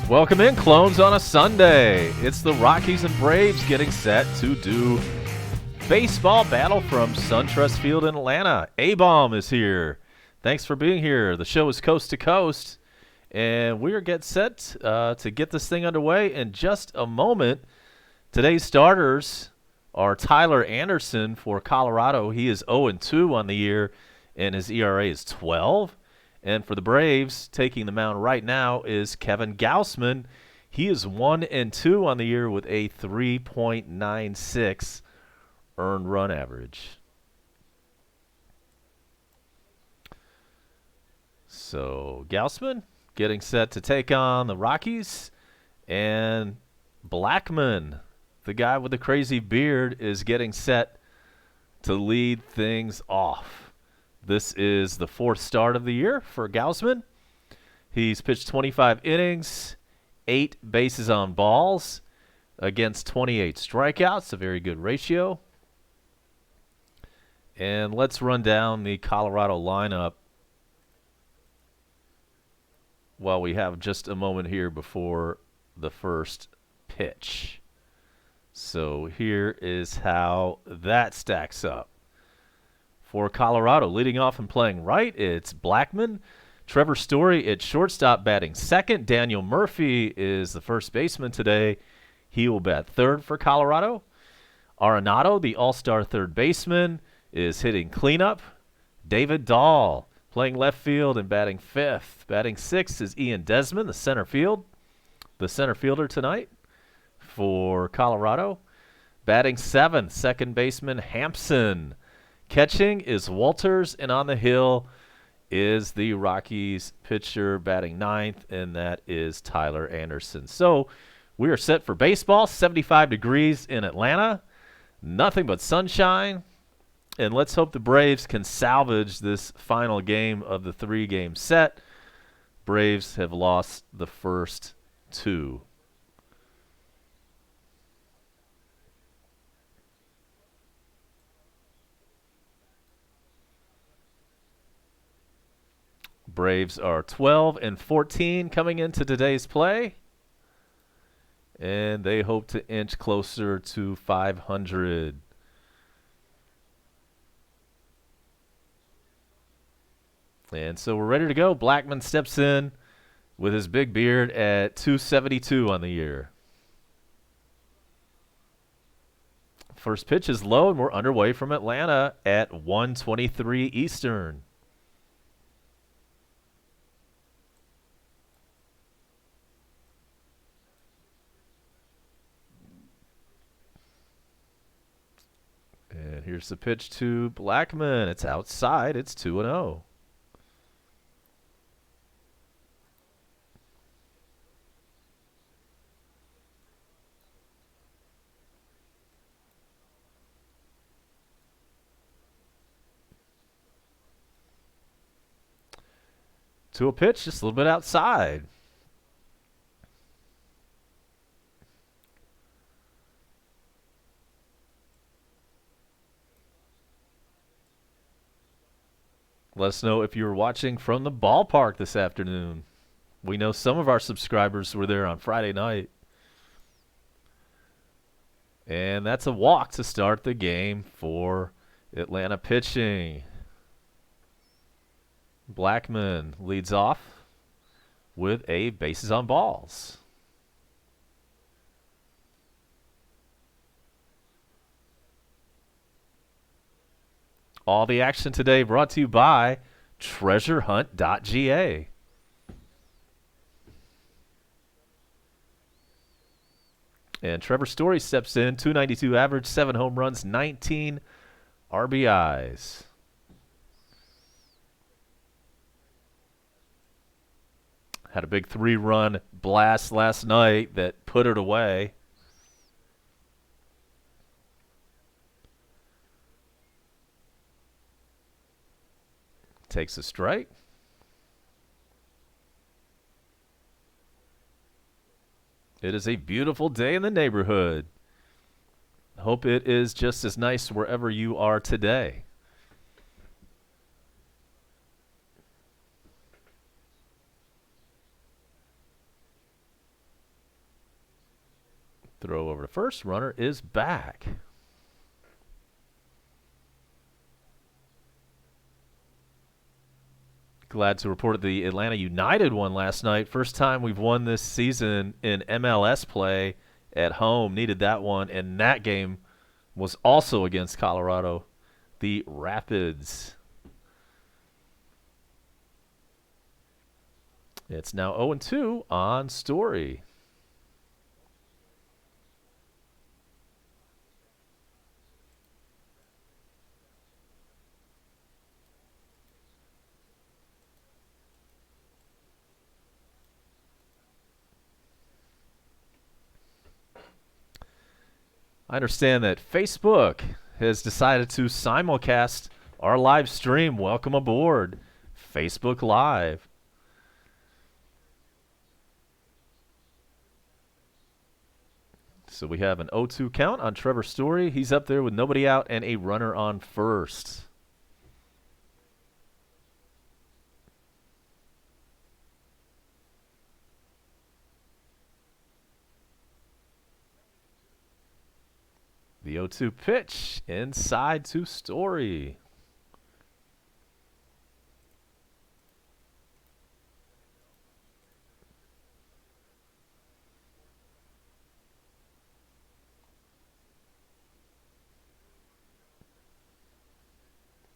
Welcome in, clones, on a Sunday. It's the Rockies and Braves getting set to do baseball battle from SunTrust Field in Atlanta. A-Bomb is here. Thanks for being here. The show is coast to coast, and we are getting set to get this thing underway in just a moment. Today's starters are Tyler Anderson for Colorado. He is 0-2 on the year, and his ERA is 12. And for the Braves, taking the mound right now is Kevin Gausman. He is 1-2 on the year with a 3.96 earned run average. So Gausman getting set to take on the Rockies. And Blackman, the guy with the crazy beard, is getting set to lead things off. This is the fourth start of the year for Gausman. He's pitched 25 innings, 8 bases on balls against 28 strikeouts, a very good ratio. And let's run down the Colorado lineup while we have just a moment here before the first pitch. So here is how that stacks up. For Colorado, leading off and playing right, it's Blackman. Trevor Story at shortstop batting second. Daniel Murphy is the first baseman today. He will bat third for Colorado. Arenado, the all-star third baseman, is hitting cleanup. David Dahl playing left field and batting fifth. Batting sixth is Ian Desmond, the center fielder tonight for Colorado. Batting seventh, second baseman Hampson. Catching is Walters, and on the hill is the Rockies pitcher batting ninth, and that is Tyler Anderson. So we are set for baseball. 75 degrees in Atlanta. Nothing but sunshine. And let's hope the Braves can salvage this final game of the 3-game set. Braves have lost the first 2. Braves are 12-14 coming into today's play, and they hope to inch closer to 500. And so we're ready to go. Blackman steps in with his big beard at 272 on the year. First pitch is low, and we're underway from Atlanta at 1:23 Eastern. And here's the pitch to Blackman. It's outside. It's 2-0. To a pitch just a little bit outside. Let us know if you were watching from the ballpark this afternoon. We know some of our subscribers were there on Friday night. And that's a walk to start the game for Atlanta pitching. Blackman leads off with a bases on balls. All the action today brought to you by treasurehunt.ga. And Trevor Story steps in, 292 average, 7 home runs, 19 RBIs. Had a big 3-run blast last night that put it away. Takes a strike. It is a beautiful day in the neighborhood. Hope it is just as nice wherever you are today. Throw over to first. Runner is back. Glad to report the Atlanta United won last night. First time we've won this season in MLS play at home. Needed that one, and that game was also against Colorado, the Rapids. It's now 0-2 on Story. I understand that Facebook has decided to simulcast our live stream. Welcome aboard, Facebook Live. So we have an 0-2 count on Trevor Story. He's up there with nobody out and a runner on first. The 0-2 pitch inside to Story.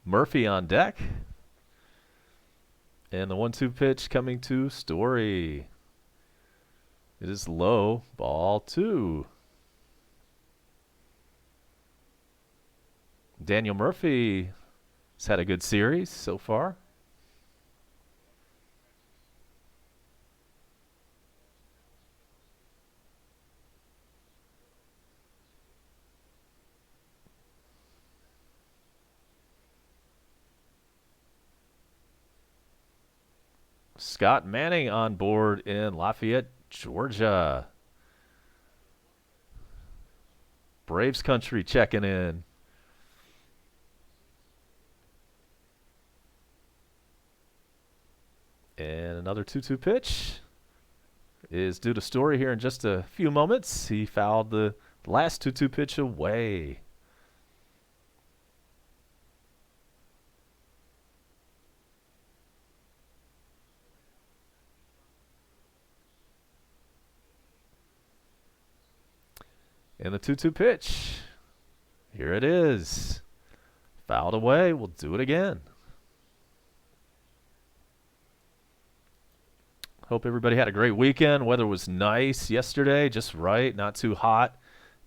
Murphy on deck. And the 1-2 pitch coming to Story. It is low, ball 2. Daniel Murphy has had a good series so far. Scott Manning on board in Lafayette, Georgia. Braves country checking in. And another 2-2 pitch is due to Story here in just a few moments. He fouled the last 2-2 pitch away. And the 2-2 pitch. Here it is. Fouled away. We'll do it again. Hope everybody had a great weekend. Weather was nice yesterday, just right, not too hot.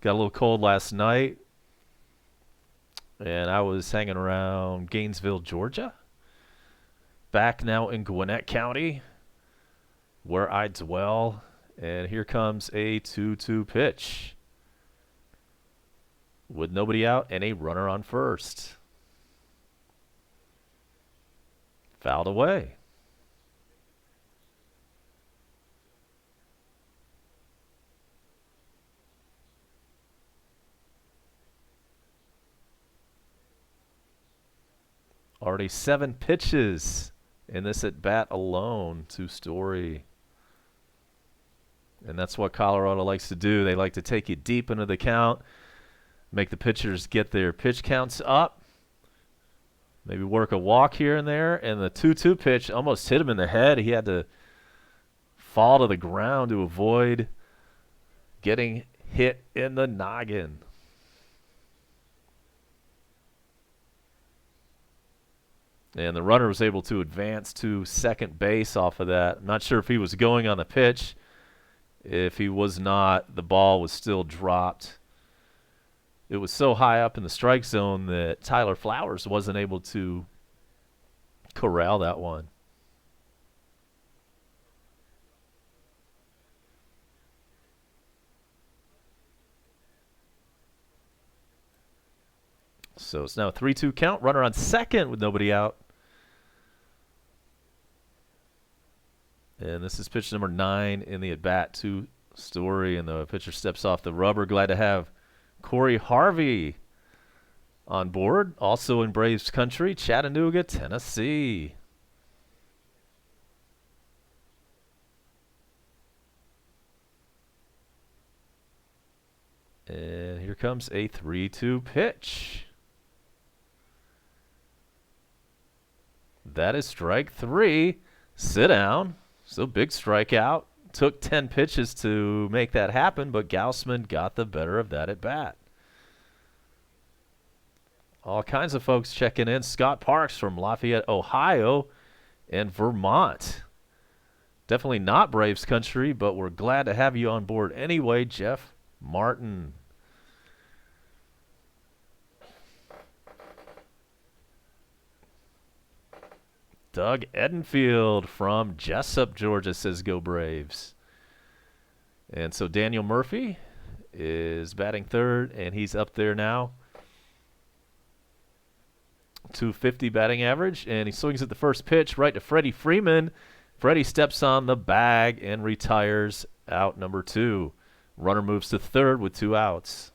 Got a little cold last night. And I was hanging around Gainesville, Georgia. Back now in Gwinnett County, where I dwell. And here comes a 2-2 pitch. With nobody out and a runner on first. Fouled away. Already 7 pitches in this at bat alone to Story. And that's what Colorado likes to do. They like to take you deep into the count, make the pitchers get their pitch counts up, maybe work a walk here and there. And the 2-2 pitch almost hit him in the head. He had to fall to the ground to avoid getting hit in the noggin. And the runner was able to advance to second base off of that. I'm not sure if he was going on the pitch. If he was not, the ball was still dropped. It was so high up in the strike zone that Tyler Flowers wasn't able to corral that one. So it's now a 3-2 count. Runner on second with nobody out. And this is pitch number 9 in the at-bat to Story. And the pitcher steps off the rubber. Glad to have Corey Harvey on board. Also in Braves country, Chattanooga, Tennessee. And here comes a 3-2 pitch. That is strike 3. Sit down. So big strikeout. Took 10 pitches to make that happen, but Gaussman got the better of that at bat. All kinds of folks checking in. Scott Parks from Lafayette, Ohio, and Vermont. Definitely not Braves country, but we're glad to have you on board anyway, Jeff Martin. Doug Edenfield from Jessup, Georgia says go Braves. And so Daniel Murphy is batting third, and he's up there now. 250 batting average, and he swings at the first pitch right to Freddie Freeman. Freddie steps on the bag and retires out number 2. Runner moves to third with 2 outs.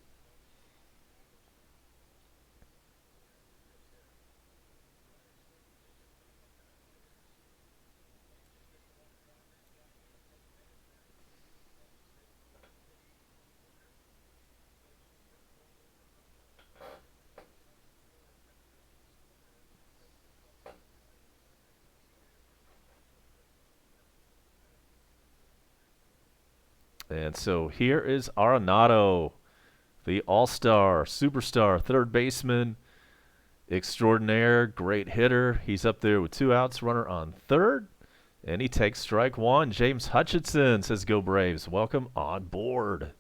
And so here is Arenado, the all-star, superstar, third baseman extraordinaire, great hitter. He's up there with 2 outs, runner on third, and he takes strike 1. James Hutchinson says go Braves. Welcome on board.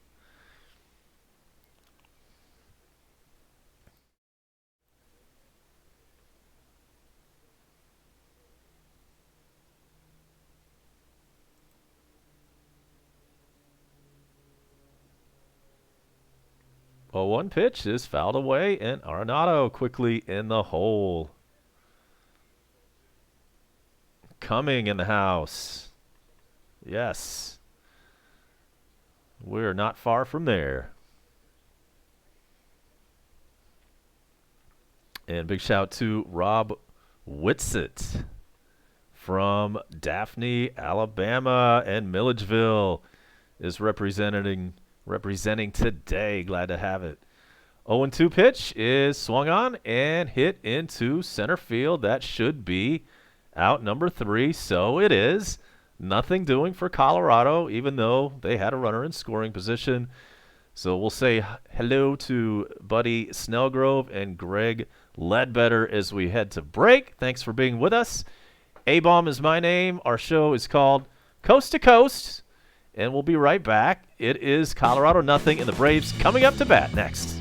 Well, 1 pitch is fouled away, and Arenado quickly in the hole. Coming in the house. Yes. We're not far from there. And big shout to Rob Whitsett from Daphne, Alabama, and Milledgeville is representing today. Glad to have it. 0-2 pitch is swung on and hit into center field. That should be out number 3. So it is. Nothing doing for Colorado, even though they had a runner in scoring position. So we'll say hello to Buddy Snellgrove and Greg Ledbetter as we head to break. Thanks for being with us. A-Bomb is my name. Our show is called Coast to Coast. And we'll be right back. It is Colorado nothing, and the Braves coming up to bat next.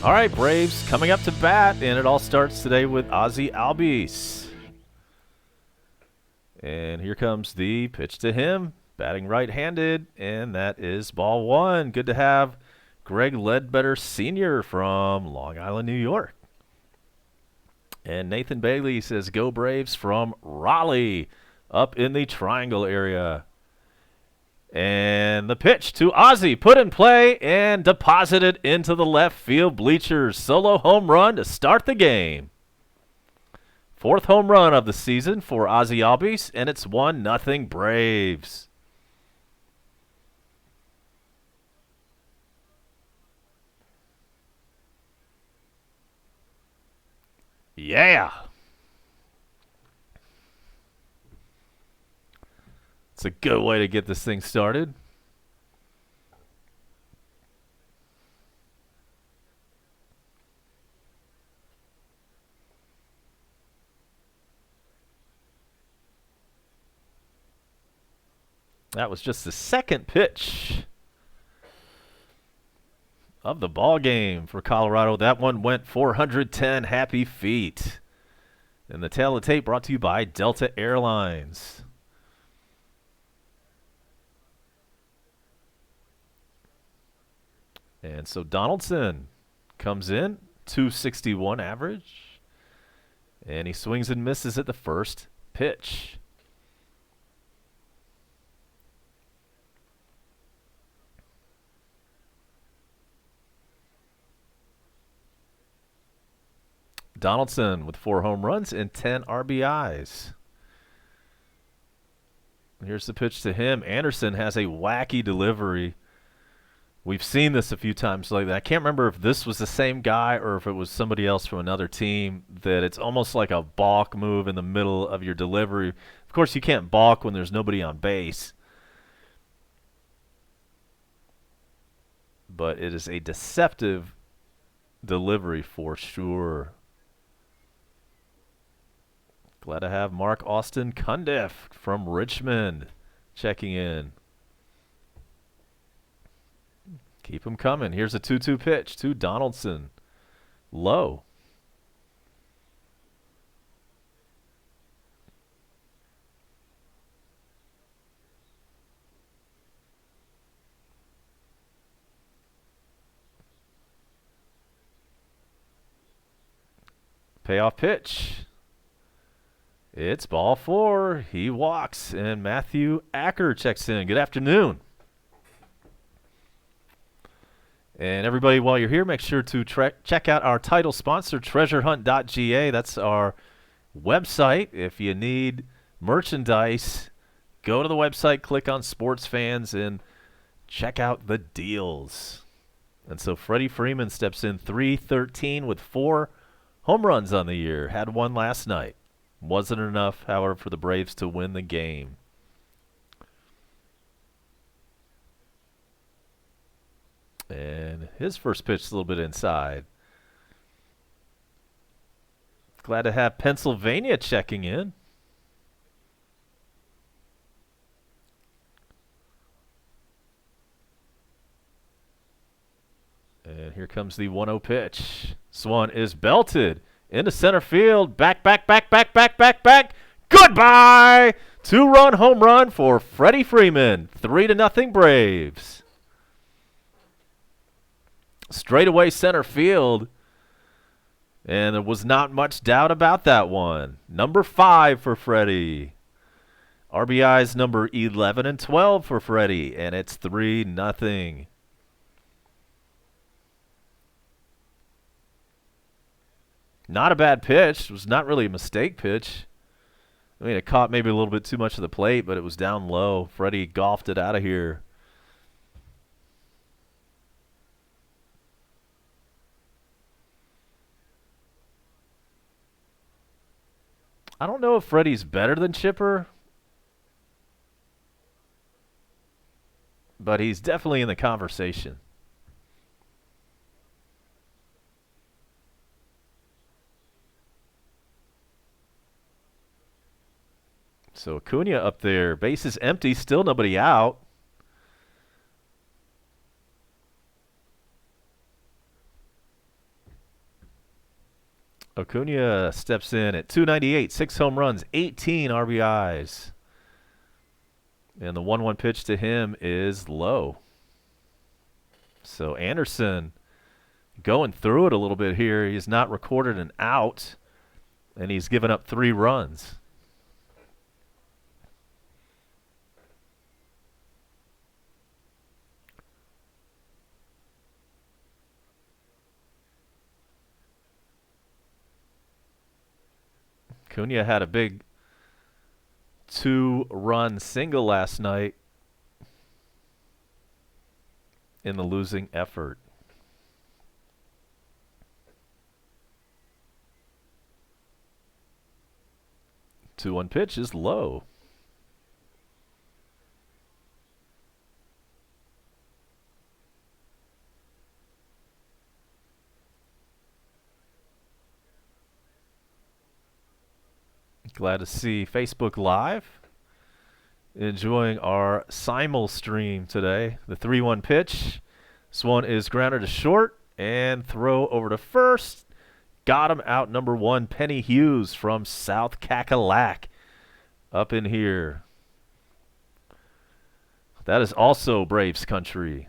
All right, Braves coming up to bat, and it all starts today with Ozzie Albies. And here comes the pitch to him. Batting right-handed, and that is ball one. Good to have Greg Ledbetter Sr. from Long Island, New York. And Nathan Bailey says, go Braves from Raleigh, up in the Triangle area. And the pitch to Ozzie, put in play and deposited into the left field bleachers. Solo home run to start the game. Fourth home run of the season for Ozzie Albies, and it's 1-0 Braves. Yeah. It's a good way to get this thing started. That was just the second pitch of the ball game for Colorado. That one went 410 happy feet. And the tail of the tape brought to you by Delta Airlines. And so Donaldson comes in, 261 average. And he swings and misses at the first pitch. Donaldson with 4 home runs and 10 RBIs. Here's the pitch to him. Anderson has a wacky delivery. We've seen this a few times like that. I can't remember if this was the same guy or if it was somebody else from another team, that it's almost like a balk move in the middle of your delivery. Of course, you can't balk when there's nobody on base. But it is a deceptive delivery for sure. Glad to have Mark Austin Cundiff from Richmond checking in. Keep him coming. Here's a 2-2 pitch to Donaldson. Low. Payoff pitch. It's ball 4. He walks, and Matthew Acker checks in. Good afternoon. And everybody, while you're here, make sure to check out our title sponsor, treasurehunt.ga. That's our website. If you need merchandise, go to the website, click on Sports Fans, and check out the deals. And so Freddie Freeman steps in, 313 with 4 home runs on the year. Had one last night. Wasn't enough, however, for the Braves to win the game. And his first pitch is a little bit inside. Glad to have Pennsylvania checking in. And here comes the 1-0 pitch. Swan is belted into center field. Back. Goodbye! 2-run home run for Freddie Freeman. 3-0 Braves. Straightaway center field. And there was not much doubt about that one. Number 5 for Freddie. RBIs number 11 and 12 for Freddie. And it's 3-0. Not a bad pitch. It was not really a mistake pitch. I mean, it caught maybe a little bit too much of the plate, but it was down low. Freddie golfed it out of here. I don't know if Freddie's better than Chipper, but he's definitely in the conversation. So Acuna up there. Base is empty. Still nobody out. Acuna steps in at 298. 6 home runs. 18 RBIs. And the 1-1 pitch to him is low. So Anderson going through it a little bit here. He's not recorded an out, and he's given up 3 runs. Cunha had a big 2-run single last night in the losing effort. 2-1 pitch is low. Glad to see Facebook Live enjoying our simul stream today. The 3-1 pitch. This one is grounded to short and throw over to first. Got him out, number 1, Penny Hughes from South Cackalack up in here. That is also Braves country.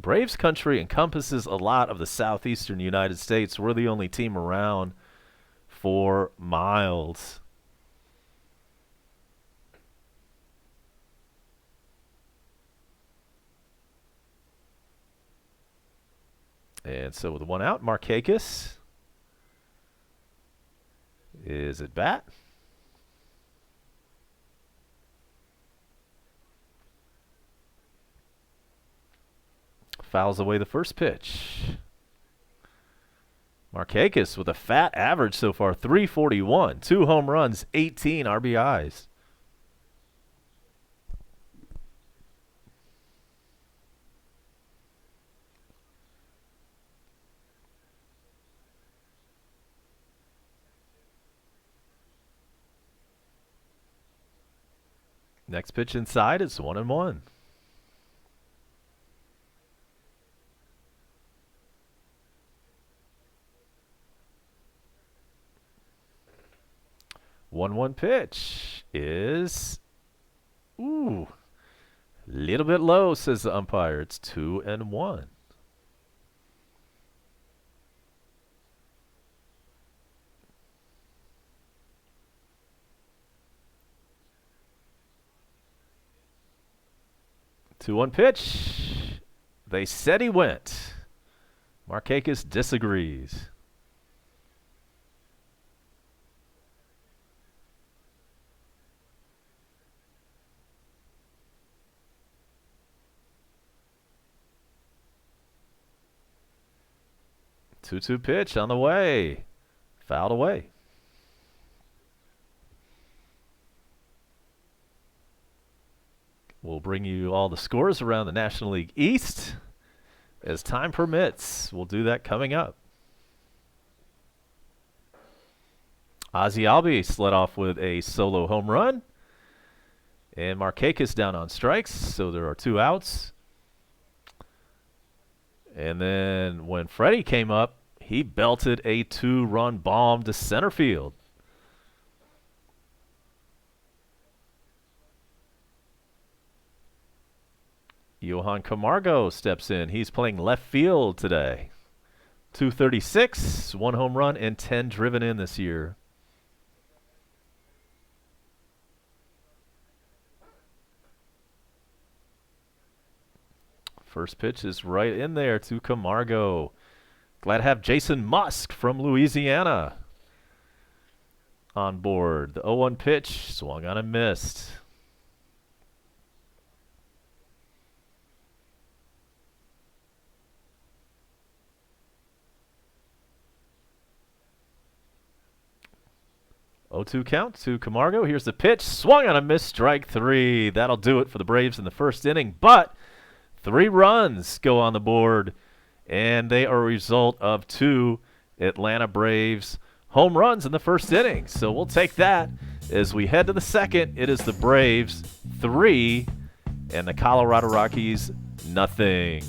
Braves country encompasses a lot of the southeastern United States. We're the only team around for miles. And so with 1 out, Markakis is at bat. Fouls away the first pitch. Markakis with a fat average so far, 341, 2 home runs, 18 RBIs. Next pitch inside is 1-1. One pitch is little bit low, says the umpire. It's 2-1. Two-one pitch. They said he went. Markakis disagrees. Two-two pitch on the way. Fouled away. We'll bring you all the scores around the National League East as time permits. We'll do that coming up. Ozzie Albies led off with a solo home run. And Markakis down on strikes, so there are 2 outs. And then when Freddie came up, he belted a 2-run bomb to center field. Johan Camargo steps in. He's playing left field today. 236, 1 home run, and 10 driven in this year. First pitch is right in there to Camargo. Glad to have Jason Musk from Louisiana on board. The 0-1 pitch, swung on and missed. Oh, 2 count to Camargo. Here's the pitch. Swung on a miss, strike 3. That'll do it for the Braves in the first inning. But 3 runs go on the board, and they are a result of 2 Atlanta Braves home runs in the first inning. So we'll take that as we head to the second. It is the Braves 3 and the Colorado Rockies nothing.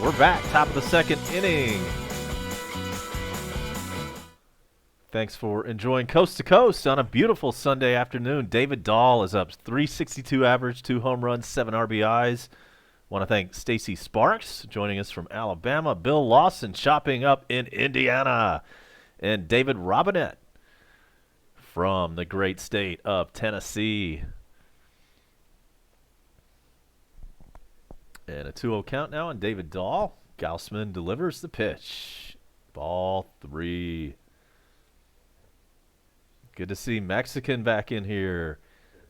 We're back, top of the second inning. Thanks for enjoying Coast to Coast on a beautiful Sunday afternoon. David Dahl is up, 362 average, 2 home runs, 7 RBIs. Want to thank Stacy Sparks joining us from Alabama, Bill Lawson chopping up in Indiana, and David Robinette from the great state of Tennessee. And a 2-0 count now on David Dahl. Gaussman delivers the pitch. Ball 3. Good to see Mexican back in here.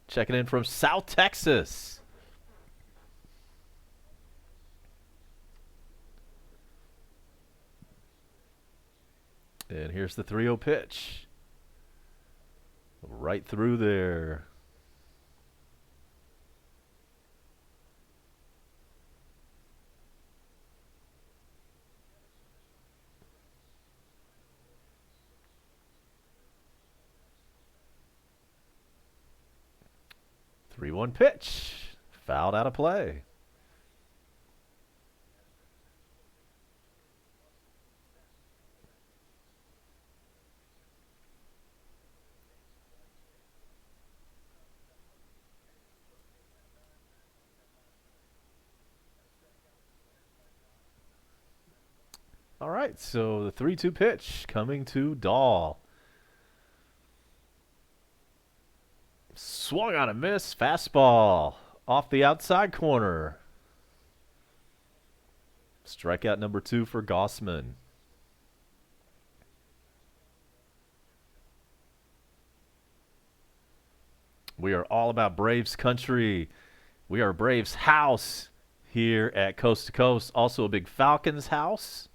Checking in from South Texas. And here's the 3-0 pitch. Right through there. Three-one pitch. Fouled out of play. All right, so the 3-2 pitch coming to Dahl. Swung on a miss. Fastball off the outside corner. Strikeout number 2 for Gaussman. We are all about Braves country. We are Braves house here at Coast to Coast. Also a big Falcons house.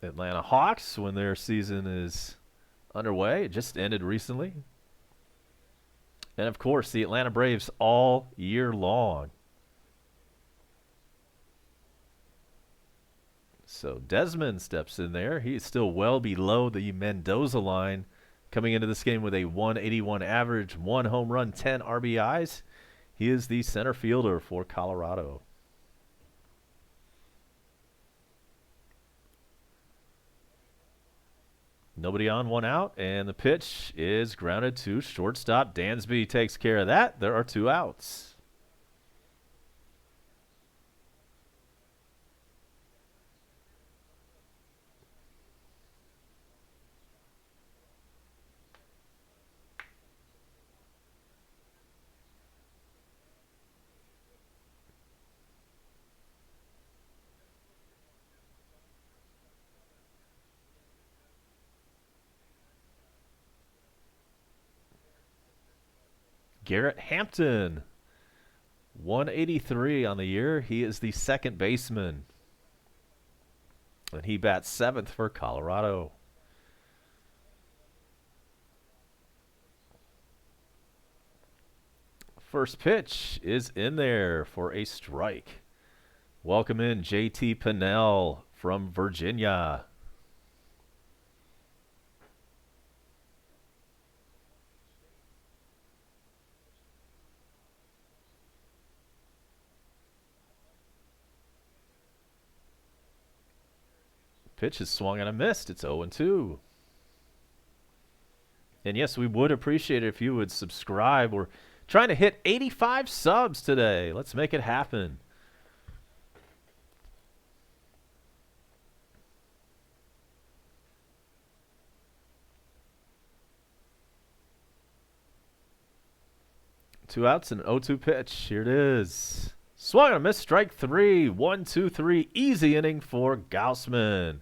Atlanta Hawks, when their season is underway. It just ended recently. And, of course, the Atlanta Braves all year long. So Desmond steps in there. He's still well below the Mendoza line, coming into this game with a 181 average, 1 home run, 10 RBIs. He is the center fielder for Colorado. Nobody on, 1 out, and the pitch is grounded to shortstop. Dansby takes care of that. There are 2 outs. Garrett Hampton, 183 on the year. He is the second baseman. And he bats 7th for Colorado. First pitch is in there for a strike. Welcome in JT Pinnell from Virginia. Pitch is swung and a missed. It's 0-2. And yes, we would appreciate it if you would subscribe. We're trying to hit 85 subs today. Let's make it happen. Two outs and an 0-2 pitch. Here it is. Swung and a miss. Strike 3. 1-2-3. Easy inning for Gaussman.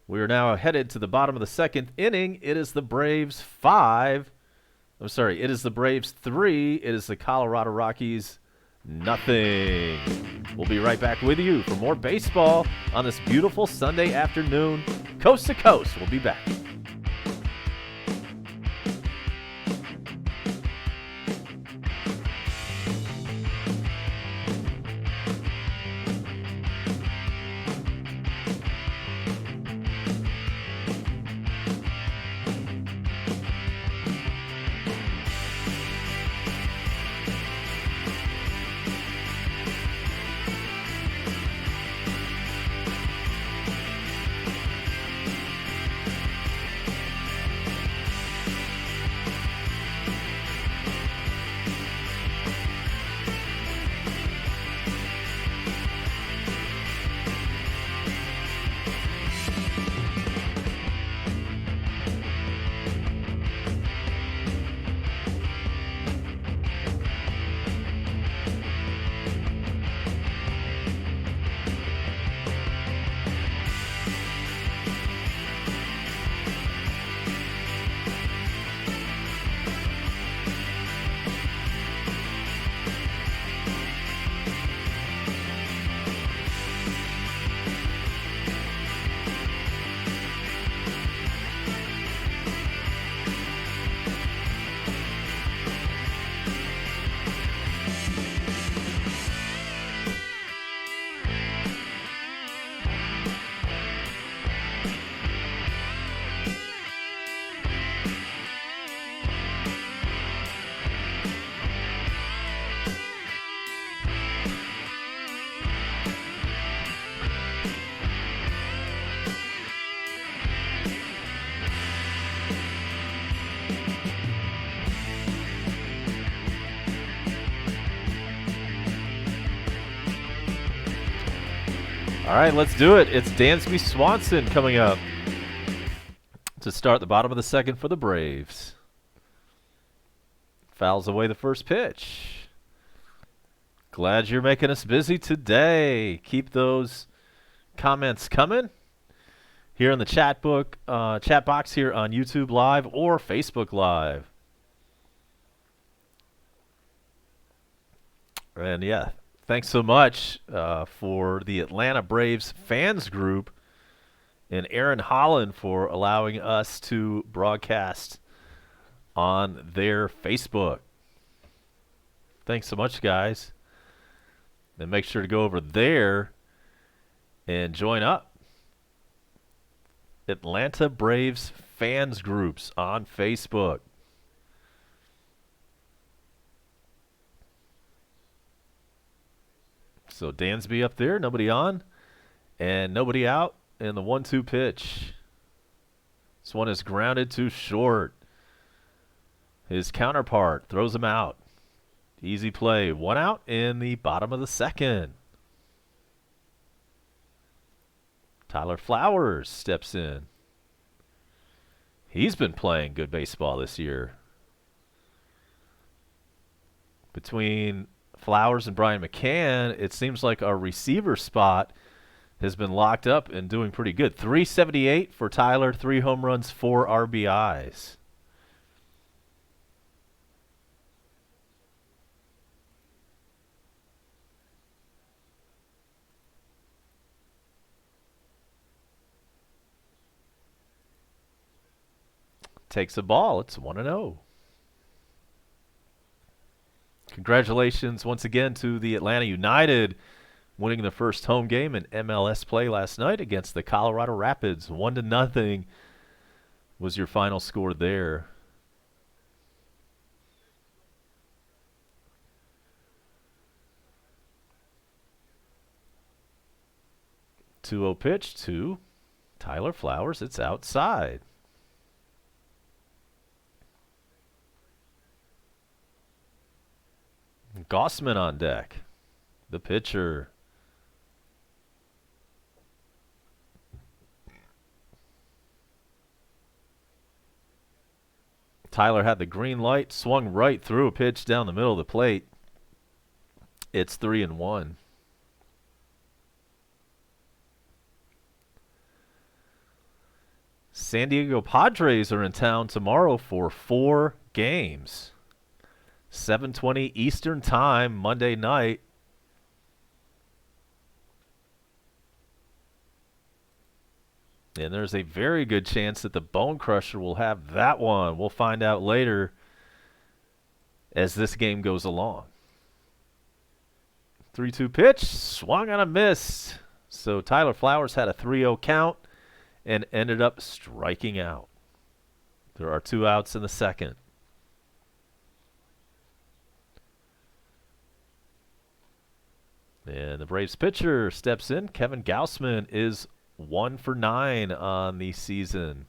We are now headed to the bottom of the second inning. It is the Braves 5. I'm sorry. It is the Braves 3. It is the Colorado Rockies nothing. We'll be right back with you for more baseball on this beautiful Sunday afternoon. Coast to Coast. We'll be back. All right, let's do it. It's Dansby Swanson coming up to start the bottom of the second for the Braves. Fouls away the first pitch. Glad you're making us busy today. Keep those comments coming here in the chat box here on YouTube Live or Facebook Live. And yeah, thanks so much for the Atlanta Braves fans group and Aaron Holland for allowing us to broadcast on their Facebook. Thanks so much, guys. And make sure to go over there and join up. Atlanta Braves fans groups on Facebook. So Dansby up there, nobody on, and nobody out, and the 1-2 pitch. This one is grounded to short. His counterpart throws him out. Easy play. One out in the bottom of the second. Tyler Flowers steps in. He's been playing good baseball this year. Between Flowers and Brian McCann, it seems like our receiver spot has been locked up and doing pretty good. 378 for Tyler, 3 home runs, 4 RBIs. Takes a ball. It's 1-0. Congratulations once again to the Atlanta United, winning the first home game in MLS play last night against the Colorado Rapids. 1-0 was your final score there. Two-0 pitch to Tyler Flowers. It's outside. Gossman on deck, the pitcher. Tyler had the green light, swung right through a pitch down the middle of the plate. It's 3-1. San Diego Padres are in town tomorrow for 4 games. 7:20 Eastern Time, Monday night. And there's a very good chance that the Bone Crusher will have that one. We'll find out later as this game goes along. 3-2 pitch, swung on a miss. So Tyler Flowers had a 3-0 count and ended up striking out. There are 2 outs in the second. And the Braves pitcher steps in. Kevin Gausman is 1 for 9 on the season.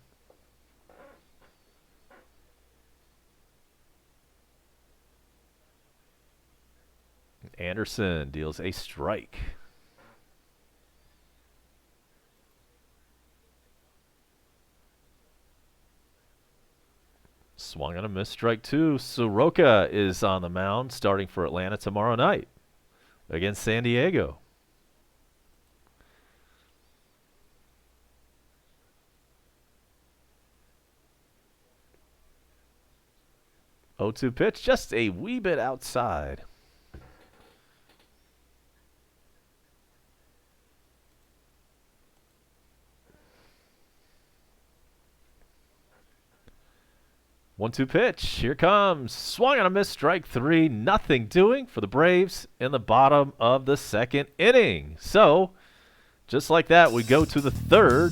Anderson deals a strike. Swung on a miss, strike 2. Soroka is on the mound starting for Atlanta tomorrow night against San Diego. Oh-2 pitch, just a wee bit outside. One-two pitch, here comes. Swung on a miss, strike 3. Nothing doing for the Braves in the bottom of the second inning. So, just like that, we go to the third.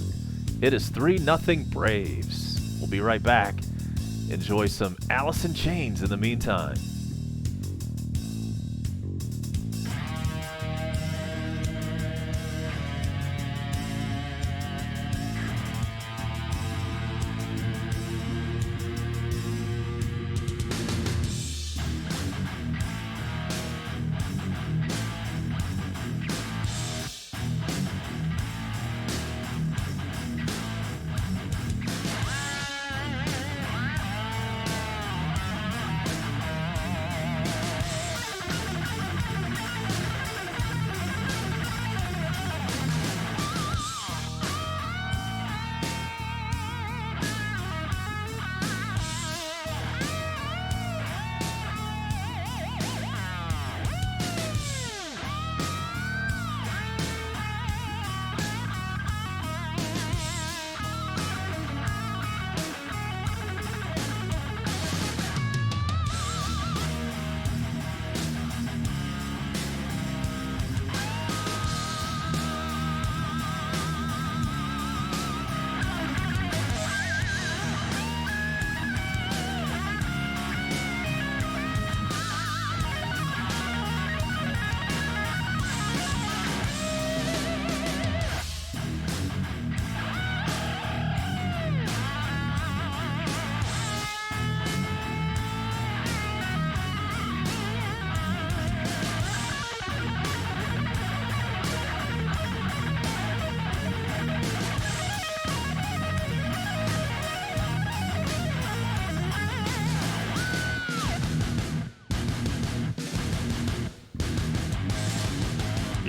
It is 3-0 Braves. We'll be right back. Enjoy some Alice in Chains in the meantime.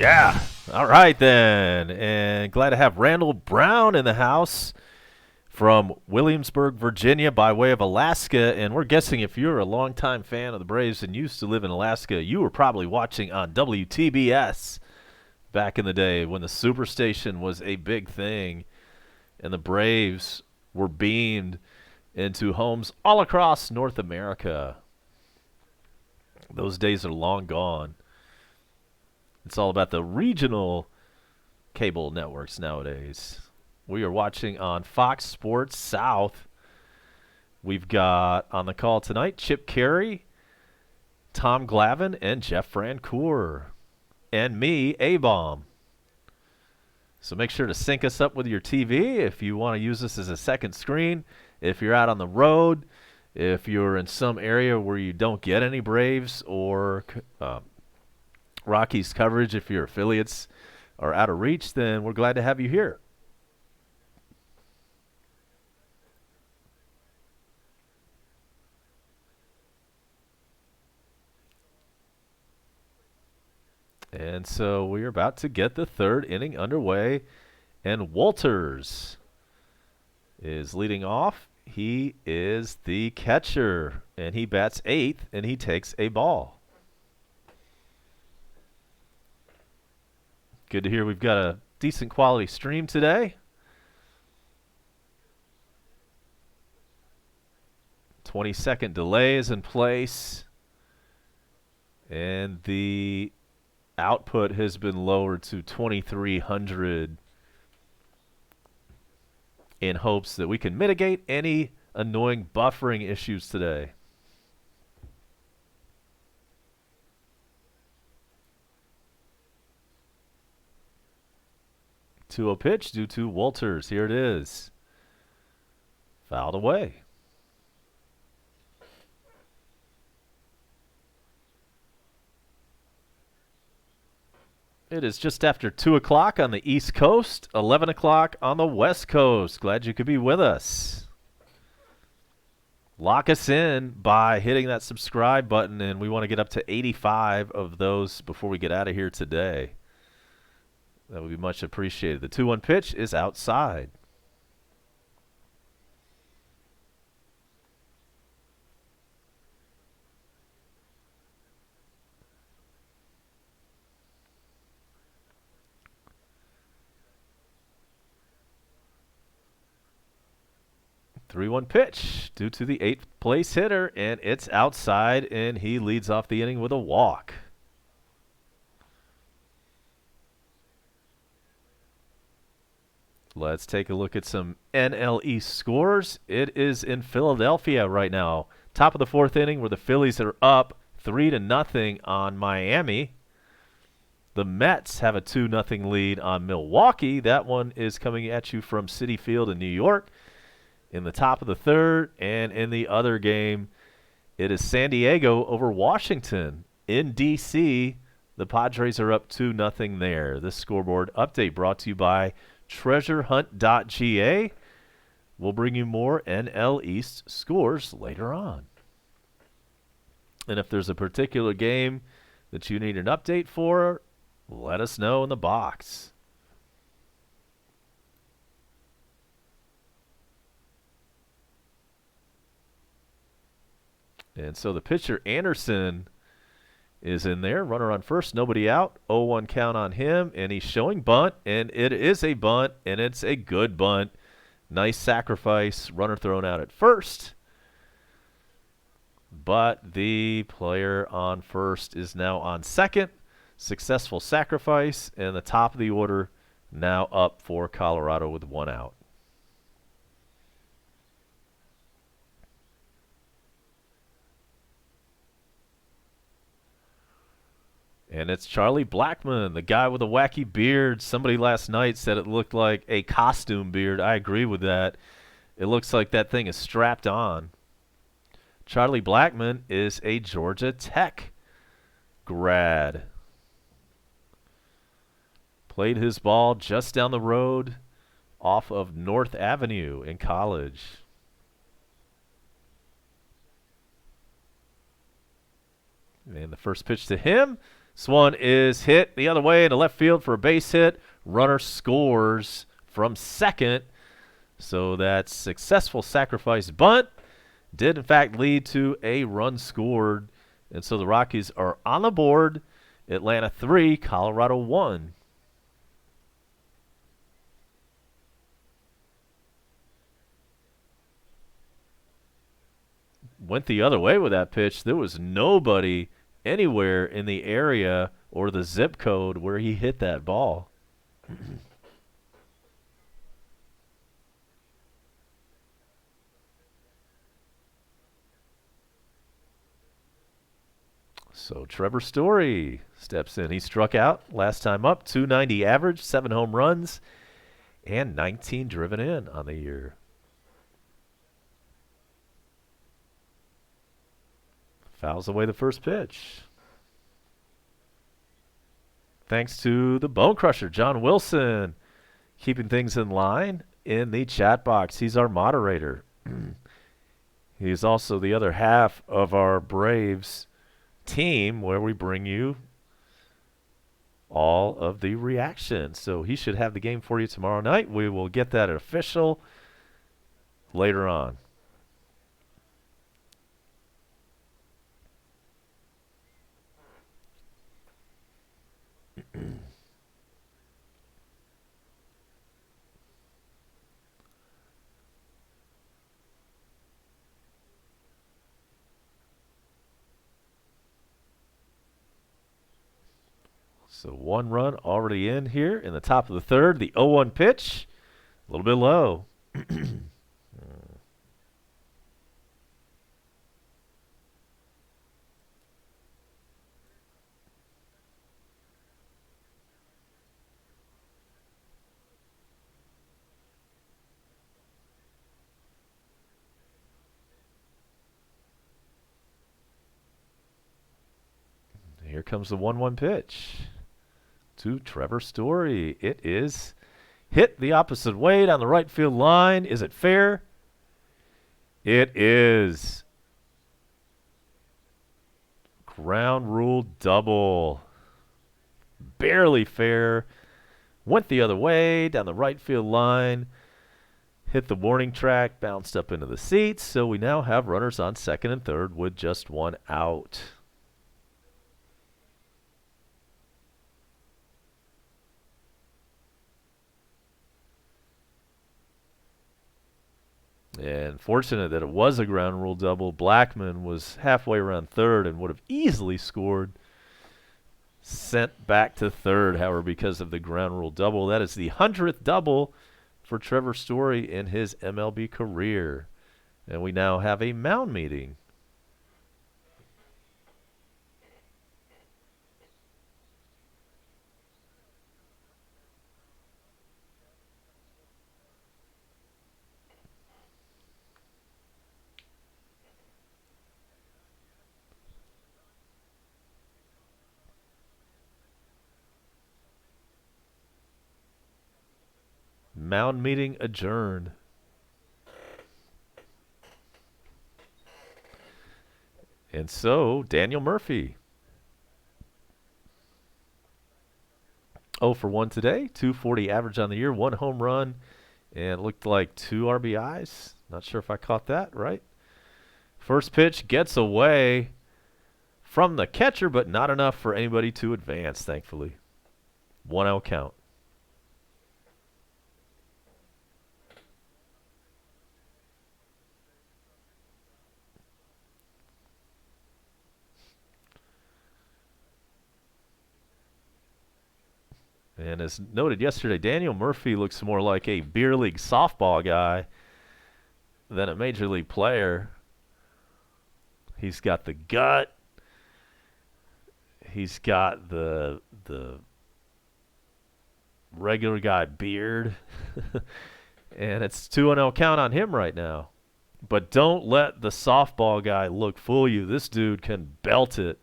Yeah. All right, then. And glad to have Randall Brown in the house from Williamsburg, Virginia, by way of Alaska. And we're guessing if you're a longtime fan of the Braves and used to live in Alaska, you were probably watching on WTBS back in the day when the Superstation was a big thing and the Braves were beamed into homes all across North America. Those days are long gone. It's all about the regional cable networks nowadays. We are watching on Fox Sports South. We've got on the call tonight Chip Carey, Tom Glavine, and Jeff Francoeur. And me, A-Bomb. So make sure to sync us up with your TV if you want to use this as a second screen. If you're out on the road, if you're in some area where you don't get any Braves or Rockies coverage, if your affiliates are out of reach, then we're glad to have you here. And so we're about to get the third inning underway, and Walters is leading off. He is the catcher, and he bats eighth, and he takes a ball. Good to hear we've got a decent quality stream today. 20-second delay is in place, and the output has been lowered to 2300 in hopes that we can mitigate any annoying buffering issues today. 2-0 pitch due to Walters. Here it is. Fouled away. It is just after 2 o'clock on the East Coast, 11 o'clock on the West Coast. Glad you could be with us. Lock us in by hitting that subscribe button, and we want to get up to 85 of those before we get out of here today. That would be much appreciated. The 2-1 pitch is outside. Three-one pitch due to the eighth place hitter, and it's outside, and he leads off the inning with a walk. Let's take a look at some NL East scores. It is in Philadelphia right now. Top of the fourth inning where the Phillies are up 3-0 on Miami. The Mets have a 2-0 lead on Milwaukee. That one is coming at you from Citi Field in New York. In the top of the third, and in the other game, it is San Diego over Washington. In D.C., the Padres are up 2-0 there. This scoreboard update brought to you by treasurehunt.ga. We'll bring you more NL East scores later on. And if there's a particular game that you need an update for, let us know in the box. And so the pitcher, Anderson, is in there. Runner on first, nobody out. 0-1 count on him, and he's showing bunt, and it is a bunt, and it's a good bunt. Nice sacrifice. Runner thrown out at first. But the player on first is now on second. Successful sacrifice, and the top of the order now up for Colorado with 1 out. And it's Charlie Blackmon, the guy with a wacky beard. Somebody last night said it looked like a costume beard. I agree with that. It looks like that thing is strapped on. Charlie Blackmon is a Georgia Tech grad. Played his ball just down the road off of North Avenue in college. And the first pitch to him This one is hit the other way into left field for a base hit. Runner scores from second. So that successful sacrifice bunt did, in fact, lead to a run scored. And so the Rockies are on the board. Atlanta 3, Colorado 1. Went the other way with that pitch. There was nobody anywhere in the area or the zip code where he hit that ball. So Trevor Story steps in. He struck out last time up, 290 average, 7 home runs, and 19 driven in on the year. Fouls away the first pitch. Thanks to the Bone Crusher, John Wilson, keeping things in line in the chat box. He's our moderator. He's also the other half of our Braves team where we bring you all of the reactions. So he should have the game for you tomorrow night. We will get that official later on. So 1 run already in here in the top of the third. The 0-1 pitch, a little bit low. Here comes the 1-1 pitch to Trevor Story. It is hit the opposite way down the right field line. Is it fair? It is. Ground rule double. Barely fair. Went the other way down the right field line. Hit the warning track, bounced up into the seats. So we now have runners on second and third with just 1 out. And fortunate that it was a ground rule double. Blackman was halfway around third and would have easily scored. Sent back to third, however, because of the ground rule double. That is the 100th double for Trevor Story in his MLB career. And we now have a mound meeting. Mound meeting adjourned. And so, Daniel Murphy. 0 for 1 today. 240 average on the year. 1 home run. And it looked like 2 RBIs. Not sure if I caught that right. First pitch gets away from the catcher, but not enough for anybody to advance, thankfully. 1-out count. And as noted yesterday, Daniel Murphy looks more like a beer league softball guy than a major league player. He's got the gut. He's got the regular guy beard. And it's 2-0 count on him right now. But don't let the softball guy look fool you. This dude can belt it.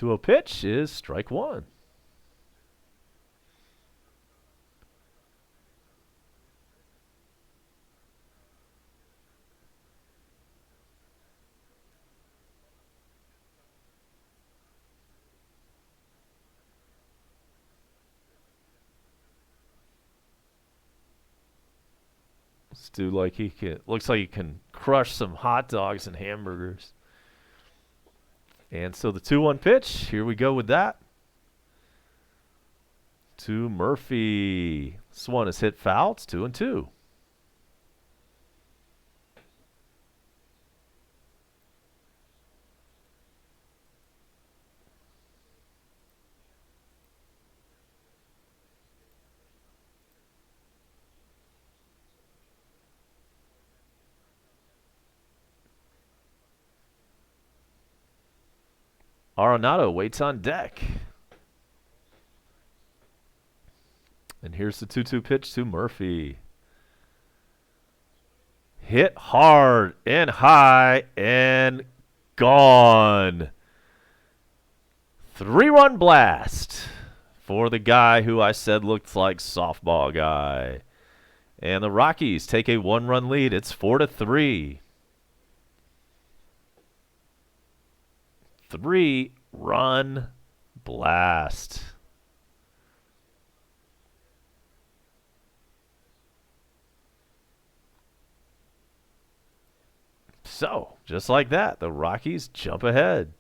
2-0 pitch is strike one. This dude looks like he can crush some hot dogs and hamburgers. And so the 2-1 pitch, here we go with that. To Murphy. This one is hit foul. It's 2-2. Arenado waits on deck. And here's the 2-2 pitch to Murphy. Hit hard and high and gone. 3-run blast for the guy who I said looked like softball guy. And the Rockies take a 1-run lead. It's 4-3. 3-run blast. So, just like that, the Rockies jump ahead.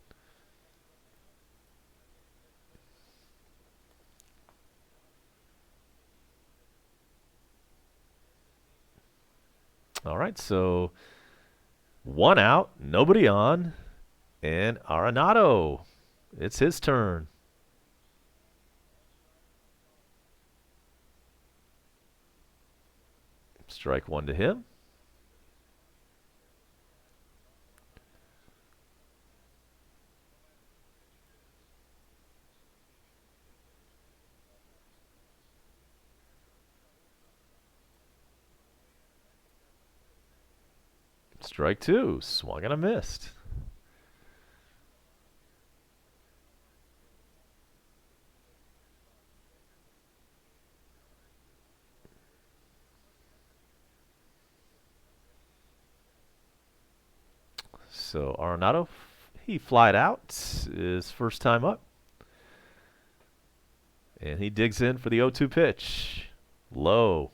All right, so 1 out, nobody on, and Arenado, it's his turn. Strike one to him. Strike two, swung and a missed. So Arenado, he flied out his first time up. And he digs in for the 0-2 pitch. Low.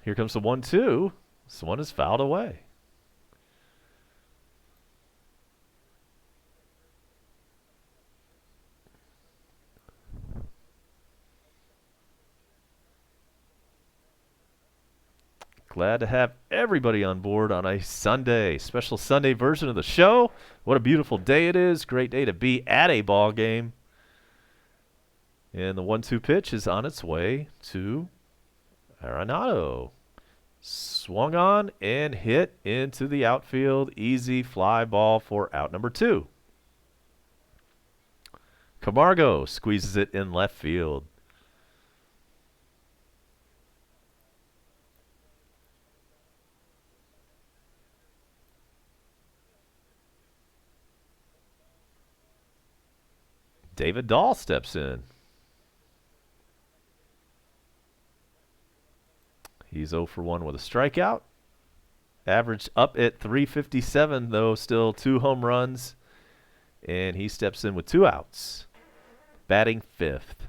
Here comes the 1-2. This one is fouled away. Glad to have everybody on board on a Sunday, special Sunday version of the show. What a beautiful day it is. Great day to be at a ball game. And the 1-2 pitch is on its way to Arenado. Swung on and hit into the outfield. Easy fly ball for out number 2. Camargo squeezes it in left field. David Dahl steps in. He's 0 for 1 with a strikeout. Average up at 357, though, still 2 home runs. And he steps in with 2 outs. Batting 5th.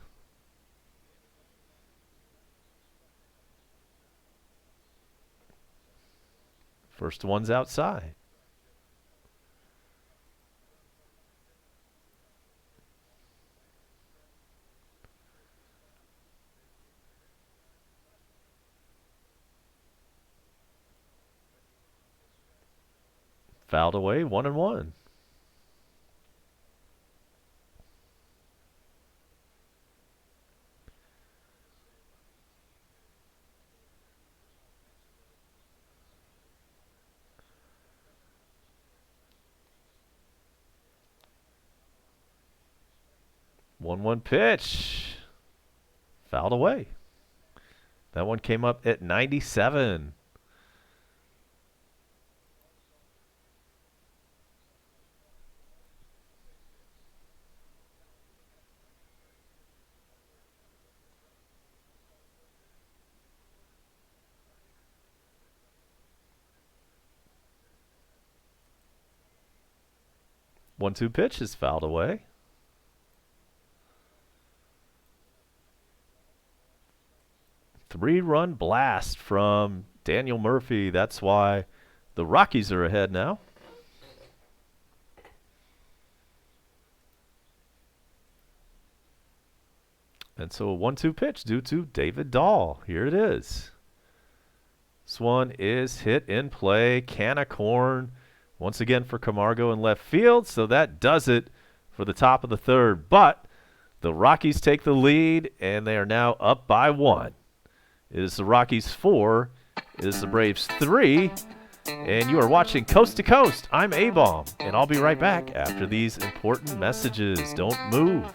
First one's outside. Fouled away, 1-1. 1-1 pitch. Fouled away. That one came up at 97. One-two pitch is fouled away. Three-run blast from Daniel Murphy. That's why the Rockies are ahead now. And so a 1-2 pitch due to David Dahl. Here it is. This one is hit in play. Can of corn. Once again for Camargo in left field. So that does it for the top of the third. But the Rockies take the lead, and they are now up by 1. It is the Rockies 4. It is the Braves 3. And you are watching Coast to Coast. I'm A-Bomb, and I'll be right back after these important messages. Don't move.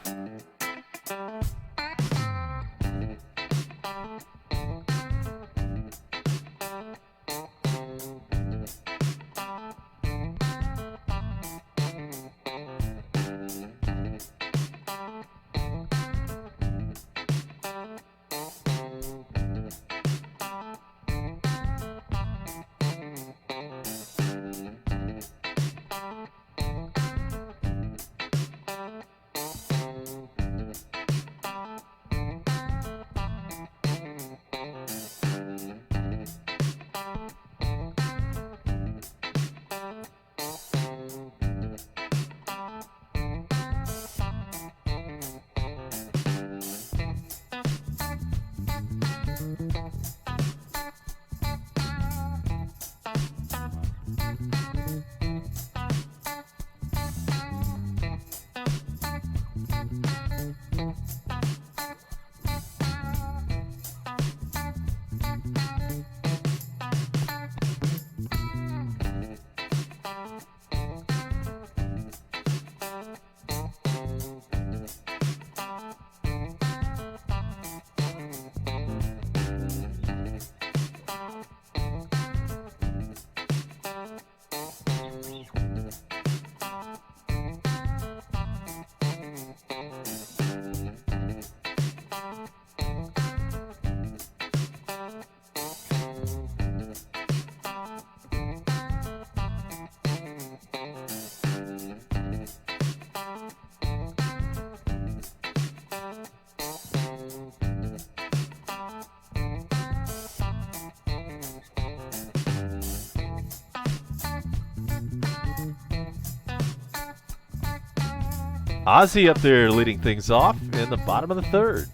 Ozzie up there leading things off in the bottom of the third.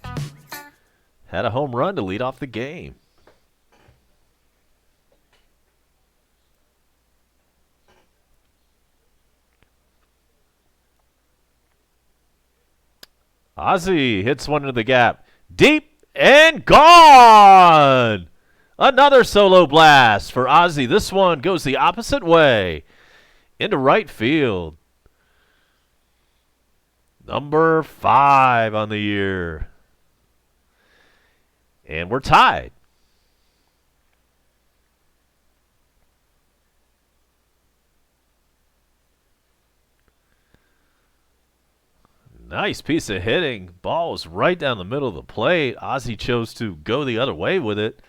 Had a home run to lead off the game. Ozzie hits one into the gap. Deep and gone! Another solo blast for Ozzie. This one goes the opposite way into right field. Number 5 on the year. And we're tied. Nice piece of hitting. Ball was right down the middle of the plate. Ozzie chose to go the other way with it.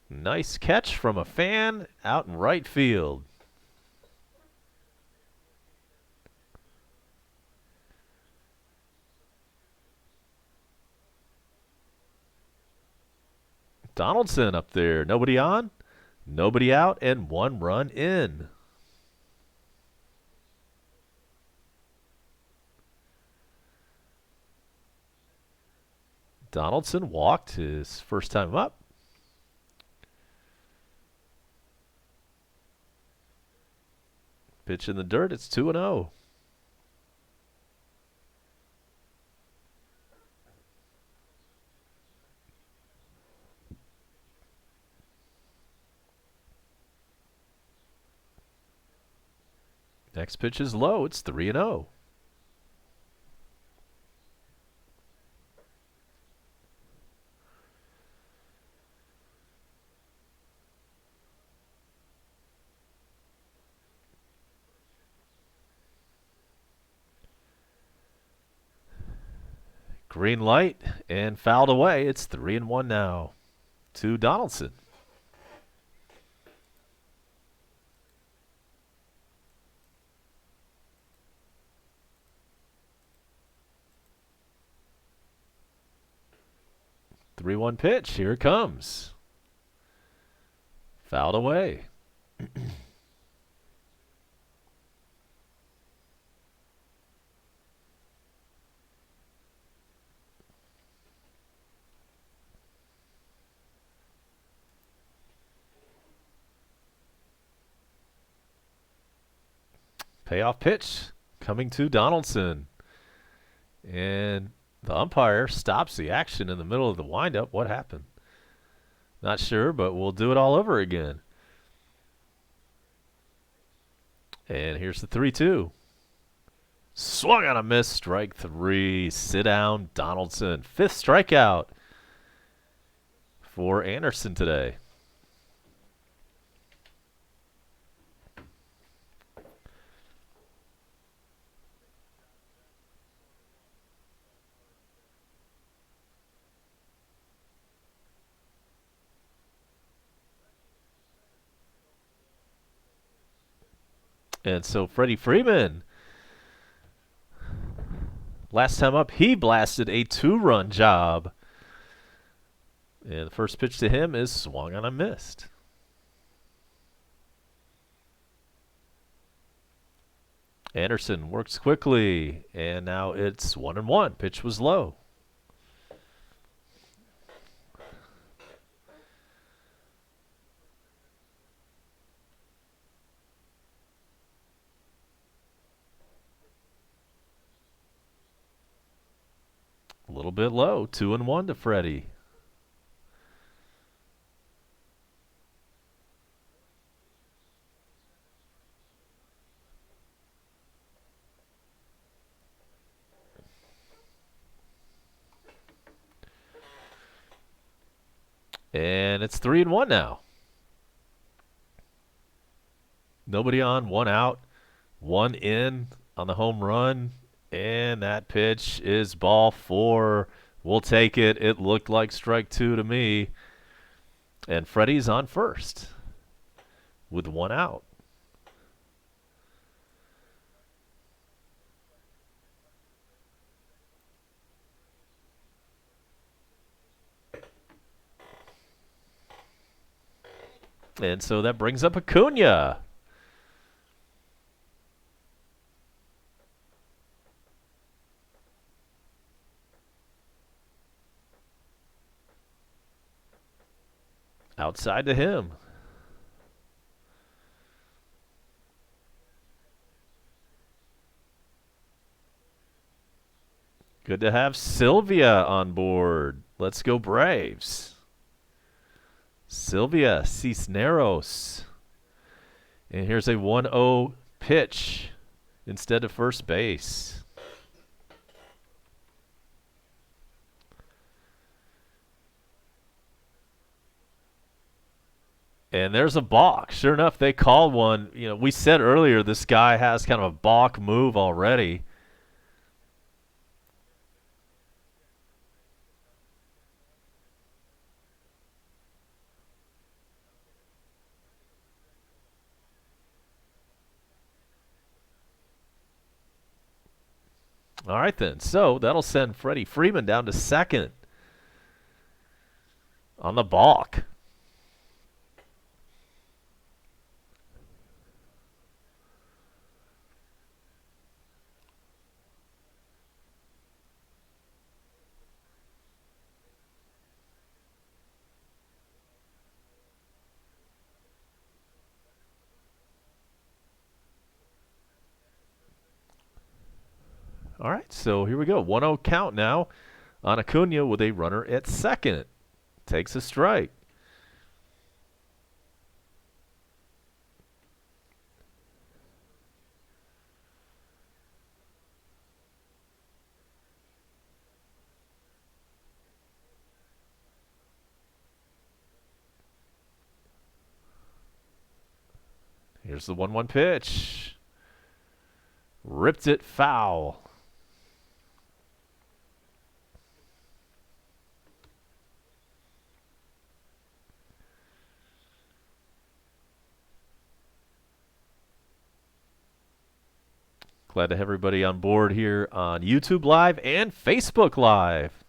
Nice catch from a fan out in right field. Donaldson up there. Nobody on, nobody out, and 1 run in. Donaldson walked his first time up. Pitch in the dirt. It's 2-0. Next pitch is low. It's 3-0. Green light and fouled away. It's 3-1 now to Donaldson. Three-one pitch. Here it comes. Fouled away. Payoff pitch coming to Donaldson. And the umpire stops the action in the middle of the windup. What happened? Not sure, but we'll do it all over again. And here's the 3-2. Swung on a miss. Strike three. Sit down, Donaldson. Fifth strikeout for Anderson today. And so Freddie Freeman, last time up, he blasted a 2-run job. And the first pitch to him is swung on and missed. Anderson works quickly, and now it's 1-1. Pitch was low. A little bit low. 2-1 to Freddie. And it's 3-1 now. Nobody on, one out, one in on the home run. And that pitch is ball four. We'll take it. It looked like strike two to me. And Freddie's on first with one out. And so that brings up Acuna. Outside to him. Good to have Sylvia on board. Let's go Braves. Sylvia Cisneros. And here's a 1-0 pitch instead of first base. And there's a balk. Sure enough, they called one. You know, we said earlier this guy has kind of a balk move already. All right, then. So that'll send Freddie Freeman down to second on the balk. All right, so here we go. 1-0 count now on Acuna with a runner at second. Takes a strike. Here's the 1-1 pitch. Ripped it foul. Glad to have everybody on board here on YouTube Live and Facebook Live.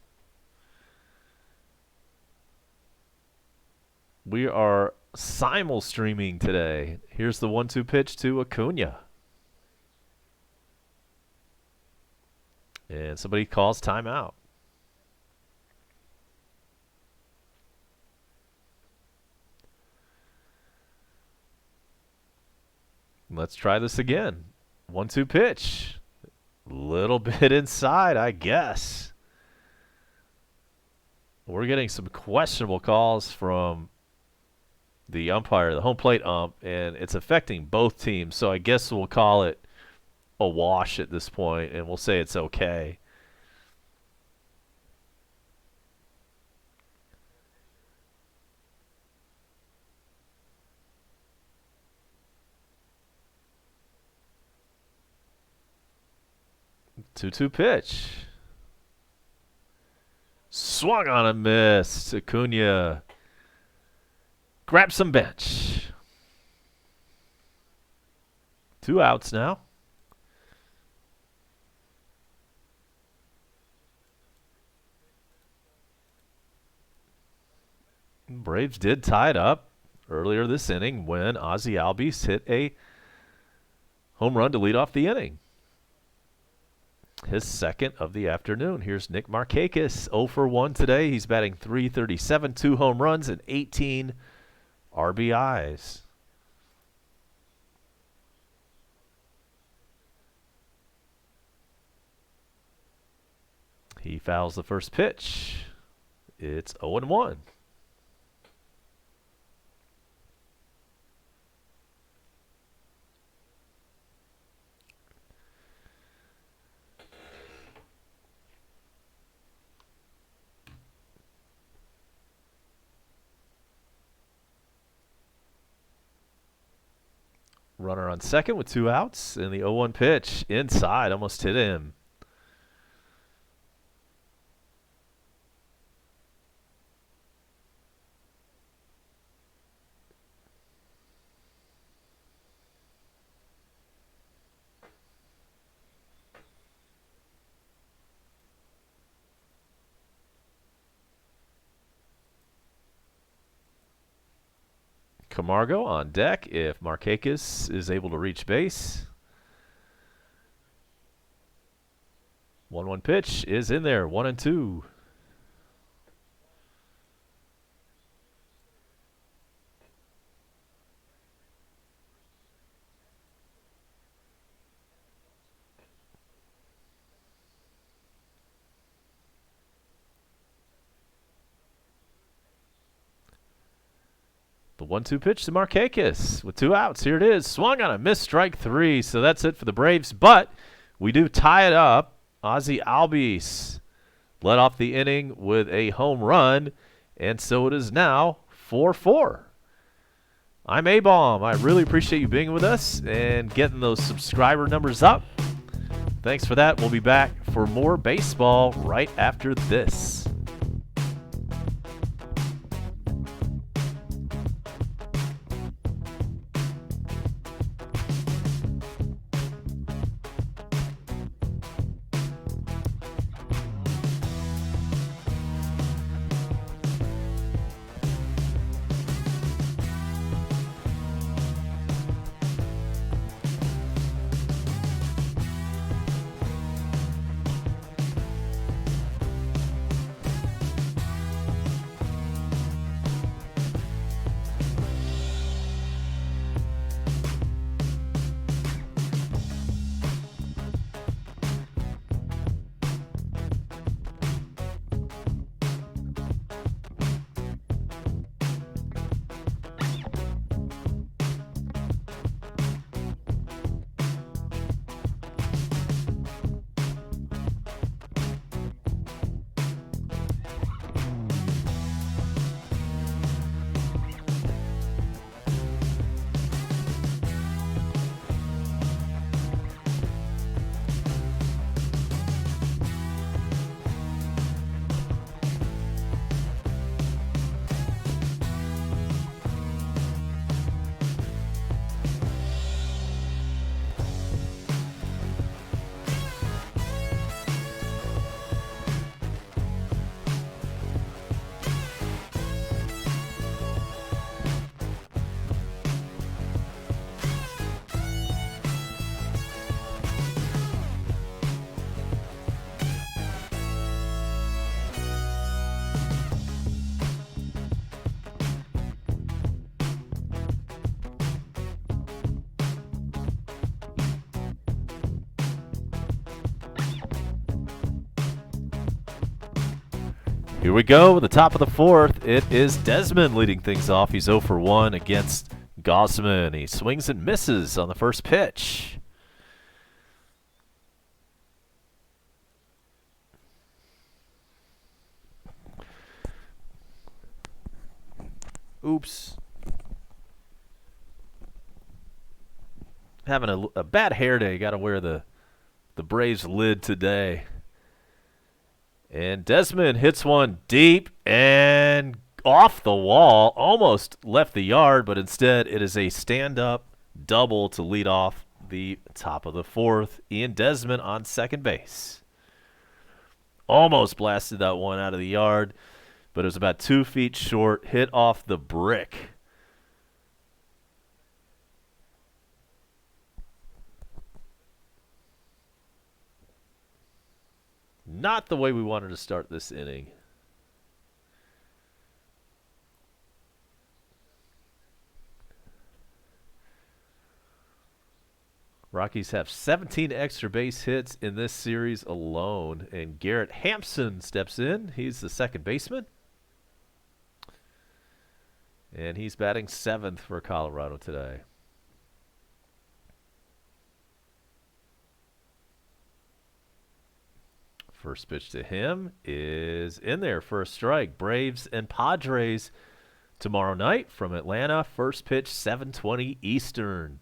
We are simul streaming today. Here's the 1-2 pitch to Acuna. And somebody calls timeout. Let's try this again. 1-2 pitch. Little bit inside, I guess. We're getting some questionable calls from the umpire, the home plate ump, and it's affecting both teams. So I guess we'll call it a wash at this point, and we'll say it's okay. Two-two pitch. Swung on a miss. Acuna grabs some bench. 2 outs now. Braves did tie it up earlier this inning when Ozzie Albies hit a home run to lead off the inning. His second of the afternoon. Here's Nick Markakis, 0 for 1 today. He's batting .337, 2 home runs, and 18 RBIs. He fouls the first pitch. It's 0-1. Runner on second with 2 outs, and the 0-1 pitch inside almost hit him. Camargo on deck if Markakis is able to reach base. 1-1 pitch is in there, 1-2. The 1-2 pitch to Markakis with 2 outs. Here it is. Swung on a missed, strike 3. So that's it for the Braves. But we do tie it up. Ozzie Albies led off the inning with a home run. And so it is now 4-4. I'm A-Bomb. I really appreciate you being with us and getting those subscriber numbers up. Thanks for that. We'll be back for more baseball right after this. Here we go. The top of the fourth. It is Desmond leading things off. He's 0 for 1 against Gosman. He swings and misses on the first pitch. Oops. Having a bad hair day. Got to wear the Braves lid today. And Desmond hits one deep and off the wall. Almost left the yard, but instead it is a stand-up double to lead off the top of the fourth. Ian Desmond on second base. Almost blasted that one out of the yard, but it was about 2 feet short. Hit off the brick. Not the way we wanted to start this inning. Rockies have 17 extra base hits in this series alone, and Garrett Hampson steps in. He's the second baseman, and he's batting 7th for Colorado today. First pitch to him is in there for a strike. Braves and Padres tomorrow night from Atlanta. First pitch 7:20 Eastern.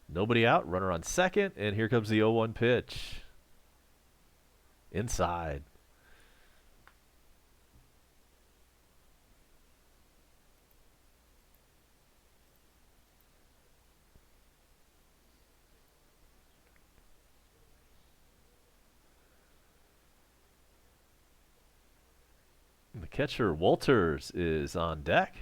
Nobody out, runner on second, and here comes the 0-1 pitch. Inside. The catcher, Walters, is on deck.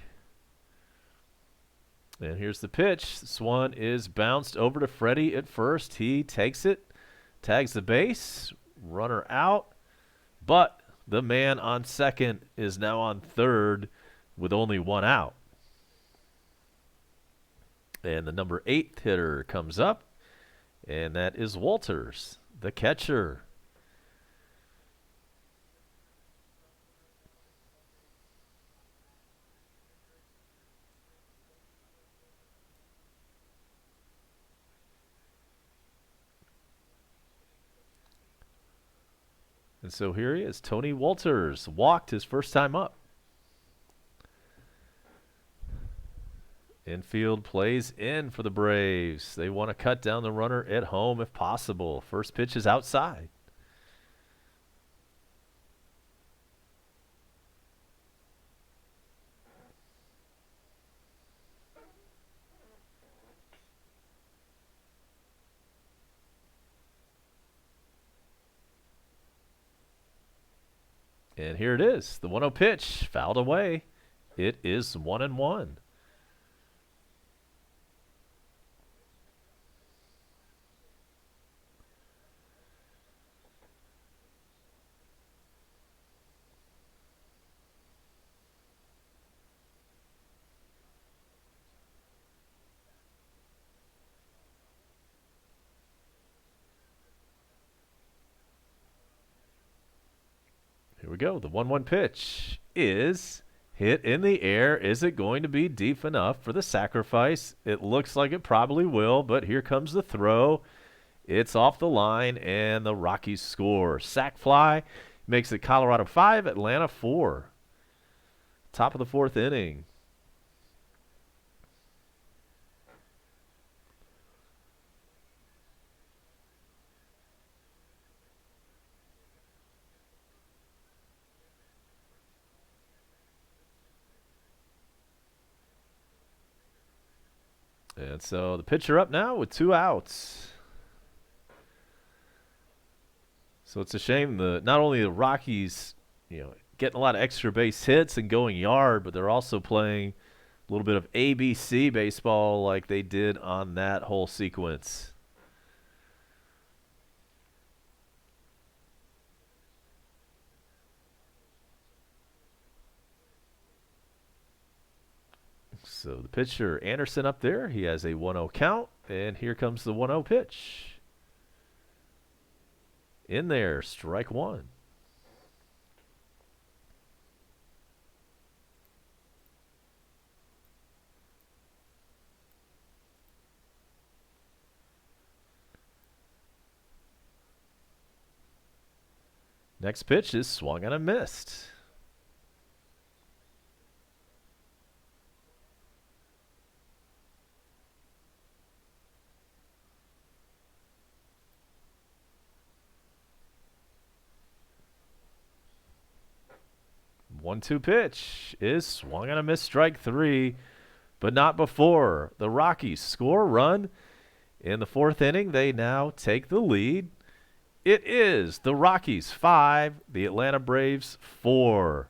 And here's the pitch. This one is bounced over to Freddie at first. He takes it, tags the base, runner out, but the man on second is now on third with only one out. And the number 8 hitter comes up, and that is Walters, the catcher. And so here he is, Tony Walters, walked his first time up. Infield plays in for the Braves. They want to cut down the runner at home if possible. First pitch is outside. And here it is, the 1-0 pitch, fouled away. It is 1-1. Here we go. The 1-1 pitch is hit in the air. Is it going to be deep enough for the sacrifice? It looks like it probably will, but here comes the throw. It's off the line, and the Rockies score. Sac fly makes it Colorado 5, Atlanta 4. Top of the fourth inning. And so the pitcher up now with 2 outs. So it's a shame not only the Rockies, getting a lot of extra base hits and going yard, but they're also playing a little bit of ABC baseball like they did on that whole sequence. So the pitcher, Anderson, up there. He has a 1-0 count. And here comes the 1-0 pitch. In there, strike one. Next pitch is swung and a missed. One-two pitch is swung and a missed, strike three, but not before the Rockies score a run in the fourth inning. They now take the lead. It is the Rockies 5, the Atlanta Braves 4.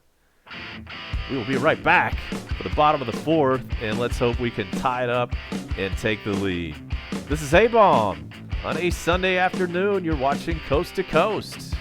We will be right back for the bottom of the fourth, and let's hope we can tie it up and take the lead. This is A-Bomb on a Sunday afternoon. You're watching Coast to Coast.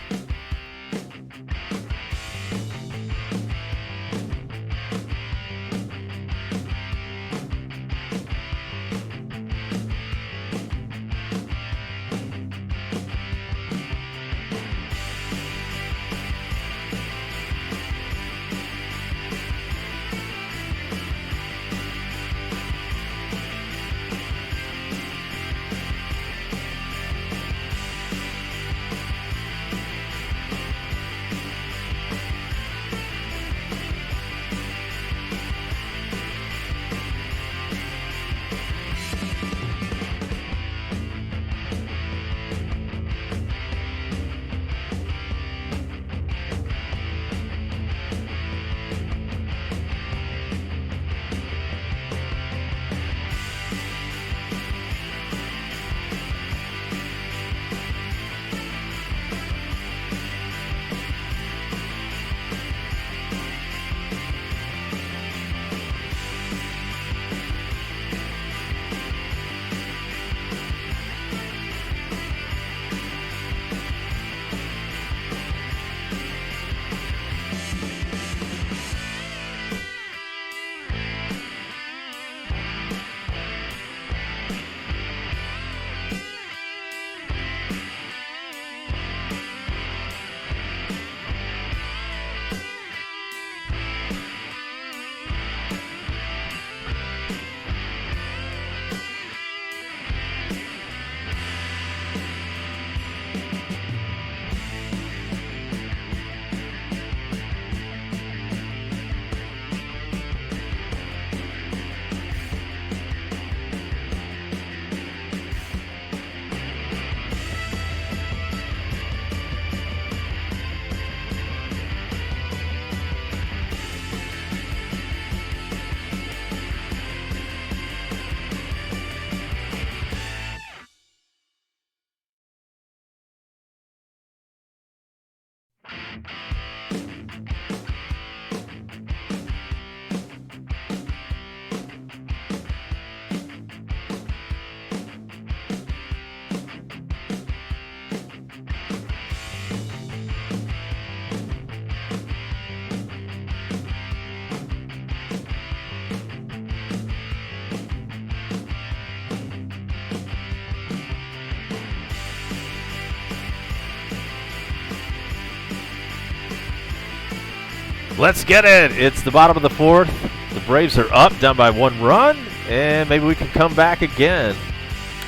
Let's get it. It's the bottom of the fourth. The Braves are up, down by 1 run, and maybe we can come back again.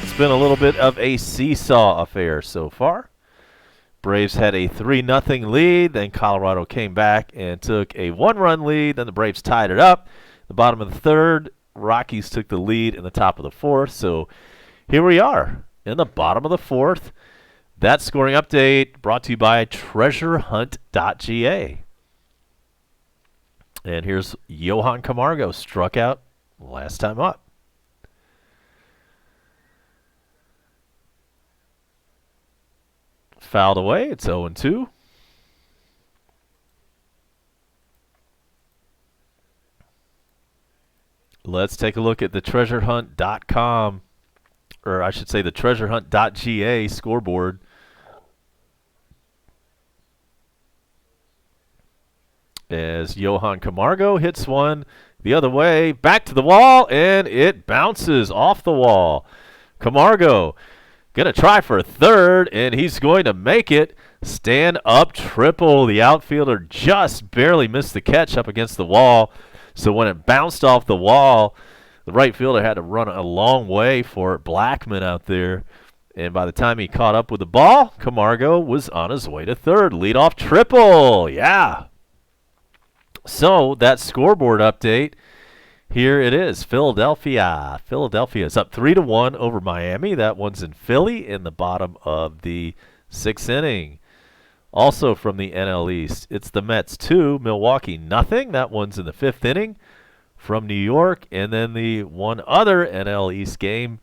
It's been a little bit of a seesaw affair so far. Braves had a 3-0 lead. Then Colorado came back and took a 1-run lead. Then the Braves tied it up. The bottom of the third, Rockies took the lead in the top of the fourth. So here we are in the bottom of the fourth. That scoring update brought to you by treasurehunt.ga. And here's Johan Camargo, struck out last time up. Fouled away. It's 0-2. Let's take a look at the treasurehunt.com, or I should say the treasurehunt.ga scoreboard. as Johan Camargo hits one the other way, back to the wall, and it bounces off the wall. Camargo going to try for a third, and he's going to make it. Stand up triple. The outfielder just barely missed the catch up against the wall. So when it bounced off the wall, the right fielder had to run a long way for it. Blackman out there. And by the time he caught up with the ball, Camargo was on his way to third. Leadoff triple. Yeah. So that scoreboard update, here it is. Philadelphia. Philadelphia is up 3-1 over Miami. That one's in Philly in the bottom of the 6th inning. Also from the NL East, it's the Mets 2, Milwaukee nothing. That one's in the 5th inning from New York. And then the one other NL East game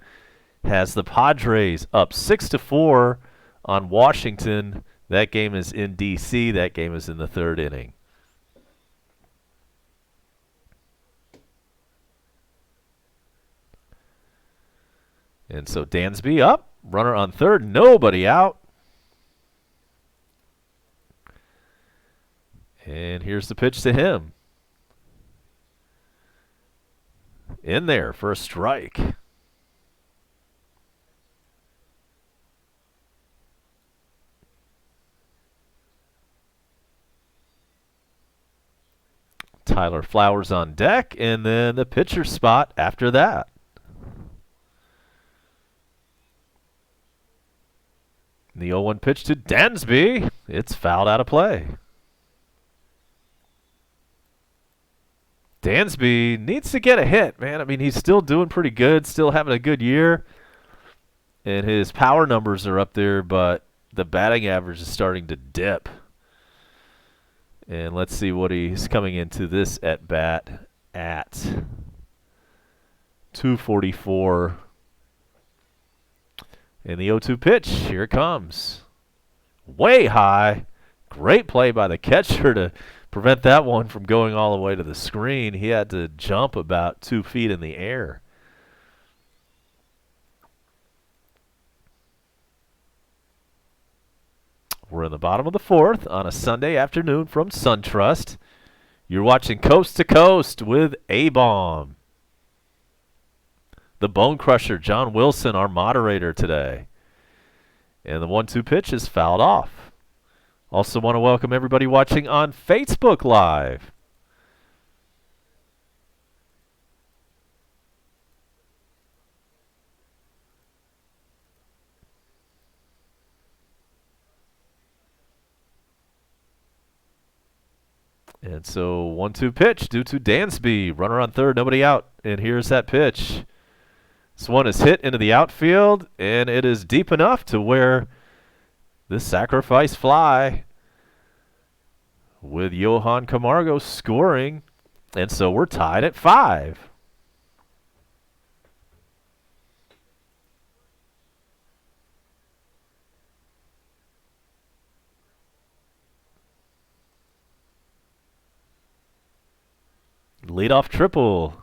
has the Padres up 6-4 on Washington. That game is in D.C. That game is in the 3rd inning. And so Dansby up, runner on third, nobody out. And here's the pitch to him. In there for a strike. Tyler Flowers on deck, and then the pitcher spot after that. The 0-1 pitch to Dansby. It's fouled out of play. Dansby needs to get a hit, man. I mean, he's still doing pretty good, still having a good year. And his power numbers are up there, but the batting average is starting to dip. And let's see what he's coming into this at bat at 244. And the 0-2 pitch, here it comes. Way high. Great play by the catcher to prevent that one from going all the way to the screen. He had to jump about 2 feet in the air. We're in the bottom of the 4th on a Sunday afternoon from SunTrust. You're watching Coast to Coast with A-Bomb. The Bone Crusher, John Wilson, our moderator today. And the 1-2 pitch is fouled off. Also want to welcome everybody watching on Facebook Live. And so 1-2 pitch due to Dansby. Runner on third, nobody out. And here's that pitch. This one is hit into the outfield, and it is deep enough to where this sacrifice fly with Johan Camargo scoring. And so we're tied at 5. Leadoff triple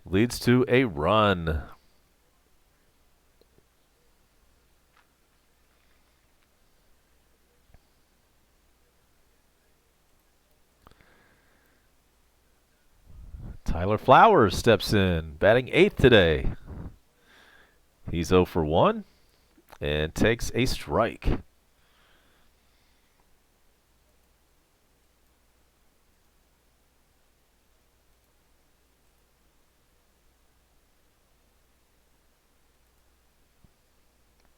leads to a run. Tyler Flowers steps in, batting 8th today. He's 0 for 1 and takes a strike.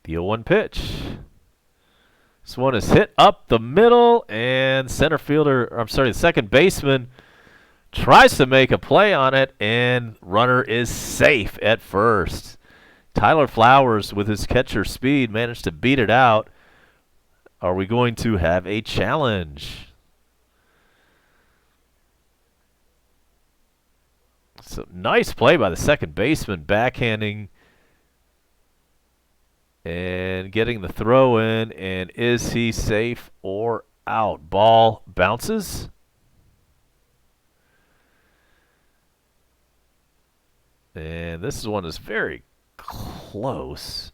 The 0-1 pitch. This one is hit up the middle, and the second baseman tries to make a play on it, and runner is safe at first. Tyler Flowers, with his catcher speed, managed to beat it out. Are we going to have a challenge? So nice play by the second baseman, backhanding and getting the throw in. And is he safe or out? Ball bounces. And this one is very close.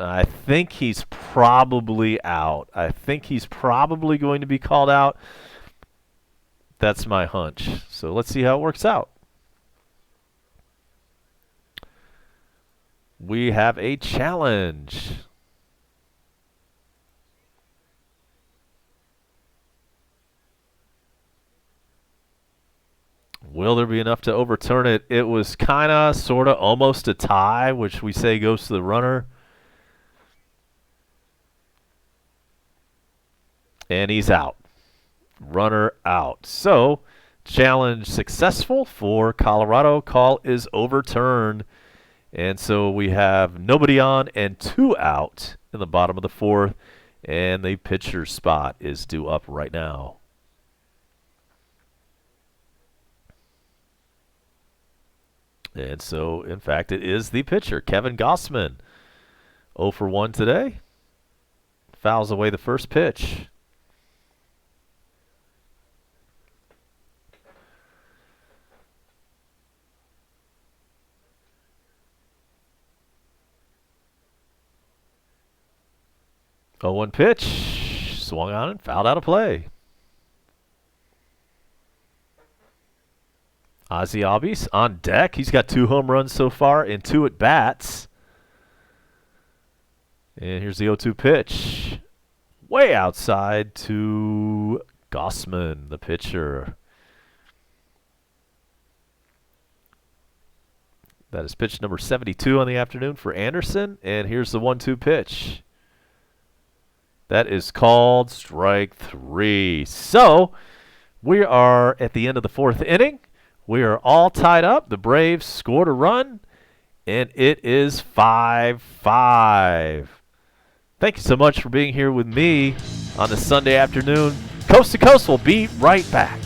I think he's probably out. I think he's probably going to be called out. That's my hunch. So let's see how it works out. We have a challenge. Will there be enough to overturn it? It was kind of, sort of, almost a tie, which we say goes to the runner. And he's out. Runner out. So, challenge successful for Colorado. Call is overturned. And so we have nobody on and 2 out in the bottom of the 4th. And the pitcher spot is due up right now. And so, in fact, it is the pitcher, Kevin Gossman. 0 for 1 today. Fouls away the first pitch. Oh, 1 pitch. Swung on and fouled out of play. Ozzie Albies on deck. He's got 2 home runs so far in 2 at-bats. And here's the 0-2 pitch. Way outside to Gossman, the pitcher. That is pitch number 72 on the afternoon for Anderson. And here's the 1-2 pitch. That is called strike 3. So we are at the end of the 4th inning. We are all tied up. The Braves scored a run, and it is 5-5. Thank you so much for being here with me on this Sunday afternoon. Coast to Coast will be right back.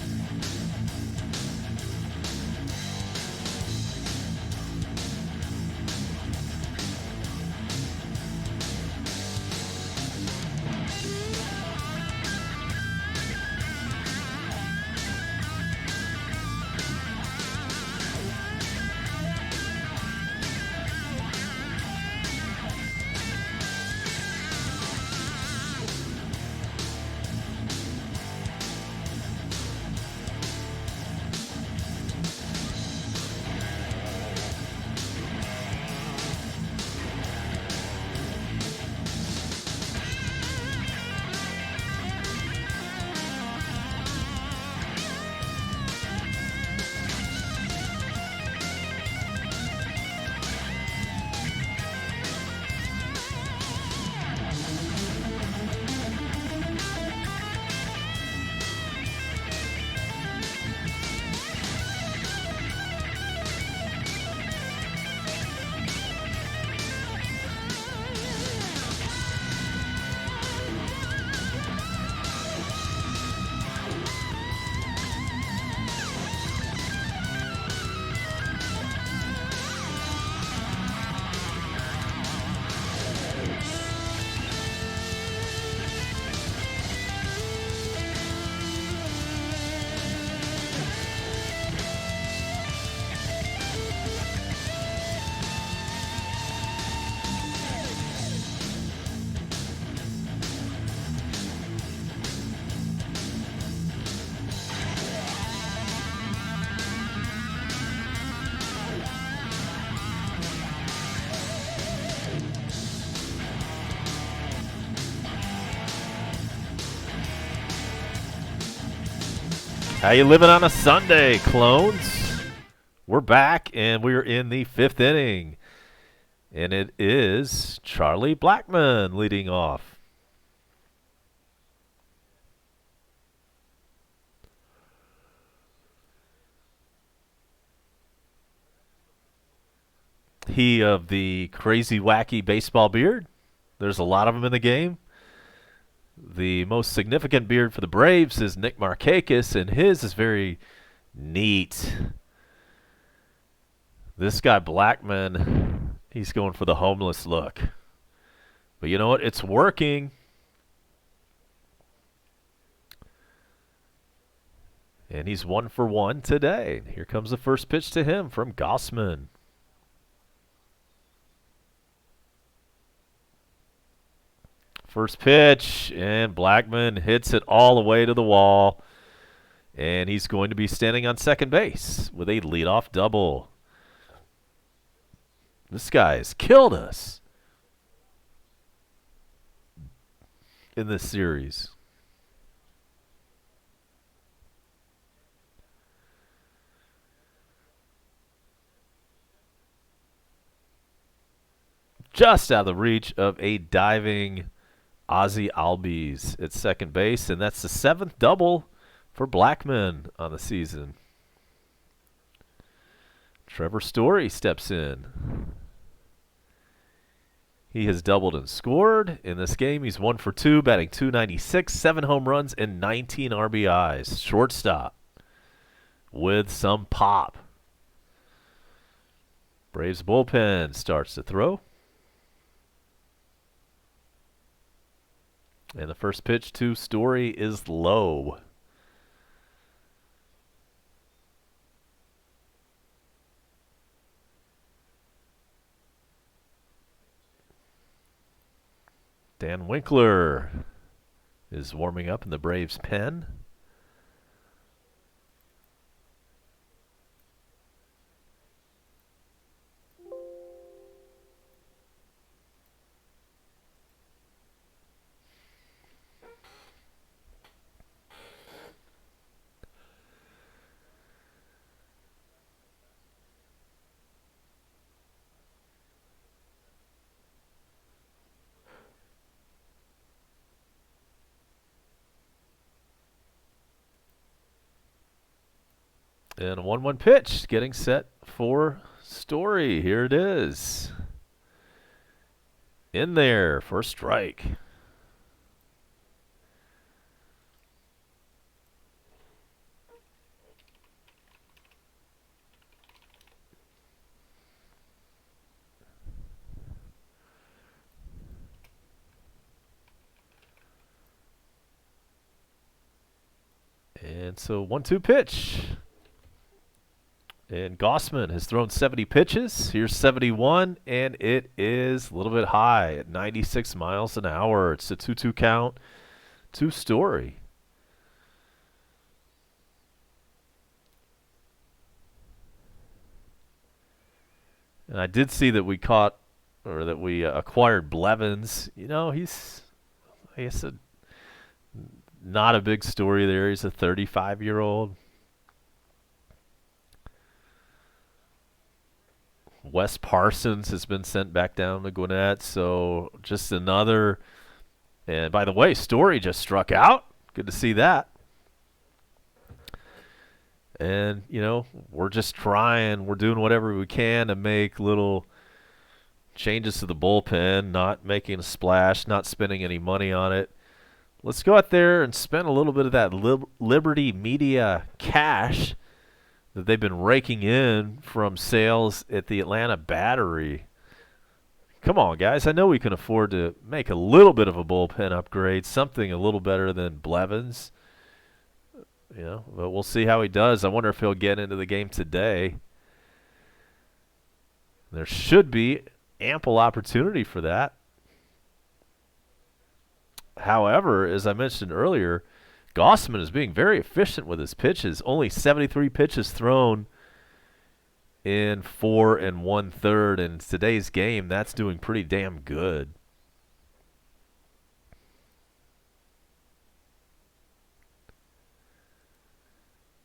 How you living on a Sunday, clones? We're back, and we're in the 5th inning. And it is Charlie Blackmon leading off. He of the crazy, wacky baseball beard. There's a lot of them in the game. The most significant beard for the Braves is Nick Markakis, and his is very neat. This guy, Blackmon, he's going for the homeless look. But you know what? It's working. And he's 1 for 1 today. Here comes the first pitch to him from Gossman. First pitch, and Blackman hits it all the way to the wall. And he's going to be standing on second base with a leadoff double. This guy has killed us in this series. Just out of the reach of a diving Ozzy Albies at second base, and that's the 7th double for Blackman on the season. Trevor Story steps in. He has doubled and scored. In this game, he's 1 for 2, batting .296, 7 home runs, and 19 RBIs. Shortstop with some pop. Braves bullpen starts to throw. And the first pitch to Story is low. Dan Winkler is warming up in the Braves pen. And a 1-1 pitch getting set for Story. Here it is. In there for a strike. And so 1-2 pitch. And Gossman has thrown 70 pitches. Here's 71, and it is a little bit high at 96 miles an hour. It's a 2-2 count to Story. And I did see that we caught, or that we acquired Blevins. You know, he's, I guess, not a big story there. He's a 35-year-old. Wes Parsons has been sent back down to Gwinnett, so just another. And by the way, Story just struck out. Good to see that. And, you know, we're just trying. We're doing whatever we can to make little changes to the bullpen, not making a splash, not spending any money on it. Let's go out there and spend a little bit of that Liberty Media cash that they've been raking in from sales at the Atlanta Battery. Come on, guys. I know we can afford to make a little bit of a bullpen upgrade, something a little better than Blevins. You know, but we'll see how he does. I wonder if he'll get into the game today. There should be ample opportunity for that. However, as I mentioned earlier, Gossman is being very efficient with his pitches. Only 73 pitches thrown in 4 1/3. In today's game, that's doing pretty damn good.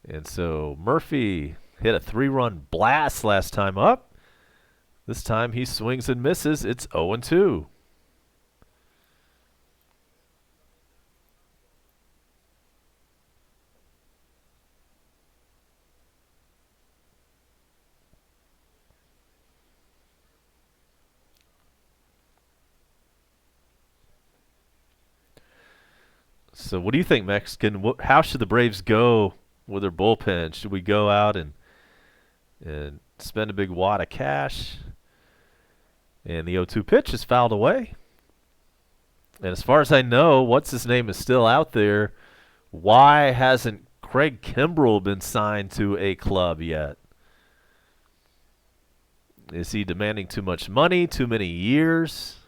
And so Murphy hit a 3-run blast last time up. This time he swings and misses. It's 0-2. So what do you think, Mexican? How should the Braves go with their bullpen? Should we go out and spend a big wad of cash? And the 0-2 pitch is fouled away. And as far as I know, what's his name is still out there. Why hasn't Craig Kimbrell been signed to a club yet? Is he demanding too much money, too many years?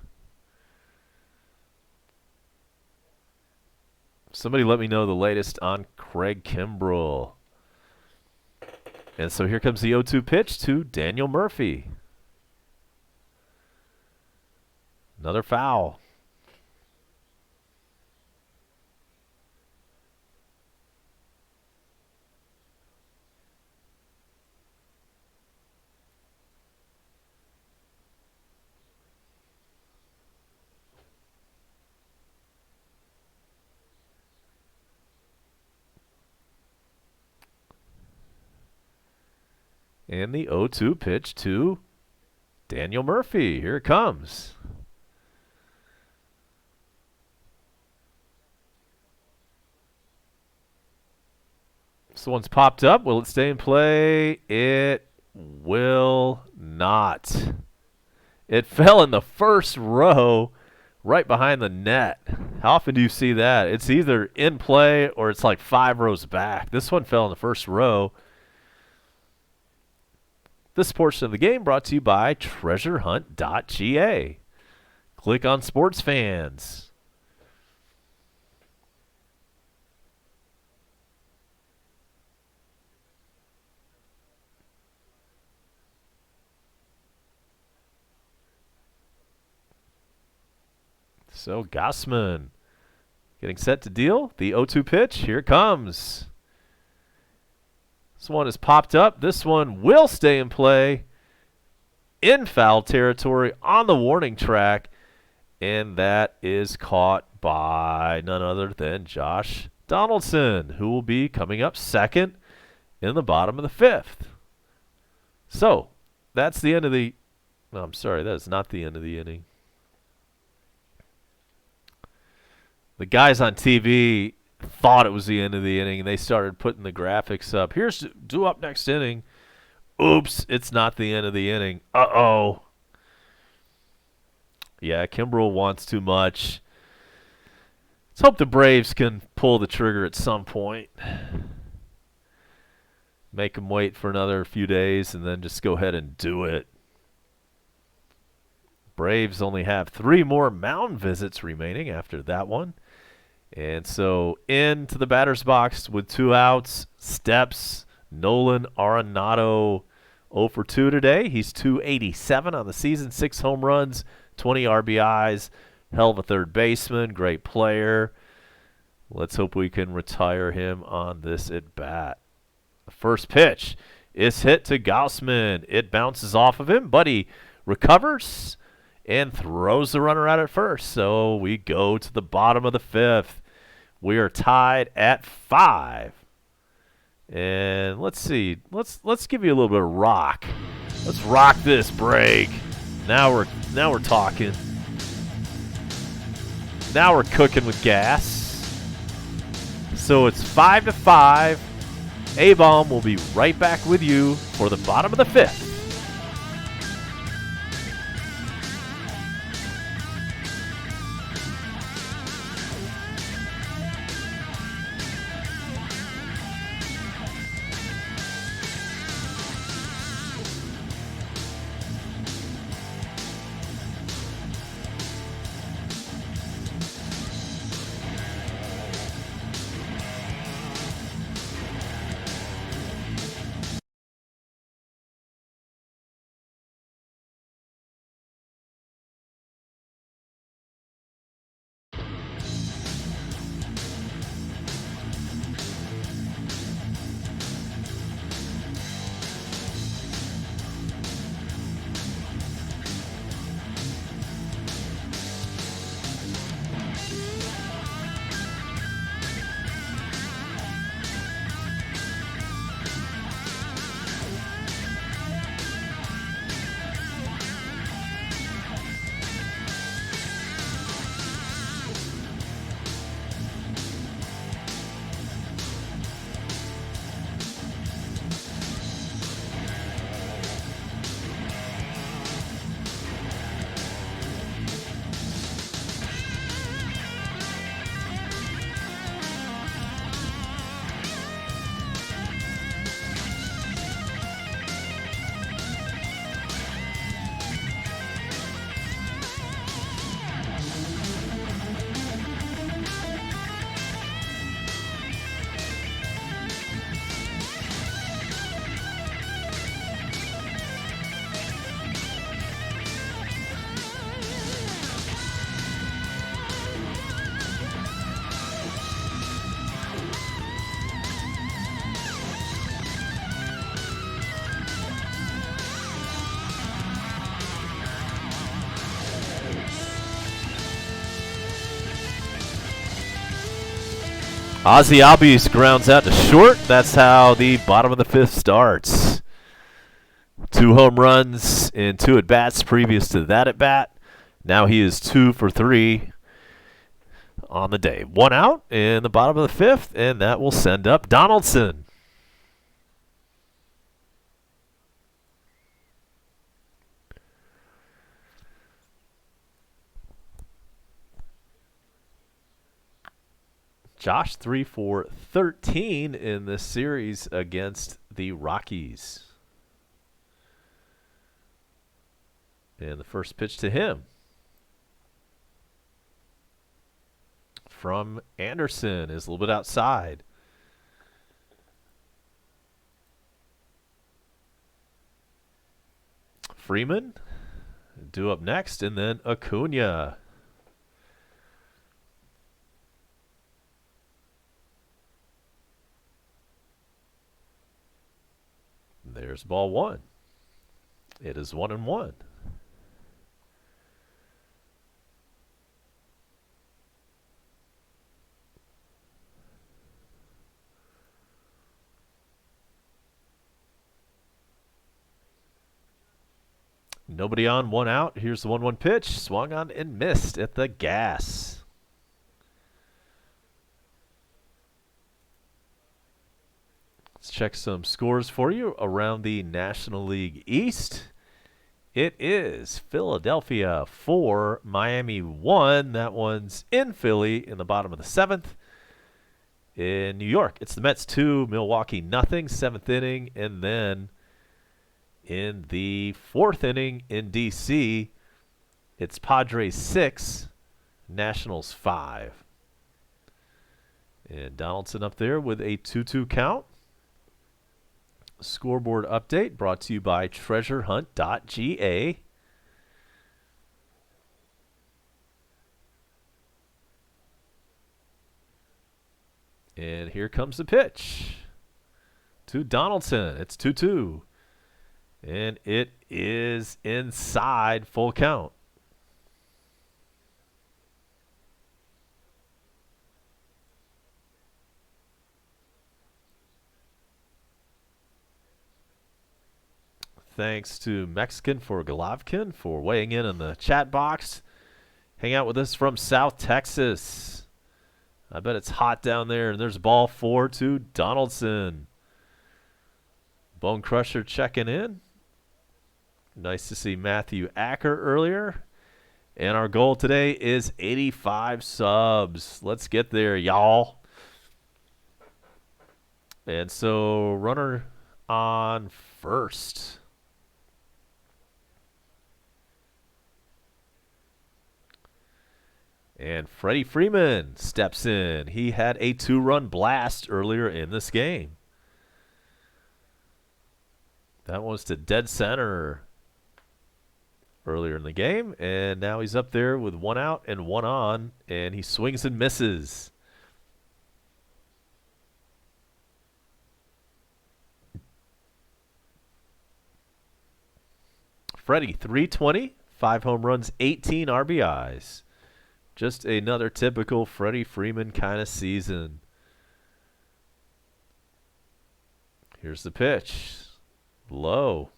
Somebody let me know the latest on Craig Kimbrell. And so here comes the 0-2 pitch to Daniel Murphy. Another foul. And the 0-2 pitch to Daniel Murphy. Here it comes. This one's popped up. Will it stay in play? It will not. It fell in the first row right behind the net. How often do you see that? It's either in play or it's like 5 rows back. This one fell in the first row. This portion of the game brought to you by treasurehunt.ga. Click on Sports Fans. So Gausman getting set to deal. The 0-2 pitch. Here it comes. This one is popped up. This one will stay in play in foul territory on the warning track. And that is caught by none other than Josh Donaldson, who will be coming up second in the bottom of the 5th. So that's the end of the... No, I'm sorry, that is not the end of the inning. The guys on TV thought it was the end of the inning, and they started putting the graphics up. Here's due up next inning. Oops, it's not the end of the inning. Uh-oh. Yeah, Kimbrell wants too much. Let's hope the Braves can pull the trigger at some point. Make them wait for another few days and then just go ahead and do it. Braves only have 3 more mound visits remaining after that one. And so into the batter's box with 2 outs, steps Nolan Arenado 0 for 2 today. He's .287 on the season, 6 home runs, 20 RBIs, hell of a third baseman, great player. Let's hope we can retire him on this at bat. The first pitch is hit to Gausman. It bounces off of him, but he recovers and throws the runner out at first. So we go to the bottom of the 5th. We are tied at 5. And let's see. Let's give you a little bit of rock. Let's rock this break. Now we're talking. Now we're cooking with gas. So it's 5-5. A-Bomb will be right back with you for the bottom of the 5th. Ozzy Albies grounds out to short. That's how the bottom of the fifth starts. 2 home runs in 2 at-bats previous to that at-bat. Now he is 2 for 3 on the day. 1 out in the bottom of the fifth, and that will send up Donaldson. Josh 3 for 13 in this series against the Rockies. And the first pitch to him from Anderson is a little bit outside. Freeman due up next, and then Acuna. There's ball 1. It is 1-1. Nobody on, 1 out. Here's the 1-1 pitch. Swung on and missed at the gas. Let's check some scores for you around the National League East. It is Philadelphia 4, Miami 1. That one's in Philly in the bottom of the 7th. In New York, it's the Mets 2, Milwaukee nothing, 7th inning. And then in the 4th inning in D.C., it's Padres 6, Nationals 5. And Donaldson up there with a 2-2 count. Scoreboard update brought to you by treasurehunt.ga. And here comes the pitch to Donaldson. It's 2-2. And it is inside, full count. Thanks to Mexican for Golovkin for weighing in the chat box. Hang out with us from South Texas. I bet it's hot down there. And there's ball 4 to Donaldson. Bone Crusher checking in. Nice to see Matthew Acker earlier. And our goal today is 85 subs. Let's get there, y'all. And so runner on first. And Freddie Freeman steps in. He had a 2-run blast earlier in this game. That was to dead center earlier in the game. And now he's up there with 1 out and 1 on. And he swings and misses. Freddie, 320, 5 home runs, 18 RBIs. Just another typical Freddie Freeman kind of season. Here's the pitch. Low.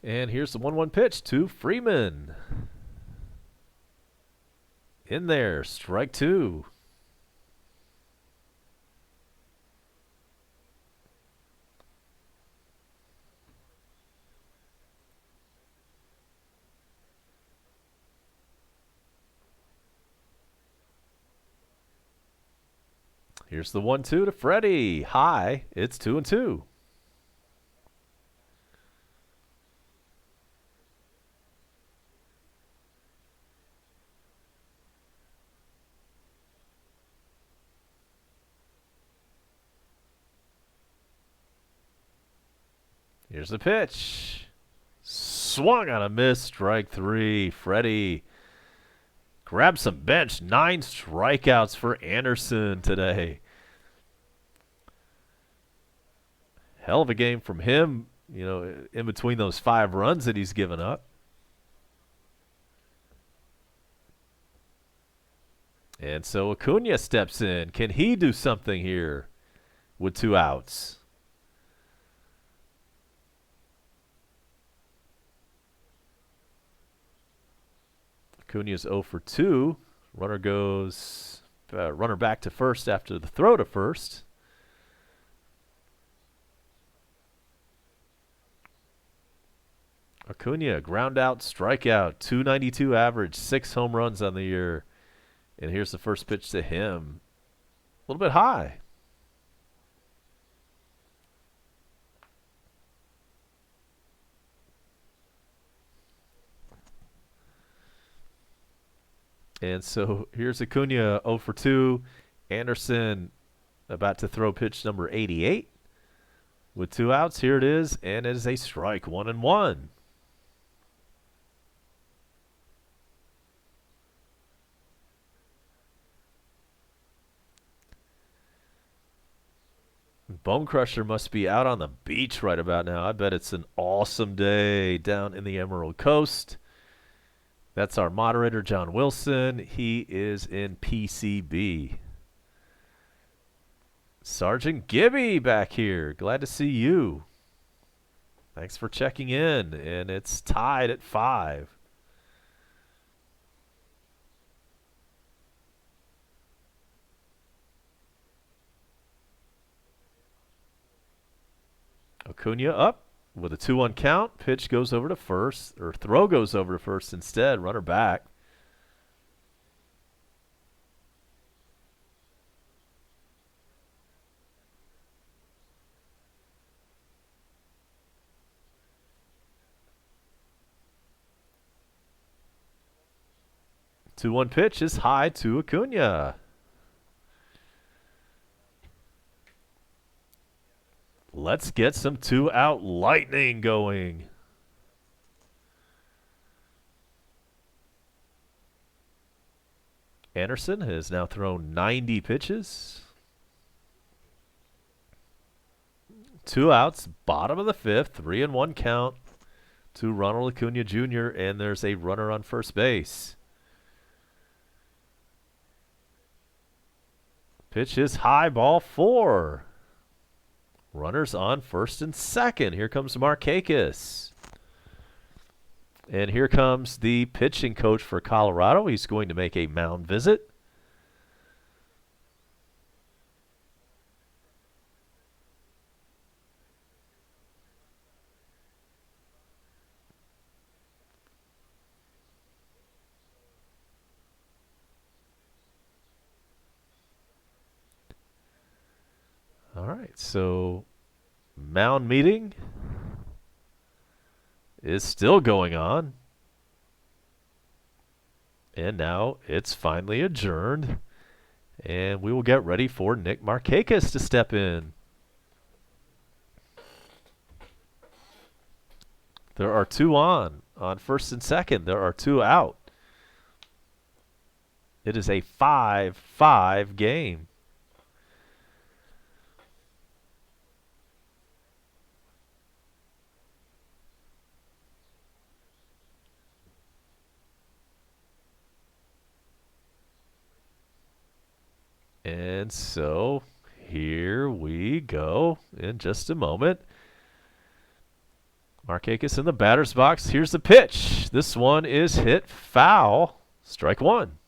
And here's the 1-1 pitch to Freeman. In there, strike 2. Here's the 1-2 to Freddie. High, it's 2-2. Here's the pitch. swung on a miss. Strike 3. Freddie grabs some bench. 9 strikeouts for Anderson today. Hell of a game from him, you know, in between those 5 runs that he's given up. And so Acuna steps in. Can he do something here with 2 outs? Acuna's 0 for 2. Runner goes, runner back to first after the throw to first. Acuna, ground out, strikeout, 292 average, 6 home runs on the year. And here's the first pitch to him. A little bit high. And so here's Acuna 0 for 2. Anderson about to throw pitch number 88. With 2 outs, here it is, and it is a strike, 1-1. Bone Crusher must be out on the beach right about now. I bet it's an awesome day down in the Emerald Coast. That's our moderator, John Wilson. He is in PCB. Sergeant Gibby back here. Glad to see you. Thanks for checking in. And it's tied at 5. Acuna up with a 2-1 count. Pitch goes over to first, or throw goes over to first instead. Runner back. Two-one pitch is high to Acuna. Let's get some 2-out lightning going. Anderson has now thrown 90 pitches. 2 outs, bottom of the 5th, 3-1 count to Ronald Acuna Jr., and there's a runner on first base. Pitch is high, ball 4. Runners on first and second. Here comes Markakis. And here comes the pitching coach for Colorado. He's going to make a mound visit. All right, so mound meeting is still going on. And now it's finally adjourned. And we will get ready for Nick Markakis to step in. There are 2 on first and second. There are 2 out. It is a 5-5 game. And so here we go in just a moment. Markakis in the batter's box. Here's the pitch. This one is hit foul. Strike 1.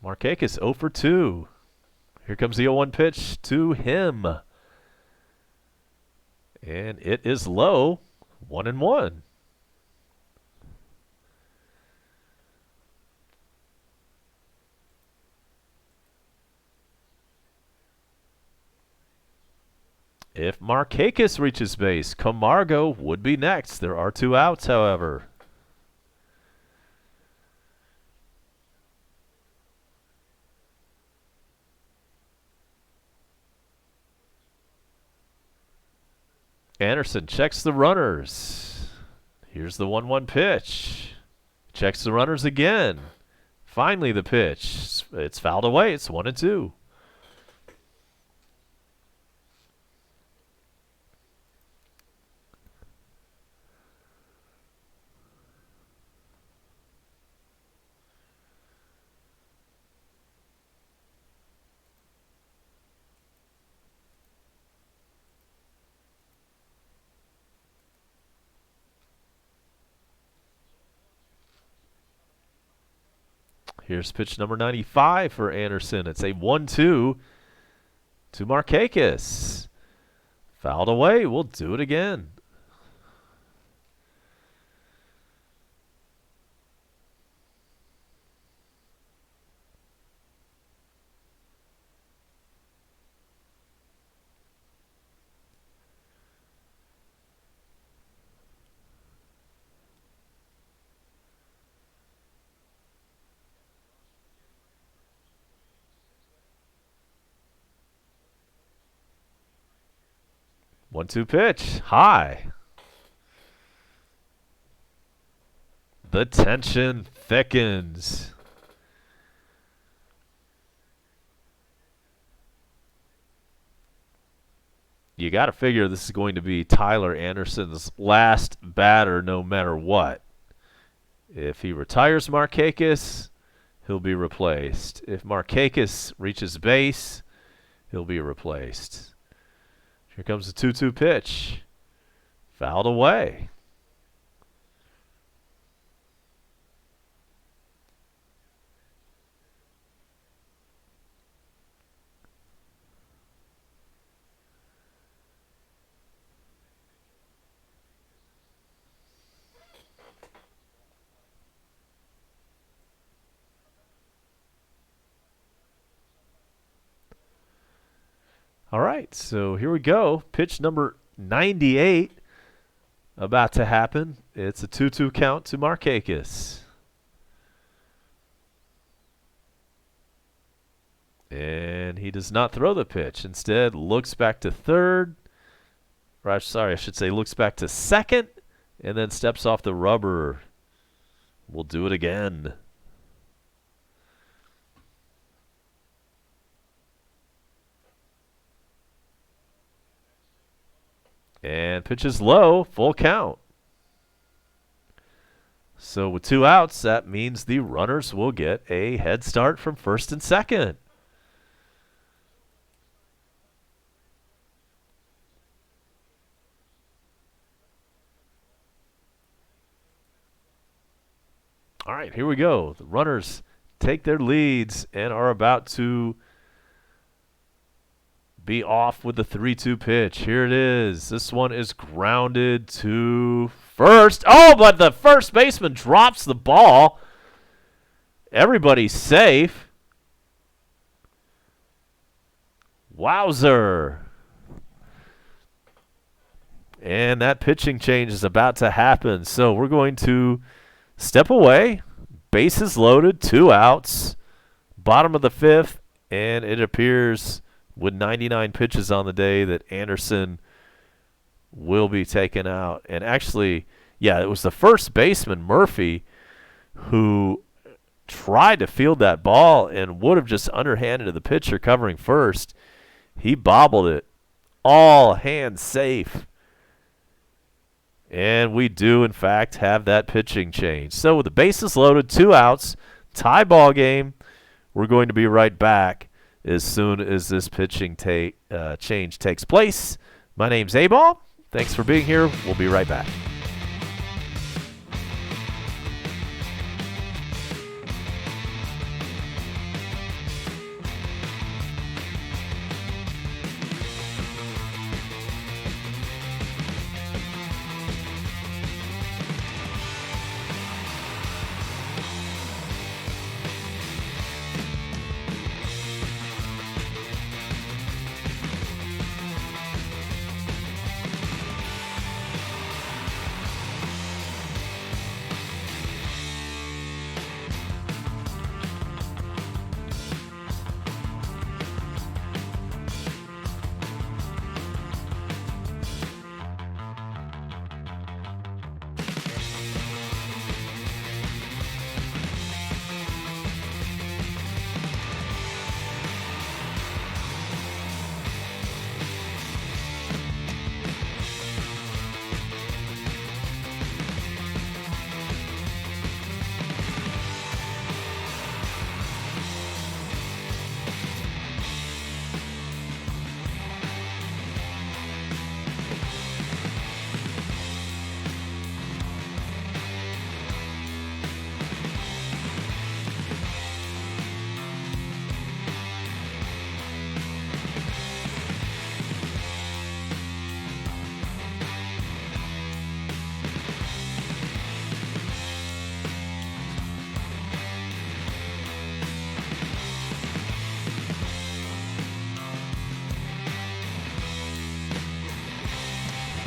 Markakis 0 for 2. Here comes the 0-1 pitch to him. And it is low, 1-1. If Markakis reaches base, Camargo would be next. There are 2 outs, however. Anderson checks the runners. Here's the 1-1 pitch. Checks the runners again. Finally the pitch. It's fouled away. It's 1-2. Here's pitch number 95 for Anderson. It's a 1-2 to Markakis. Fouled away. We'll do it again. One-two pitch. High. The tension thickens. You got to figure this is going to be Tyler Anderson's last batter no matter what. If he retires Markakis, he'll be replaced. If Markakis reaches base, he'll be replaced. Here comes the 2-2 pitch. Fouled away. All right, so here we go. Pitch number 98 about to happen. It's a 2-2 count to Markakis. And he does not throw the pitch. Instead, looks back to third. Or, sorry, I should say looks back to second and then steps off the rubber. We'll do it again. And pitches low, full count. So with 2 outs, that means the runners will get a head start from first and second. All right, here we go. The runners take their leads and are about to be off with the 3-2 pitch. Here it is. This one is grounded to first. Oh, but the first baseman drops the ball. Everybody's safe. Wowzer. And that pitching change is about to happen. So we're going to step away. Bases loaded, 2 outs. Bottom of the 5th, and it appears with 99 pitches on the day that Anderson will be taken out. And actually, yeah, it was the first baseman, Murphy, who tried to field that ball and would have just underhanded to the pitcher covering first. He bobbled it. All hands safe. And we do, in fact, have that pitching change. So with the bases loaded, 2 outs, tie ball game, we're going to be right back as soon as this pitching change takes place. My name's A-Ball. Thanks for being here. We'll be right back.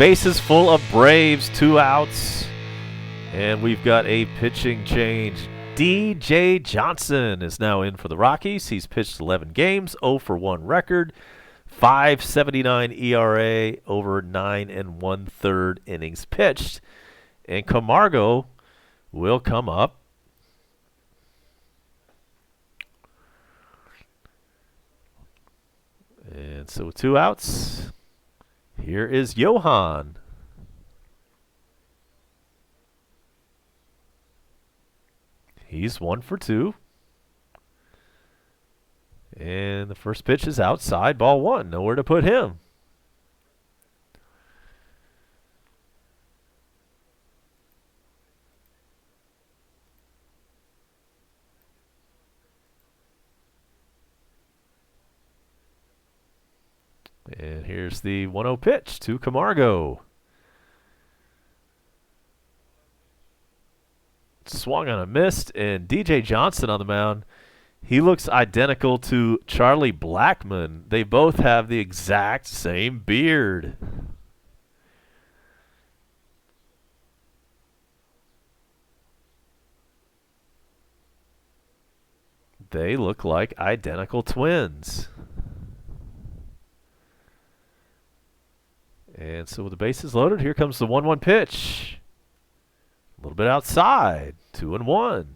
Bases full of Braves, 2 outs. And we've got a pitching change. DJ Johnson is now in for the Rockies. He's pitched 11 games, 0 for 1 record, 5.79 ERA over 9 1/3 innings pitched. And Camargo will come up. And so with 2 outs, here is Johan. He's 1 for 2. And the first pitch is outside, ball 1. Nowhere to put him. And here's the 1-0 pitch to Camargo. Swung on a missed, and DJ Johnson on the mound. He looks identical to Charlie Blackmon. They both have the exact same beard. They look like identical twins. And so with the bases loaded, here comes the 1-1 pitch. A little bit outside, 2-1.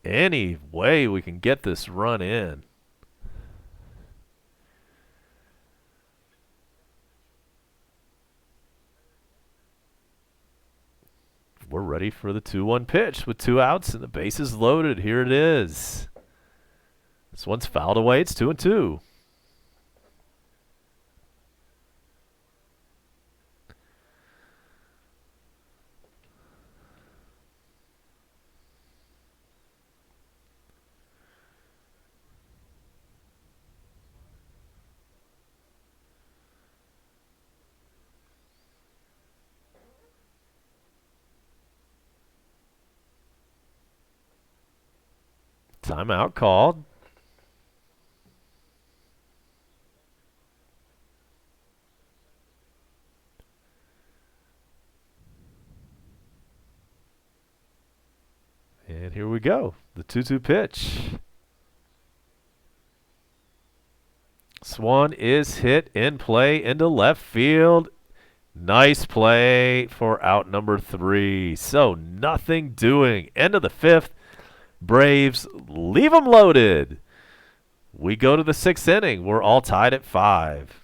Any way we can get this run in. We're ready for the 2-1 pitch with 2 outs and the bases loaded. Here it is. This one's fouled away. It's 2-2. Timeout called. And here we go. The 2-2 pitch. Swan is hit in play into left field. Nice play for out number 3. So nothing doing. End of the 5th. Braves leave them loaded. We go to the 6th inning. We're all tied at 5.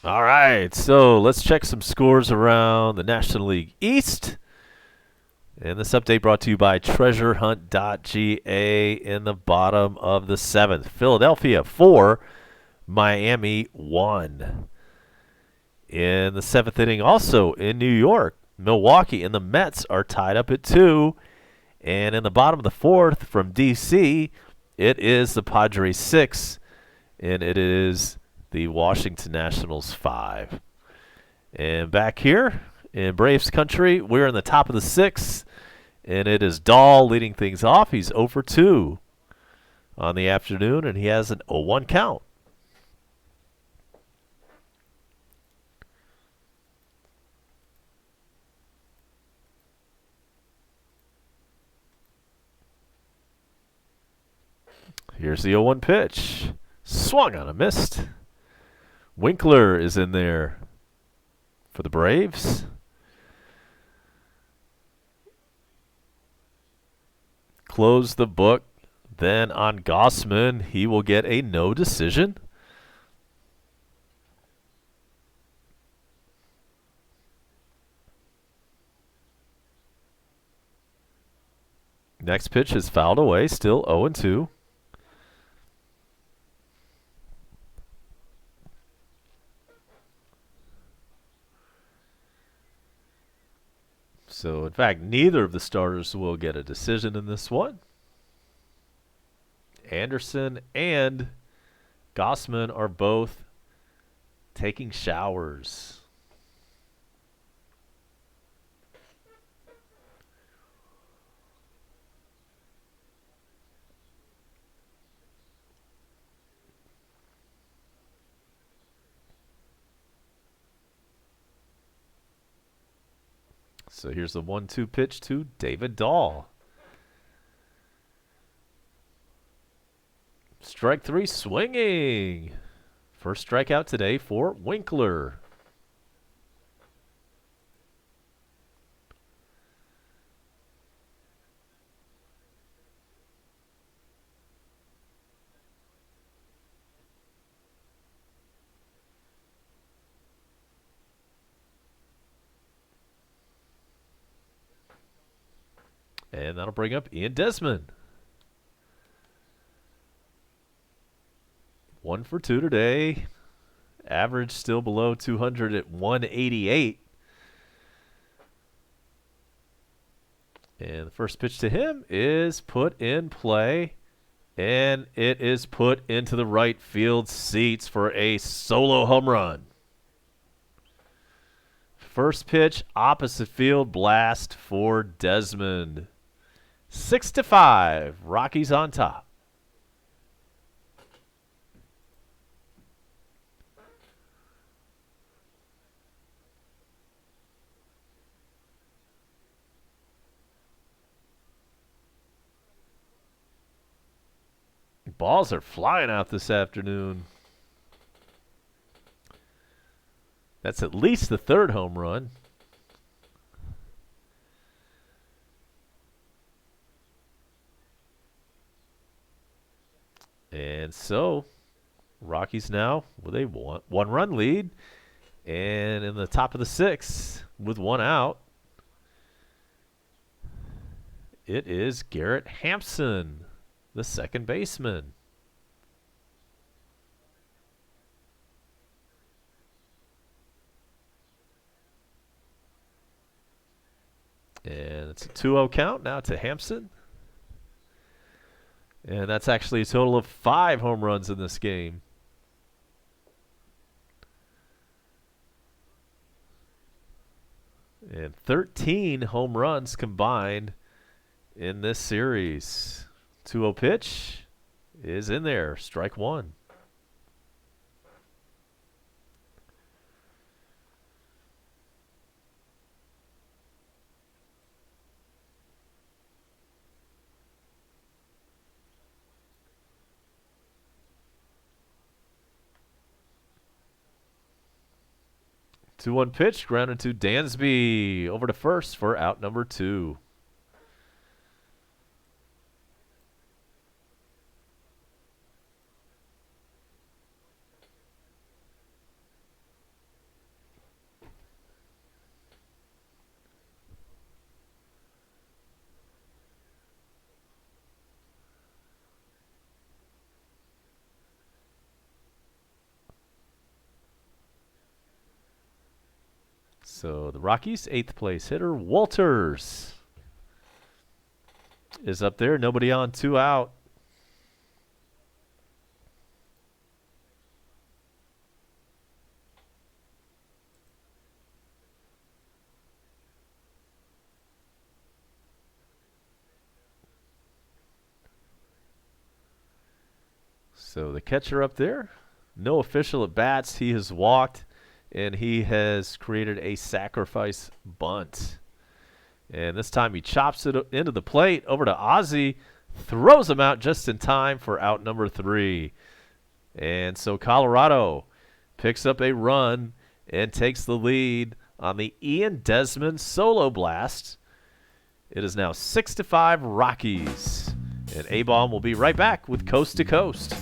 All right, so let's check some scores around the National League East. And this update brought to you by TreasureHunt.ga in the bottom of the 7th. Philadelphia 4, Miami 1. In the 7th inning, also in New York, Milwaukee and the Mets are tied up at 2. And in the bottom of the 4th from D.C., it is the Padres 6, and it is the Washington Nationals 5. And back here in Braves country, we're in the top of the 6th, and it is Dahl leading things off. He's 0 for 2 on the afternoon, and he has an 0-1 count. Here's the 0-1 pitch. Swung on a missed. Winkler is in there for the Braves. Close the book. Then on Gossman, he will get a no decision. Next pitch is fouled away, still 0-2. So, in fact, neither of the starters will get a decision in this one. Anderson and Gossman are both taking showers. So here's the 1-2 pitch to David Dahl. Strike 3 swinging. First strikeout today for Winkler. And that'll bring up Ian Desmond. 1 for 2 today. Average still below 200 at 188. And the first pitch to him is put in play. And it is put into the right field seats for a solo home run. First pitch, opposite field blast for Desmond. 6-5. Rockies on top. Balls are flying out this afternoon. That's at least the third home run. And so, Rockies now with a one-run lead. And in the top of the 6th, with one out, it is Garrett Hampson, the second baseman. And it's a 2-0 count now to Hampson. And that's actually a total of 5 home runs in this game. And 13 home runs combined in this series. 2-0 pitch is in there. Strike 1. Two-one pitch, grounded to Dansby. Over to first for out number 2. So the Rockies' 8th place hitter, Walters, is up there. Nobody on, 2 out. So the catcher up there, no official at bats. He has walked, and he has created a sacrifice bunt. And this time he chops it into the plate, over to Ozzie, throws him out just in time for out number 3. And so Colorado picks up a run and takes the lead on the Ian Desmond solo blast. It is now 6-5 Rockies. And A-Bomb will be right back with Coast to Coast.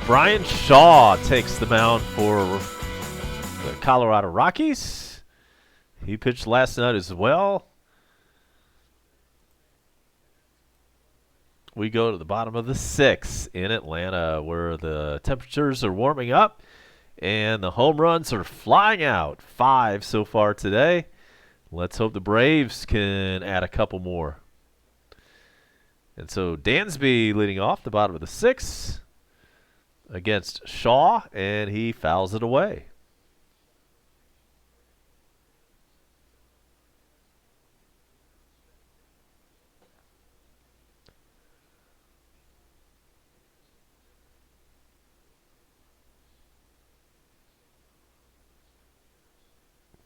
Brian Shaw takes the mound for the Colorado Rockies. He pitched last night as well. We go to the bottom of the 6th in Atlanta, where the temperatures are warming up and the home runs are flying out. 5 so far today. Let's hope the Braves can add a couple more. And so Dansby leading off the bottom of the 6th against Shaw, and he fouls it away.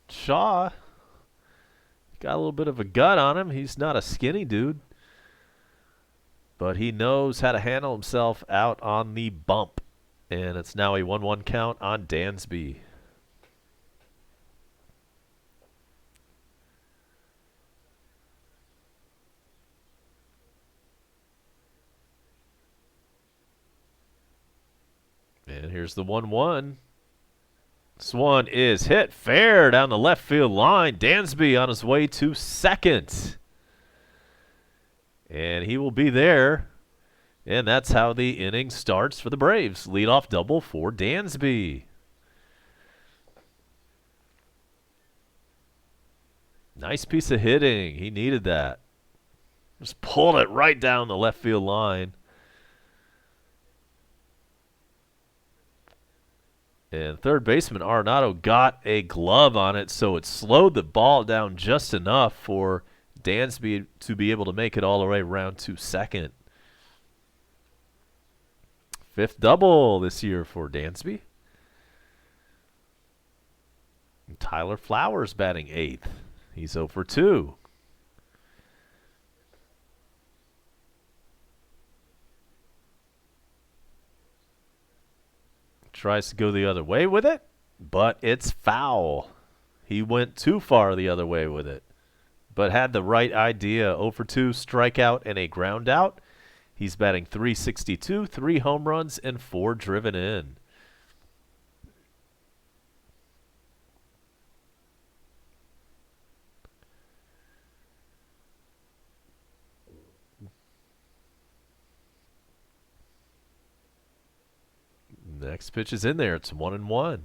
Shaw got a little bit of a gut on him. He's not a skinny dude, but he knows how to handle himself out on the bump. And it's now a 1-1 count on Dansby. And here's the 1-1. This one is hit fair down the left field line. Dansby on his way to second. And he will be there. And that's how the inning starts for the Braves. Leadoff double for Dansby. Nice piece of hitting. He needed that. Just pulled it right down the left field line. And third baseman Arenado got a glove on it, so it slowed the ball down just enough for Dansby to be able to make it all the way around to second. 5th double this year for Dansby. And Tyler Flowers batting 8th. He's 0 for 2. Tries to go the other way with it, but it's foul. He went too far the other way with it, but had the right idea. 0 for 2, strikeout and a ground out. He's batting .362, 3 home runs, and 4 driven in. Next pitch is in there. It's 1-1.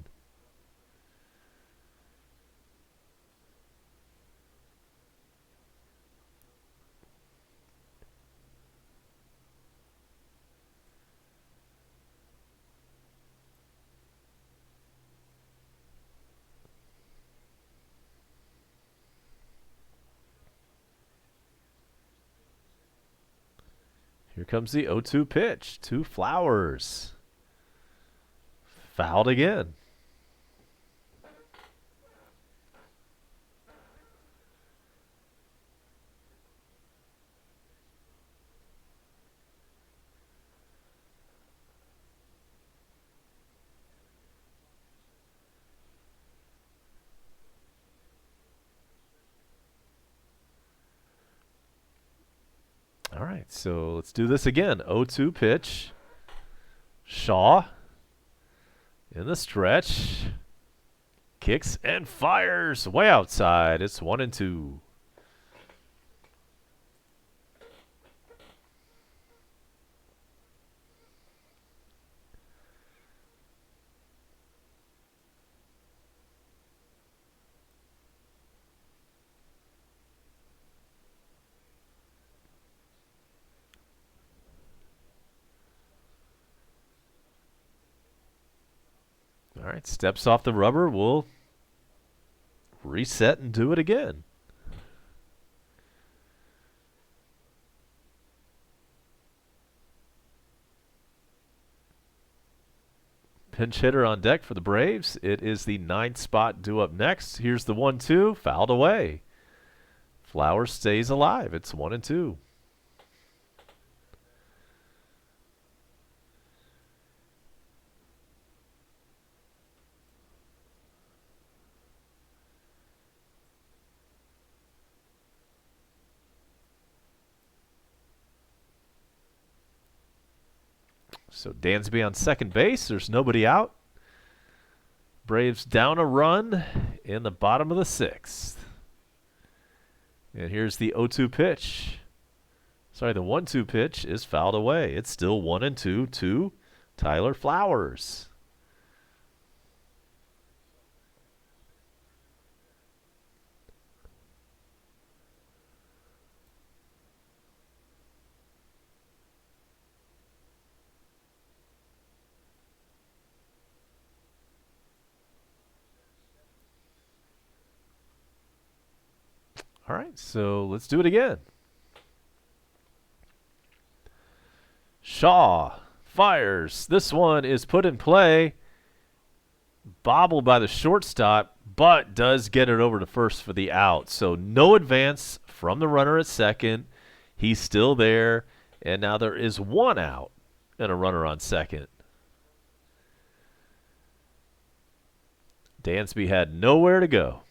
Here comes the 0-2 pitch to Flowers. Fouled again. All right, so let's do this again. 0-2 pitch. Shaw in the stretch. Kicks and fires way outside. It's 1-2. All right, steps off the rubber. We'll reset and do it again. Pinch hitter on deck for the Braves. It is the 9th spot due up next. Here's the 1-2, fouled away. Flowers stays alive. It's 1-2. So Dansby on second base. There's nobody out. Braves down a run in the bottom of the 6th. And here's the 0-2 pitch. Sorry, the 1-2 pitch is fouled away. It's still 1-2 to Tyler Flowers. All right, so let's do it again. Shaw fires. This one is put in play. Bobbled by the shortstop, but does get it over to first for the out. So no advance from the runner at second. He's still there, and now there is 1 out and a runner on second. Dansby had nowhere to go.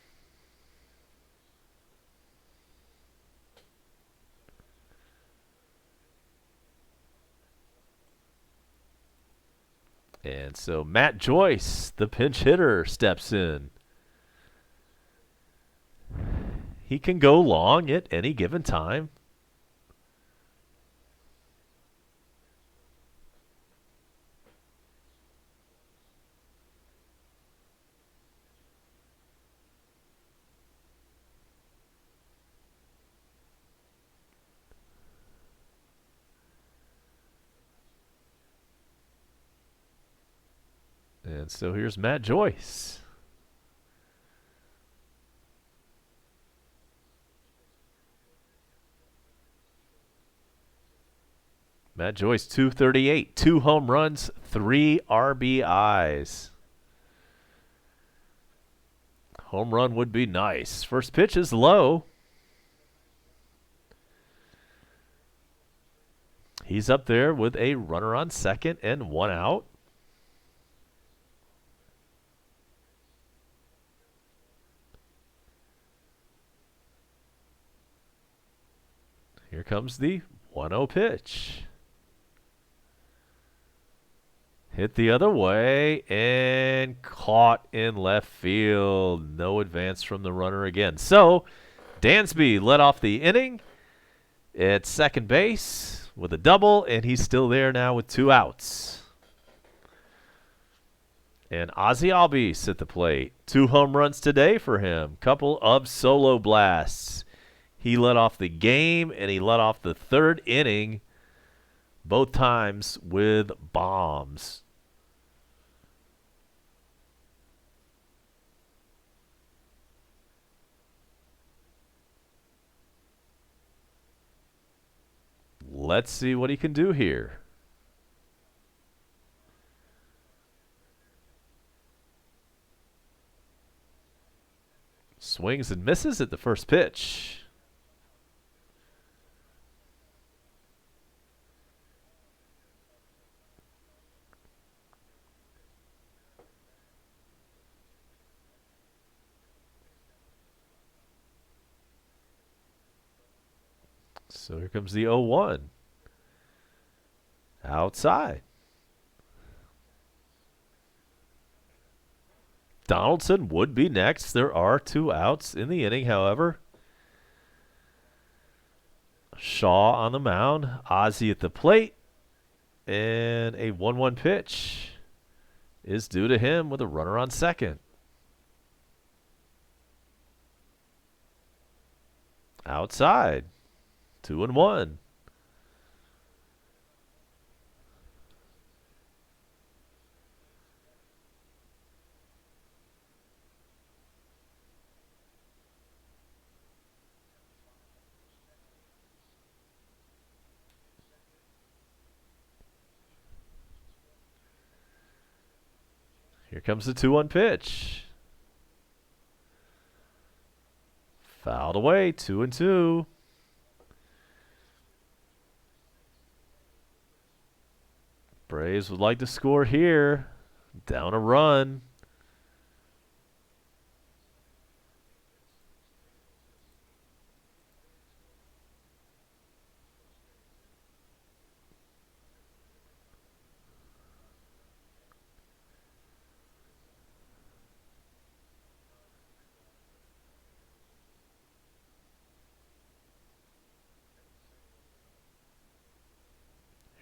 And so Matt Joyce, the pinch hitter, steps in. He can go long at any given time. And so here's Matt Joyce. Matt Joyce, 238, 2 home runs, 3 RBIs. Home run would be nice. First pitch is low. He's up there with a runner on second and 1 out. Here comes the 1-0 pitch. Hit the other way and caught in left field. No advance from the runner again. So, Dansby led off the inning at second base with a double, and he's still there now with 2 outs. And Ozzie Albies at the plate. 2 home runs today for him. Couple of solo blasts. He led off the game, and he led off the 3rd inning, both times with bombs. Let's see what he can do here. Swings and misses at the first pitch. So here comes the 0-1. Outside. Donaldson would be next. There are 2 outs in the inning, however. Shaw on the mound. Ozzie at the plate. And a 1-1 pitch is due to him with a runner on second. Outside. 2-1. Here comes the 2-1 pitch. Fouled away, 2-2. Braves would like to score here. Down a run.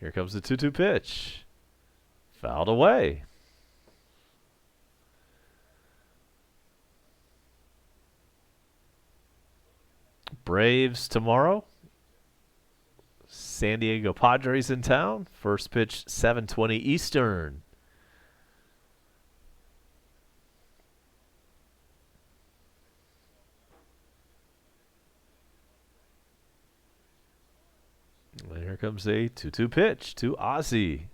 Here comes the 2-2 pitch. Fouled away. Braves tomorrow. San Diego Padres in town. First pitch 7:20 Eastern. And here comes a 2-2 pitch to Ozzie.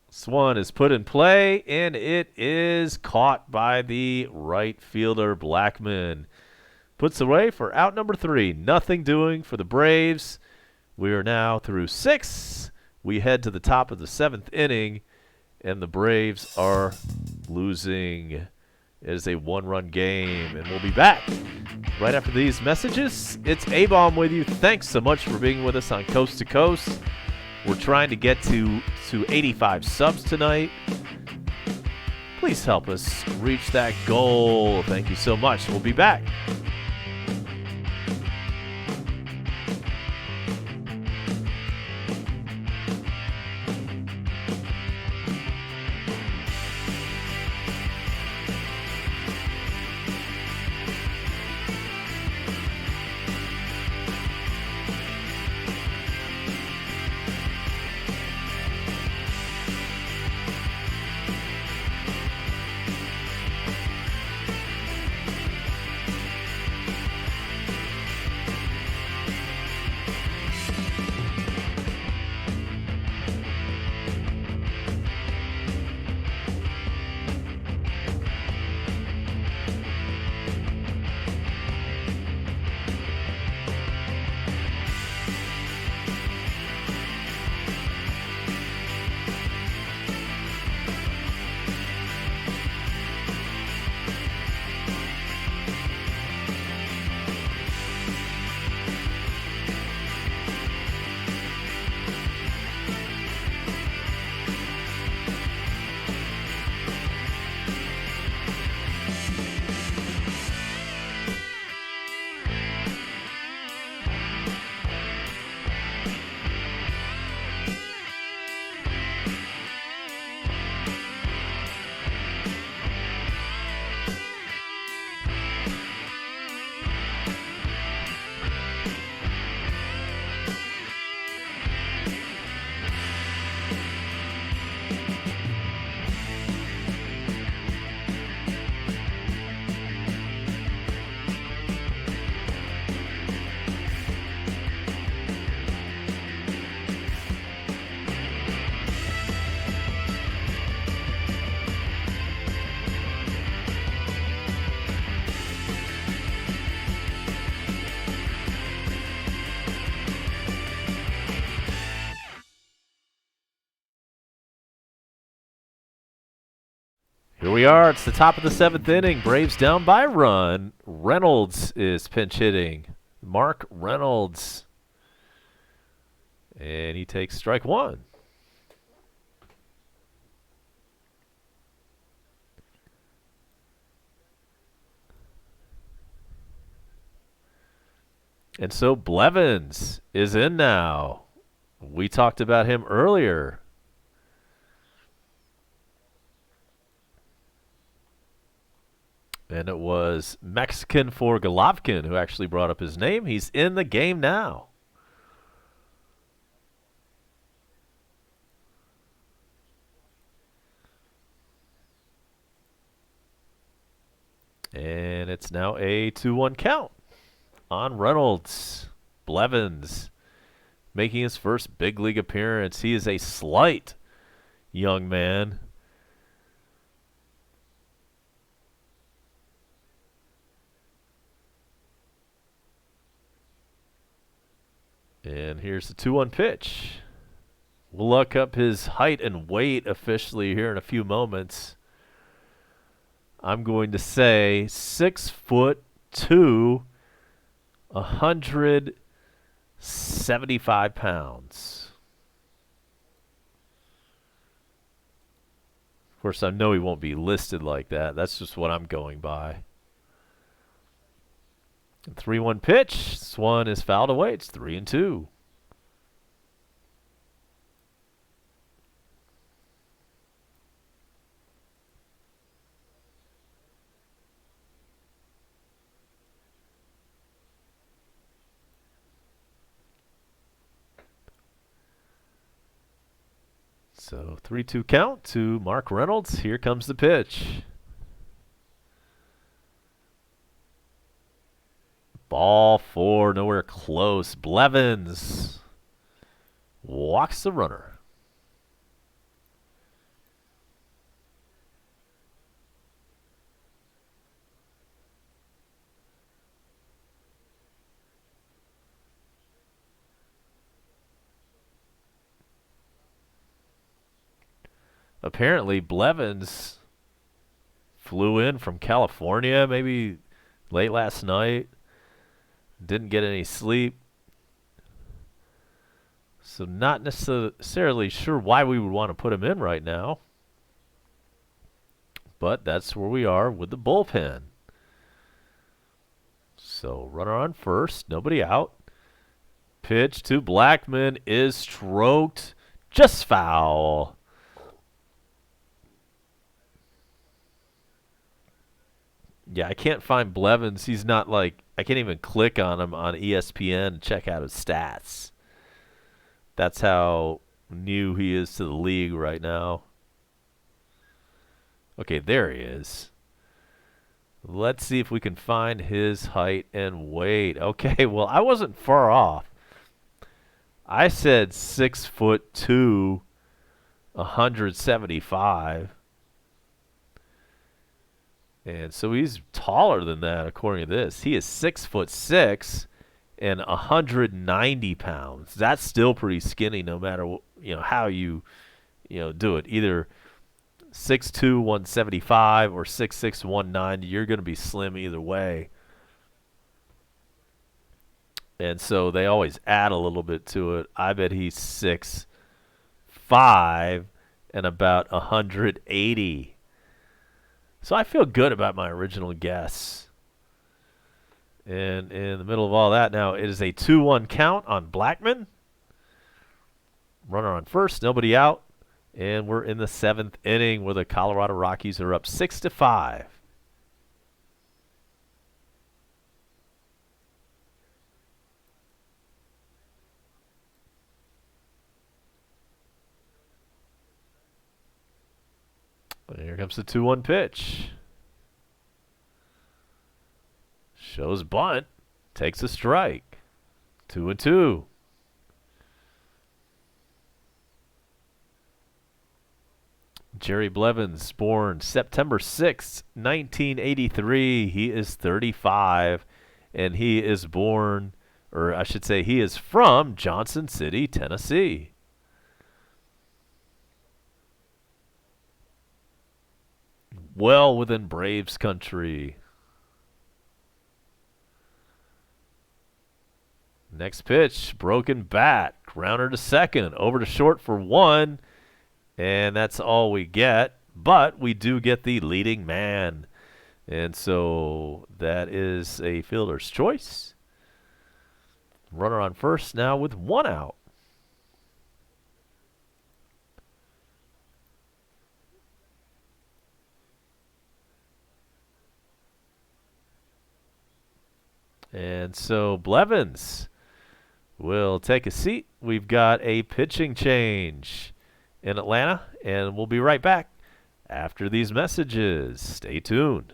This one is put in play, and it is caught by the right fielder, Blackman. Puts away for out number 3. Nothing doing for the Braves. We are now through 6. We head to the top of the 7th inning, and the Braves are losing. It is a 1-run game, and we'll be back right after these messages. It's A-Bomb with you. Thanks so much for being with us on Coast to Coast. We're trying to get to 85 subs tonight. Please help us reach that goal. Thank you so much. We'll be back. Here we are. It's the top of the 7th inning. Braves down by a run. Reynolds is pinch hitting. Mark Reynolds. And he takes strike one. And so Blevins is in now. We talked about him earlier. And it was Mexican for Golovkin who actually brought up his name. He's in the game now. And it's now a 2-1 count on Reynolds. Blevins making his first big league appearance. He is a slight young man. And here's the 2-1 pitch. We'll look up his height and weight officially here in a few moments. I'm going to say 6'2", 175 pounds. Of course, I know he won't be listed like that. That's just what I'm going by. 3-1 pitch. This one is fouled away. It's 3-2. So 3-2 count to Mark Reynolds. Here comes the pitch. Ball 4, nowhere close. Blevins walks the runner. Apparently, Blevins flew in from California maybe late last night. Didn't get any sleep. So not necessarily sure why we would want to put him in right now. But that's where we are with the bullpen. So runner on first, nobody out. Pitch to Blackman is stroked. Just foul. Yeah, I can't find Blevins. He's not like, I can't even click on him on ESPN and check out his stats. That's how new he is to the league right now. Okay, there he is. Let's see if we can find his height and weight. Okay, well, I wasn't far off. I said 6'2", 175. And so he's taller than that, according to this. He is 6'6" and 190 pounds. That's still pretty skinny, no matter how you do it. Either 6'2", 175 or 6'6", 190. You're going to be slim either way. And so they always add a little bit to it. I bet he's 6'5" and about 180. So I feel good about my original guess. And in the middle of all that now, it is a 2-1 count on Blackman. Runner on first, nobody out. And we're in the 7th inning where the Colorado Rockies are up 6-5. And here comes the 2-1 pitch. Shows bunt. Takes a strike. 2-2. Jerry Blevins, born September 6th, 1983. He is 35, and he is born, or I should say he is from Johnson City, Tennessee. well within Braves country. Next pitch, broken bat, grounder to second, over to short for one, and that's all we get. But we do get the leading man, and so that is a fielder's choice. Runner on first now with one out. And so Blevins will take a seat. We've got a pitching change in Atlanta, and we'll be right back after these messages. Stay tuned.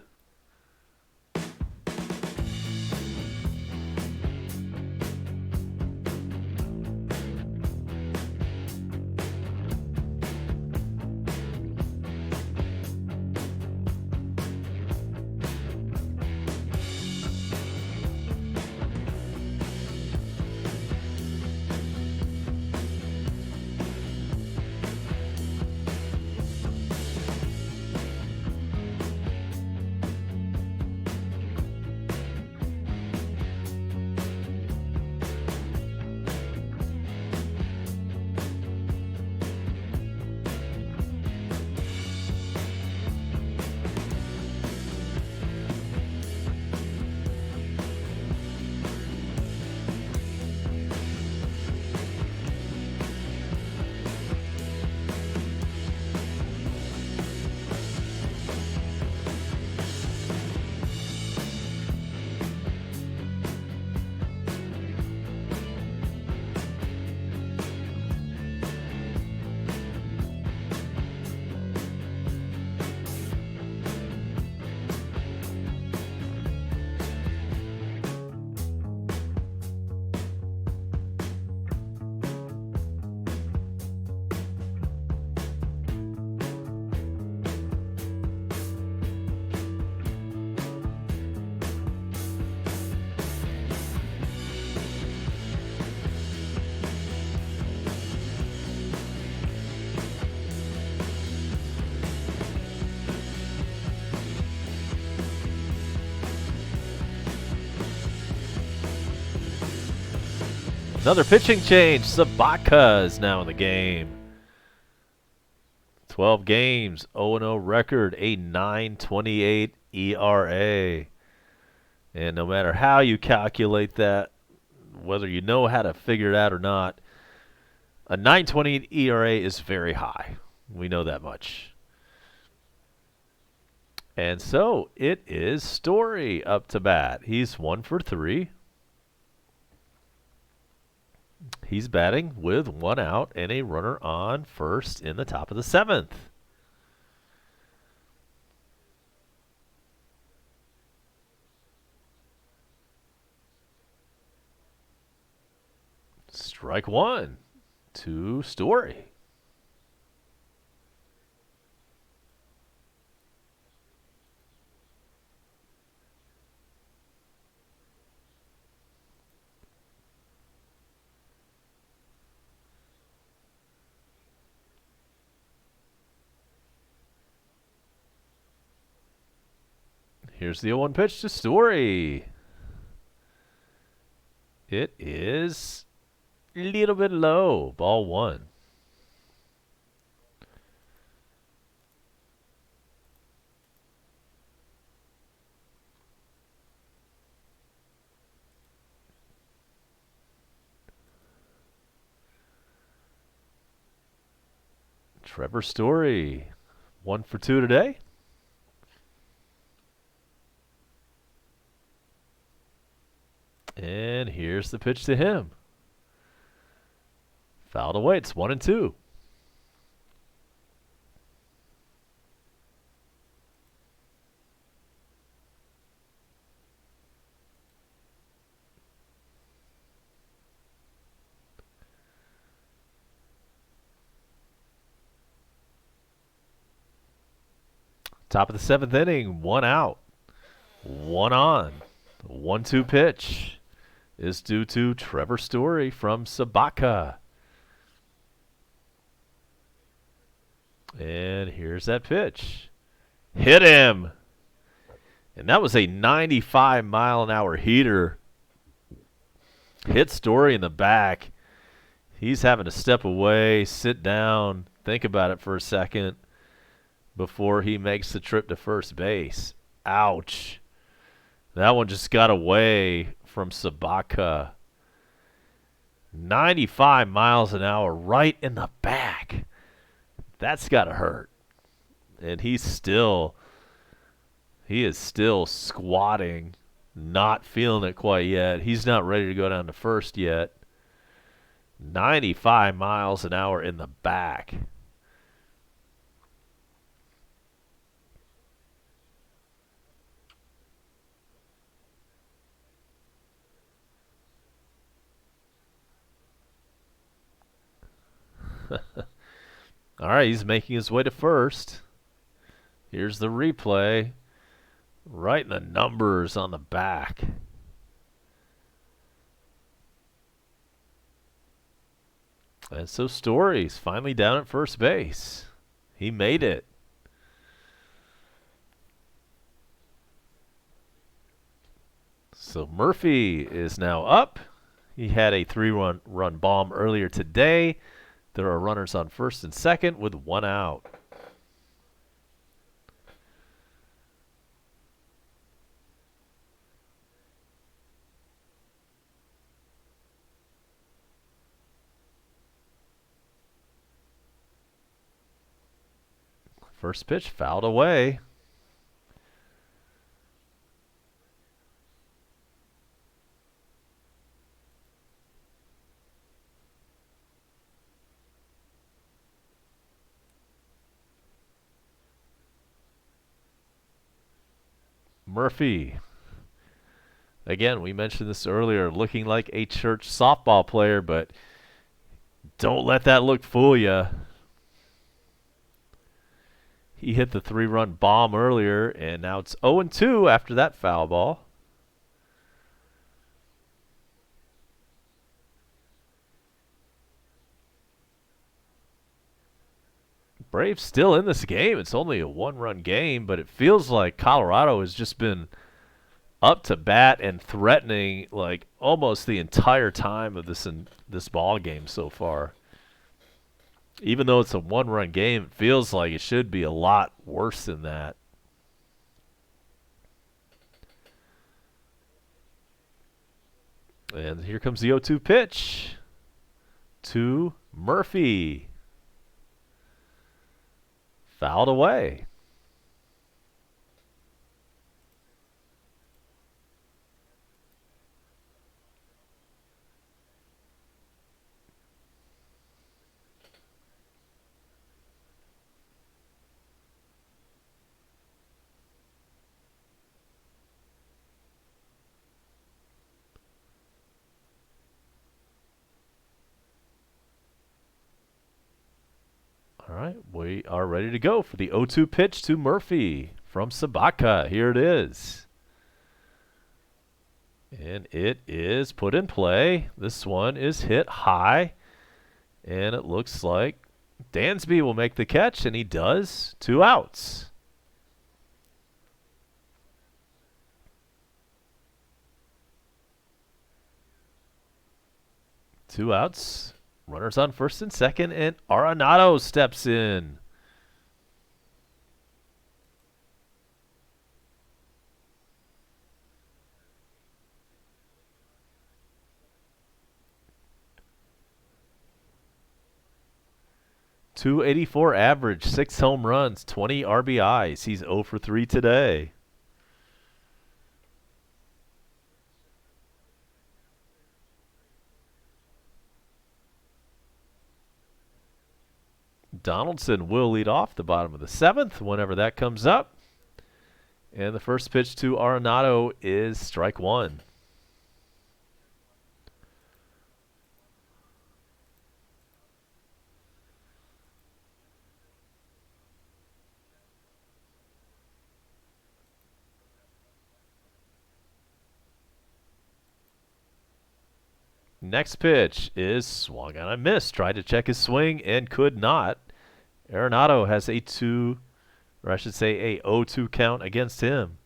Another pitching change. Sabaka is now in the game. 12 games, 0-0 record, a 9.28 ERA. And no matter how you calculate that, whether you know how to figure it out or not, a 9.28 ERA is very high. We know that much. And so it is Story up to bat. He's 1 for 3. He's batting with one out and a runner on first in the top of the 7th. Strike one to Story. Here's the 0-1 pitch to Story. It is a little bit low. Ball one. Trevor Story, 1 for 2 today. And here's the pitch to him. Fouled away. It's 1-2. Top of the 7th inning, 1 out, 1 on. 1-2 pitch is due to Trevor Story from Sabaka. And here's that pitch. Hit him. And that was a 95-mile-an-hour heater. Hit Story in the back. He's having to step away, sit down, think about it for a second before he makes the trip to first base. Ouch. That one just got away from Sabaka. 95 miles an hour right in the back. That's got to hurt. And he is still squatting, not feeling it quite yet. He's not ready to go down to first yet. 95 miles an hour in the back. All right, he's making his way to first. Here's the replay. Right in the numbers on the back. And so Story's finally down at first base. He made it. So Murphy is now up. He had a 3-run bomb earlier today. There are runners on first and second with 1 out. First pitch fouled away. Murphy. Again, we mentioned this earlier, looking like a church softball player, but don't let that look fool you. He hit the 3-run bomb earlier, and now it's 0-2 after that foul ball. Braves still in this game. It's only a 1-run game, but it feels like Colorado has just been up to bat and threatening like almost the entire time of this ball game so far. Even though it's a 1-run game, it feels like it should be a lot worse than that. And here comes the 0-2 pitch to Murphy. Fouled away. All right, we are ready to go for the 0-2 pitch to Murphy from Sabaka. Here it is. And it is put in play. This one is hit high. And it looks like Dansby will make the catch, and he does. 2 outs. Two outs. Runners on first and second, and Arenado steps in. .284 average, 6 home runs, 20 RBIs. He's 0 for 3 today. Donaldson will lead off the bottom of the 7th whenever that comes up. And the first pitch to Arenado is strike 1. Next pitch is swung on a miss. Tried to check his swing and could not. Arenado has a or I should say a 0-2 count against him.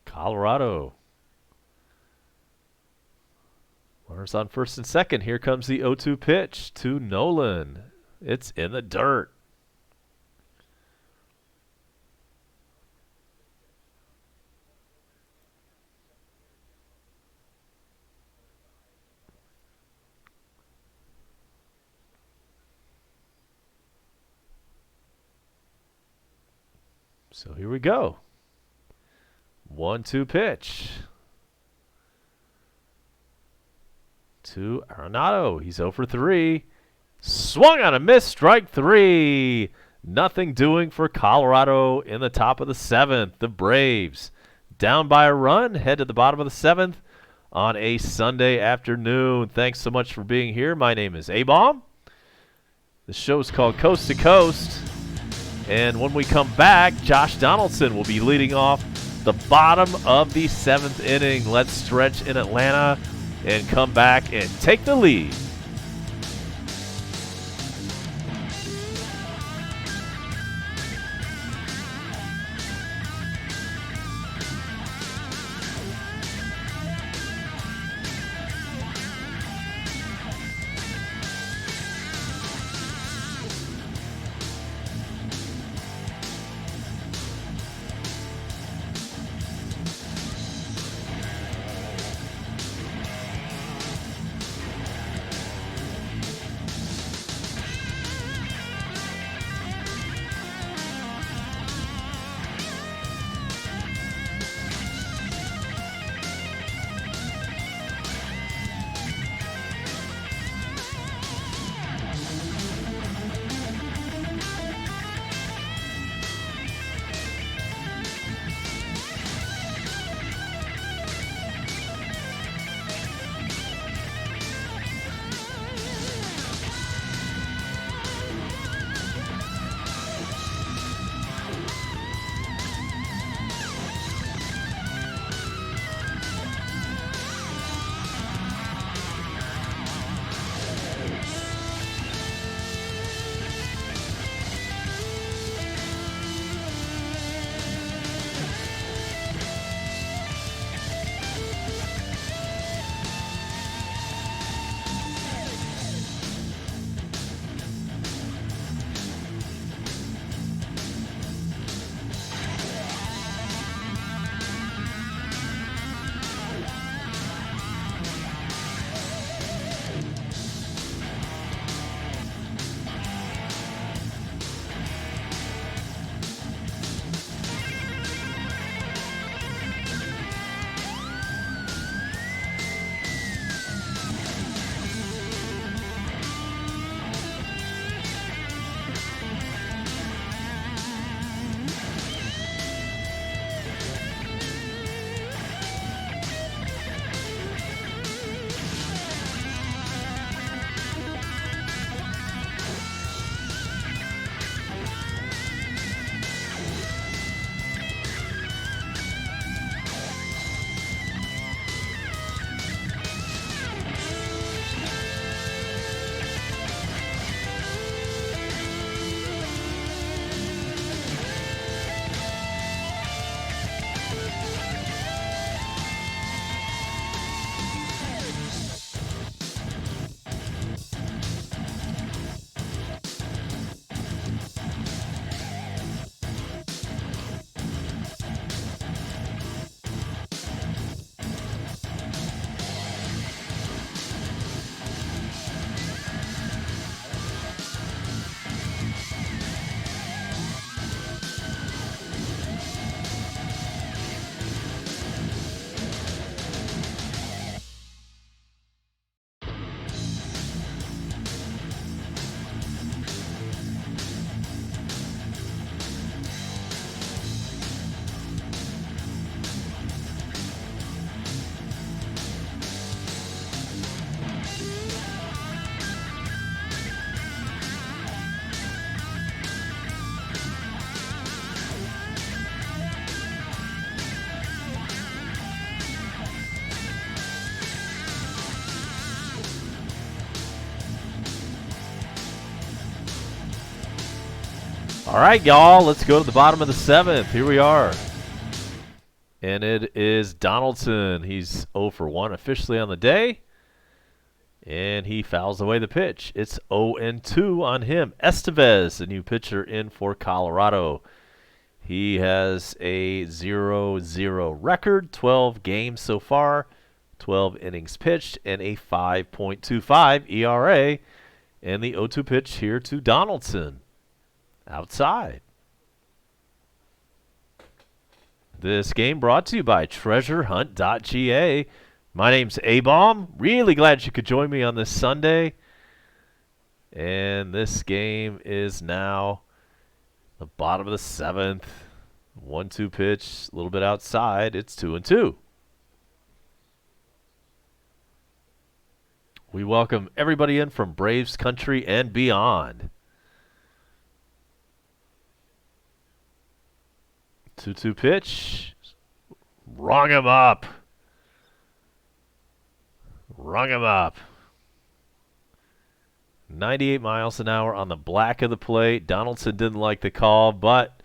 Colorado. Runners on first and second. Here comes the 0-2 pitch to Nolan. It's in the dirt. So here we go. 1-2 pitch to Arenado. He's 0 for 3. Swung on a miss, strike 3. Nothing doing for Colorado in the top of the 7th. The Braves down by a run, head to the bottom of the 7th on a Sunday afternoon. Thanks so much for being here. My name is A-Bomb. The show's called Coast to Coast. And when we come back, Josh Donaldson will be leading off the bottom of the 7th inning. Let's stretch in Atlanta and come back and take the lead. All right, y'all, let's go to the bottom of the 7th. Here we are. And it is Donaldson. He's 0 for 1 officially on the day. And he fouls away the pitch. It's 0-2 on him. Estevez, the new pitcher in for Colorado. He has a 0-0 record, 12 games so far, 12 innings pitched, and a 5.25 ERA. And the 0-2 pitch here to Donaldson. Outside. This game brought to you by TreasureHunt.ga. My name's A-Bomb. Really glad you could join me on this Sunday. And this game is now the bottom of the 7th. 1-2 pitch, a little bit outside. It's 2-2. We welcome everybody in from Braves country and beyond. 2-2 pitch. Rung him up. Rung him up. 98 miles an hour on the black of the plate. Donaldson didn't like the call, but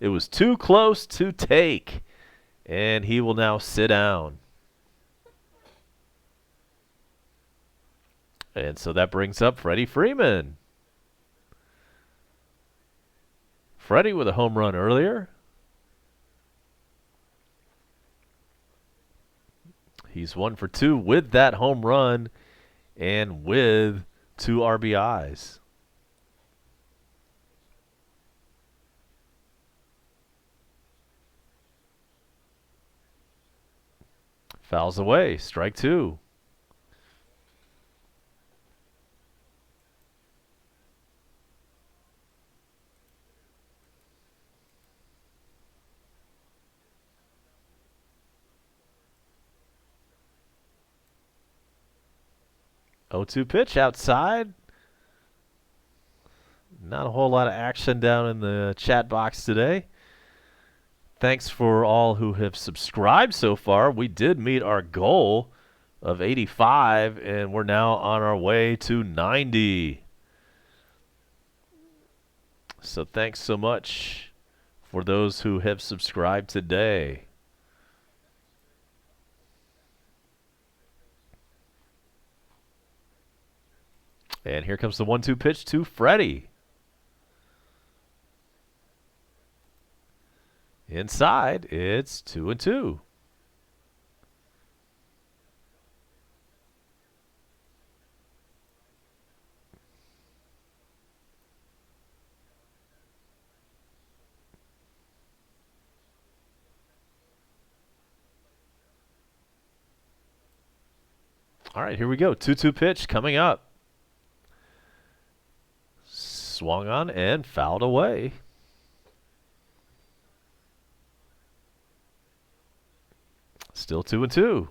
it was too close to take. And he will now sit down. And so that brings up Freddie Freeman. Freddie with a home run earlier. He's 1 for 2 with that home run and with 2 RBIs. Fouls away, strike 2. Oh, 2 pitch outside. Not a whole lot of action down in the chat box today. Thanks for all who have subscribed so far. We did meet our goal of 85, and we're now on our way to 90. So thanks so much for those who have subscribed today. And here comes the 1-2 pitch to Freddie. Inside, it's 2-2. All right, here we go. 2-2 pitch coming up. Swung on and fouled away. Still 2-2.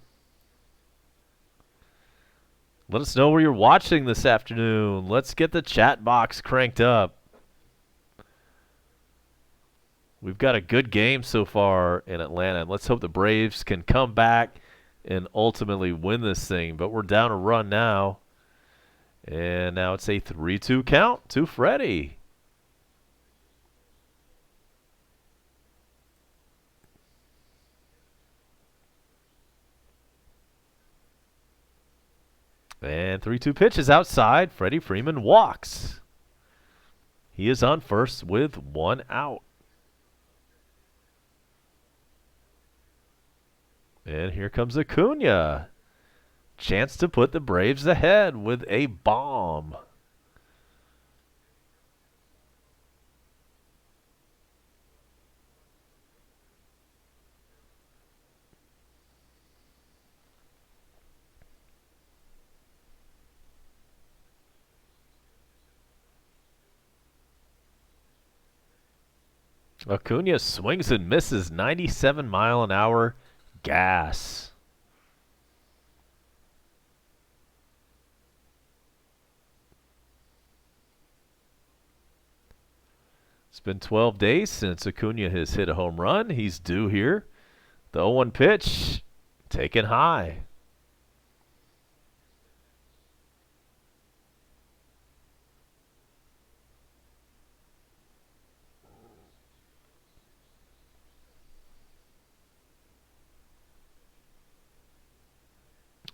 Let us know where you're watching this afternoon. Let's get the chat box cranked up. We've got a good game so far in Atlanta, and let's hope the Braves can come back and ultimately win this thing. But we're down a run now. And now it's a 3-2 count to Freddie. And 3-2 pitch is outside. Freddie Freeman walks. He is on first with 1 out. And here comes Acuna. Chance to put the Braves ahead with a bomb. Acuna swings and misses. 97-mile-an-hour gas. It's been 12 days since Acuna has hit a home run. He's due here. The 0-1 pitch taken high.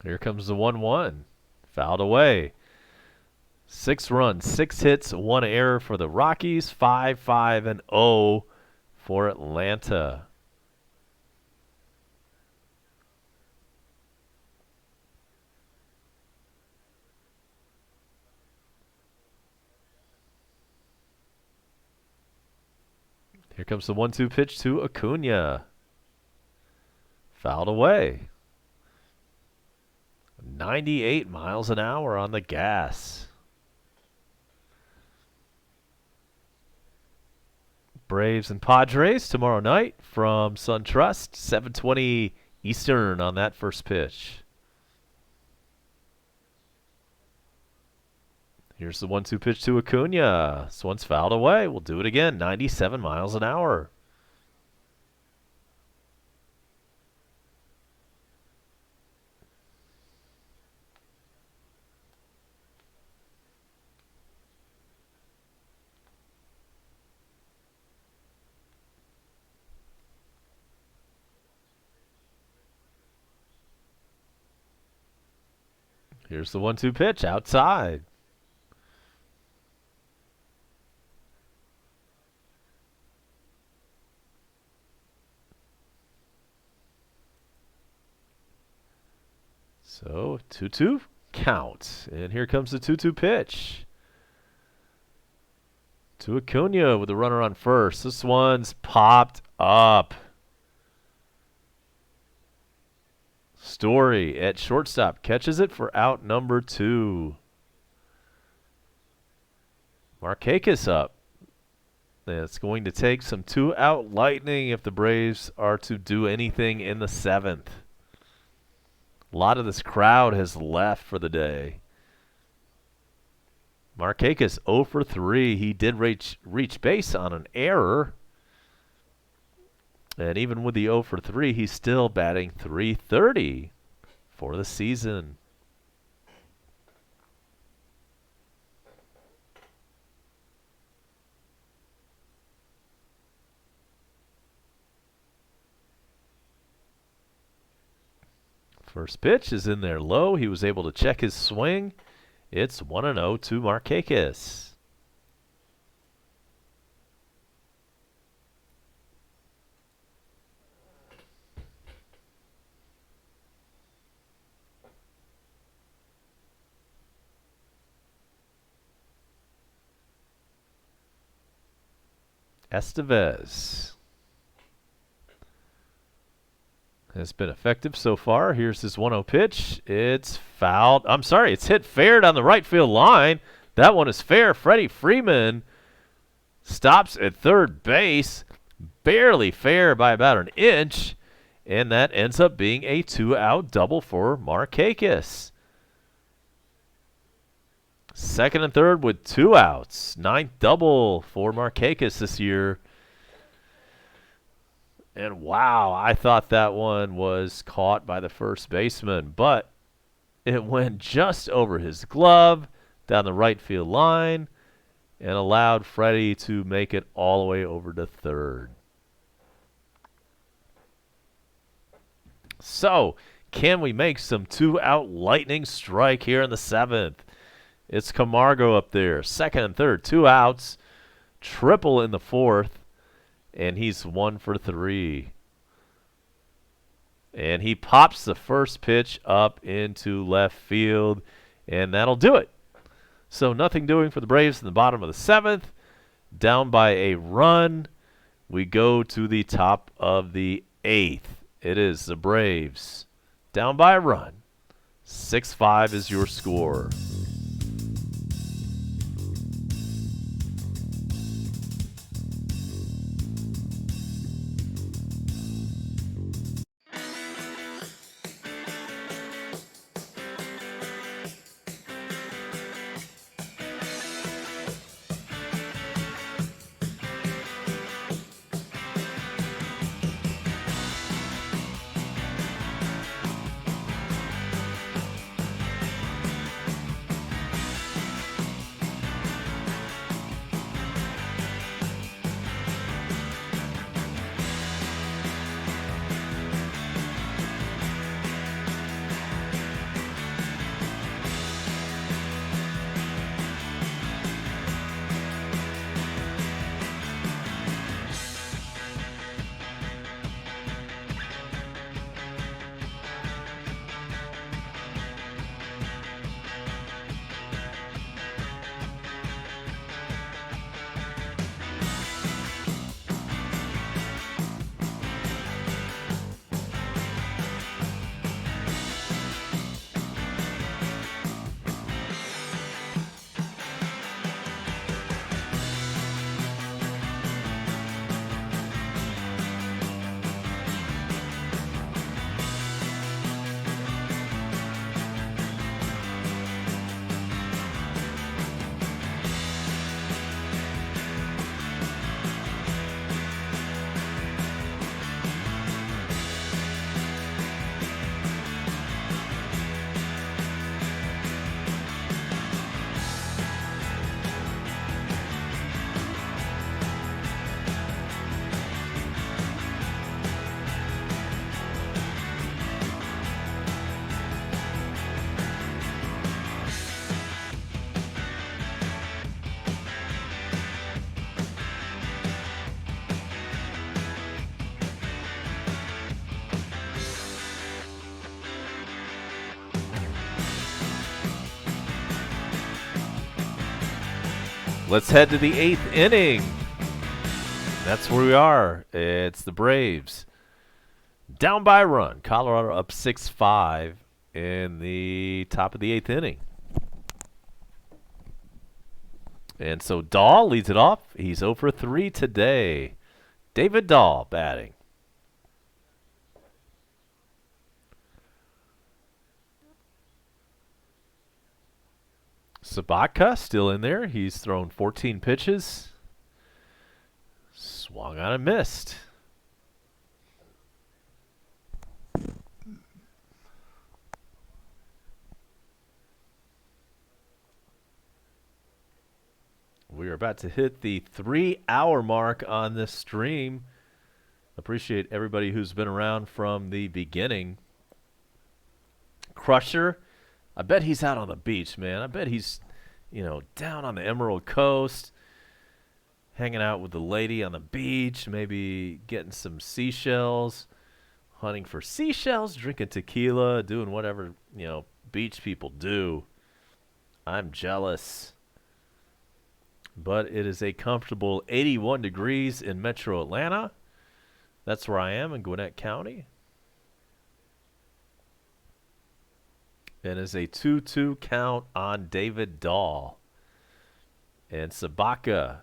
Here comes the 1-1. Fouled away. 6 runs, 6 hits, 1 error for the Rockies. 5-5-0 for Atlanta. Here comes the 1-2 pitch to Acuna. Fouled away. 98 miles an hour on the gas. Braves and Padres tomorrow night from SunTrust, 7:20 Eastern on that first pitch. Here's the 1-2 pitch to Acuna. This one's fouled away. We'll do it again. 97 miles an hour. Here's the 1-2 pitch outside. So 2-2 count. And here comes the 2-2 pitch to Acuna with a runner on first. This one's popped up. Story at shortstop catches it for out number 2. Markakis up. And it's going to take some 2-out lightning if the Braves are to do anything in the 7th. A lot of this crowd has left for the day. Markakis 0 for 3. He did reach base on an error. And even with the 0 for 3, he's still batting .330 for the season. First pitch is in there low. He was able to check his swing. It's 1-0 to Markakis. Estevez has been effective so far. Here's his 1-0 pitch. It's fouled. I'm sorry, it's hit fair down the right field line. That one is fair. Freddie Freeman stops at third base. Barely fair by about an inch. And that ends up being a 2-out double for Markakis. Second and third with 2 outs. 9th double for Markakis this year. And wow, I thought that one was caught by the first baseman, but it went just over his glove down the right field line and allowed Freddie to make it all the way over to third. So, can we make some 2-out lightning strike here in the 7th? It's Camargo up there. Second and third, 2 outs. Triple in the 4th. And he's 1 for 3. And he pops the first pitch up into left field. And that'll do it. So nothing doing for the Braves in the bottom of the 7th. Down by a run. We go to the top of the 8th. It is the Braves down by a run. 6-5 is your score. Let's head to the 8th inning. That's where we are. It's the Braves. Down by a run. Colorado up 6-5 in the top of the 8th inning. And so Dahl leads it off. He's 0 for 3 today. David Dahl batting. Sabatka still in there. He's thrown 14 pitches. Swung on and missed. We are about to hit the 3-hour mark on this stream. Appreciate everybody who's been around from the beginning. Crusher, I bet he's out on the beach, man. I bet he's, down on the Emerald Coast, hanging out with the lady on the beach, maybe getting some seashells, hunting for seashells, drinking tequila, doing whatever, beach people do. I'm jealous. But it is a comfortable 81 degrees in metro Atlanta. That's where I am in Gwinnett County. It is a 2-2 count on David Dahl. And Sabatka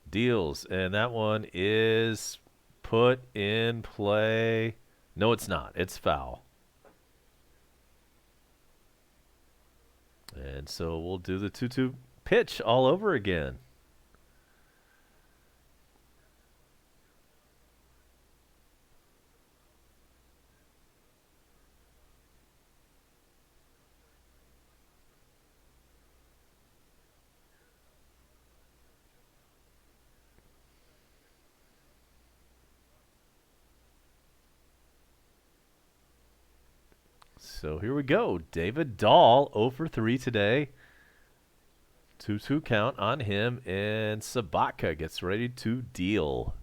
deals. And that one is put in play. No, it's not. It's foul. And so we'll do the 2-2 pitch all over again. So here we go. David Dahl 0 for 3 today. 2-2 count on him, and Sabatka gets ready to deal.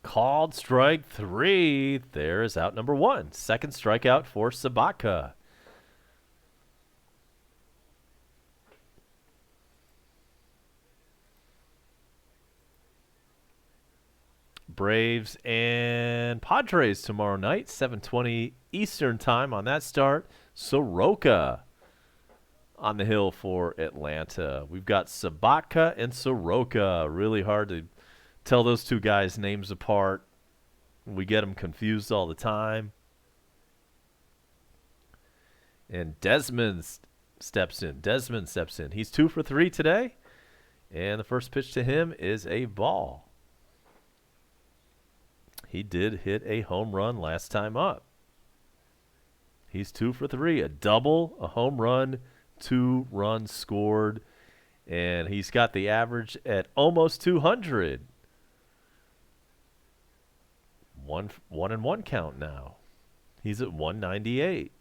Called strike 3. There is out number 1. Second strikeout for Sabatka. Braves and Padres tomorrow night, 7:20 Eastern time on that start. Soroka on the hill for Atlanta. We've got Sabatka and Soroka. Really hard to tell those two guys' names apart. We get them confused all the time. And Desmond steps in. He's 2 for 3 today. And the first pitch to him is a ball. He did hit a home run last time up. He's 2 for 3. A double, a home run, 2 runs scored. And he's got the average at almost 200. 1-1 count now. He's at 198.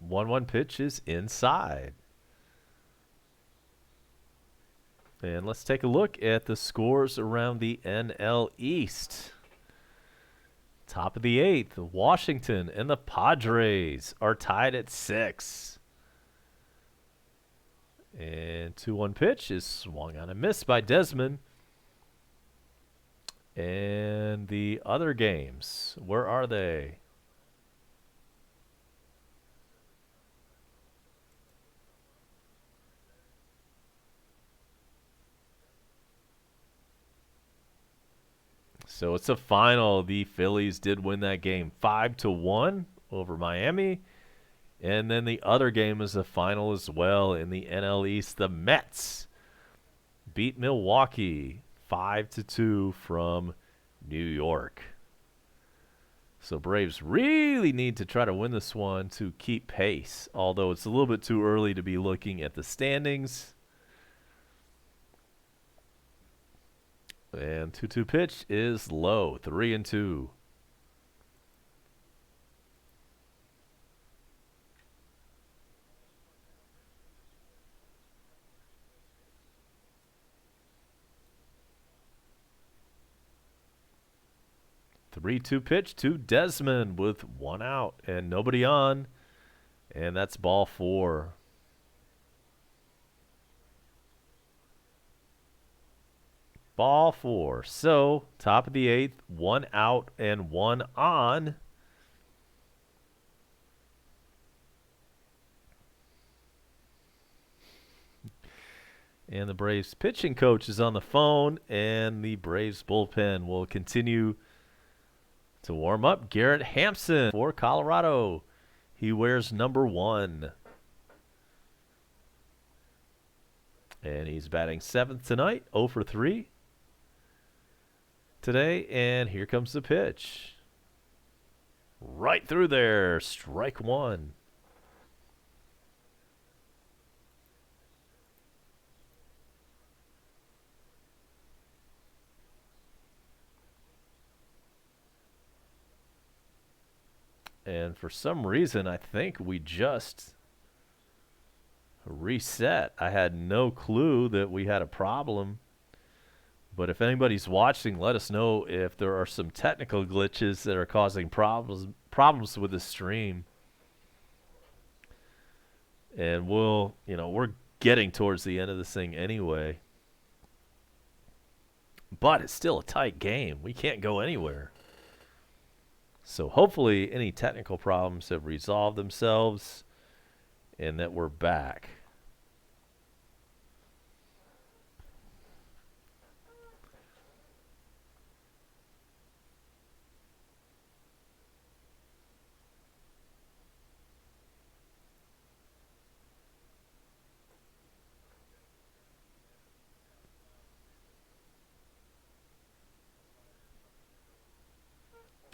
One pitch is inside. And let's take a look at the scores around the NL East. Top of the 8th, Washington and the Padres are tied at 6. And 2-1 pitch is swung on and missed by Desmond. And the other games, where are they? So it's a final. The Phillies did win that game 5-1 over Miami. And then the other game is a final as well in the NL East. The Mets beat Milwaukee 5-2 from New York. So Braves really need to try to win this one to keep pace, although it's a little bit too early to be looking at the standings. And 2-2 pitch is low, 3-2. 3-2 pitch to Desmond with 1 out and nobody on. And that's ball 4. Ball 4. So, top of the 8th, 1 out and 1 on. And the Braves pitching coach is on the phone, and the Braves bullpen will continue to warm up. Garrett Hampson for Colorado. He wears number 1. And he's batting 7th tonight, 0 for 3 today. And here comes the pitch. Right through there, strike 1. And for some reason, I think we just reset. I had no clue that we had a problem. But if anybody's watching, let us know if there are some technical glitches that are causing problems with the stream. And we're getting towards the end of this thing anyway. But it's still a tight game. We can't go anywhere. So hopefully any technical problems have resolved themselves and that we're back.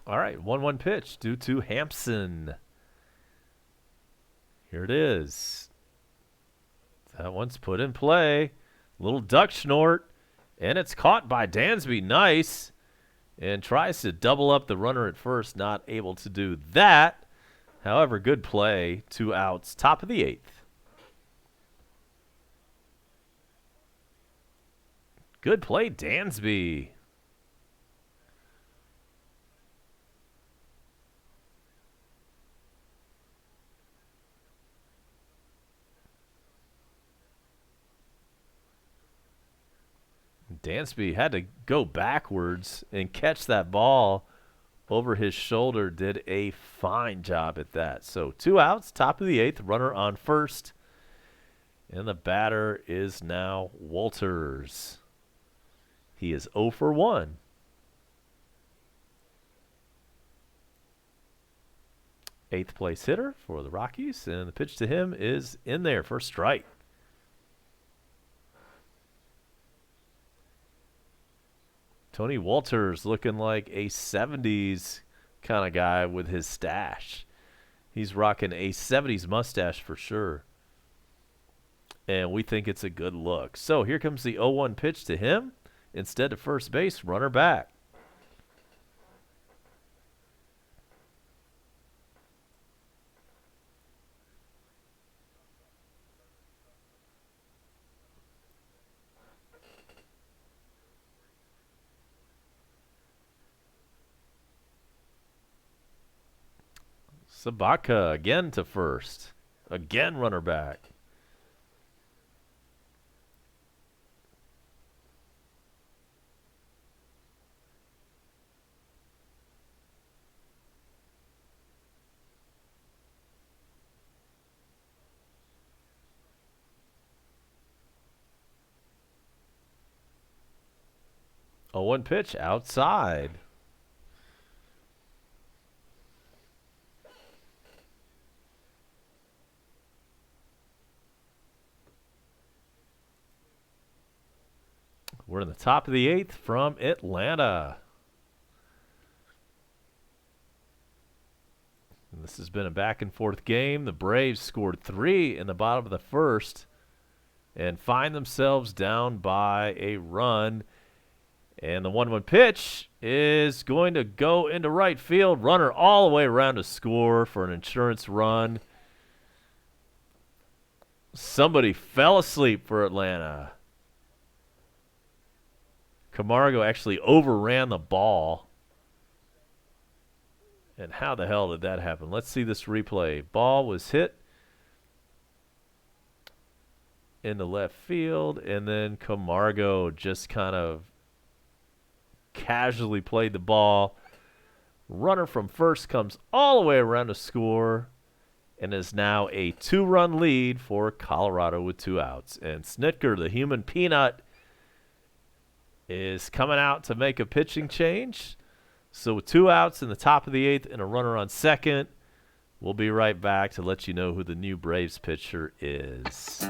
All right, 1-1 pitch due to Hampson. Here it is. That one's put in play. Little duck snort, and it's caught by Dansby. Nice. And tries to double up the runner at first. Not able to do that. However, good play. 2 outs. Top of the 8th. Good play, Dansby. Dansby had to go backwards and catch that ball over his shoulder. Did a fine job at that. So 2 outs, top of the 8th, runner on first. And the batter is now Walters. He is 0 for 1. Eighth place hitter for the Rockies. And the pitch to him is in there for strike. Tony Walters looking like a 70s kind of guy with his stash. He's rocking a 70s mustache for sure. And we think it's a good look. So here comes the 0-1 pitch to him. Instead of first base, runner back. Sabaka again to first. Again runner back. A 1 pitch outside. We're in the top of the 8th from Atlanta. And this has been a back and forth game. The Braves scored 3 in the bottom of the first and find themselves down by a run. And the 1-1 pitch is going to go into right field. Runner all the way around to score for an insurance run. Somebody fell asleep for Atlanta. Camargo actually overran the ball. And how the hell did that happen? Let's see this replay. Ball was hit in the left field, and then Camargo just kind of casually played the ball. Runner from first comes all the way around to score, and is now a 2-run lead for Colorado with 2 outs. And Snitker, the human peanut, is coming out to make a pitching change. So with 2 outs in the top of the 8th and a runner on second, we'll be right back to let you know who the new Braves pitcher is.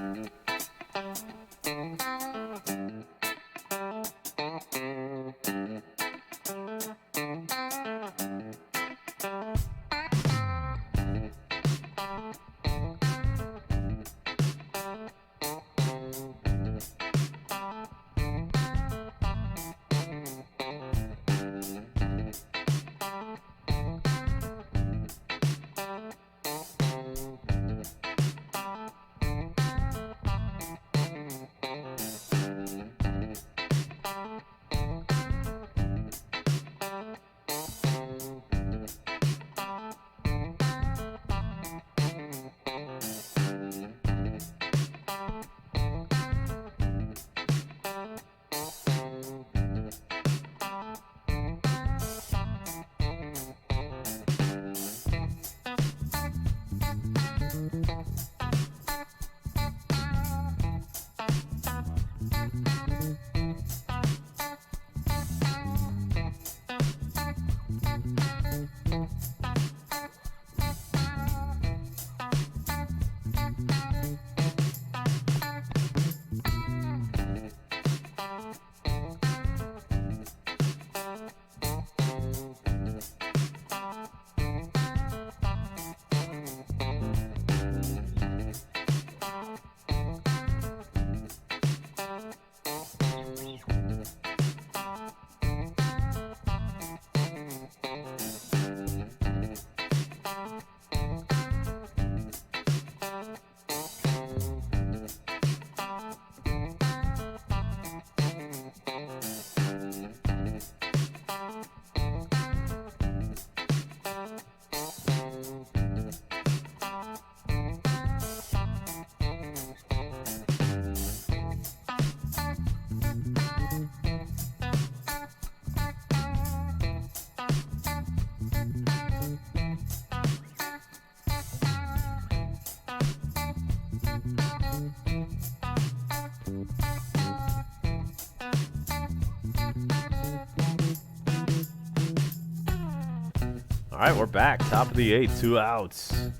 All right, we're back. Top of the 8th, 2 outs.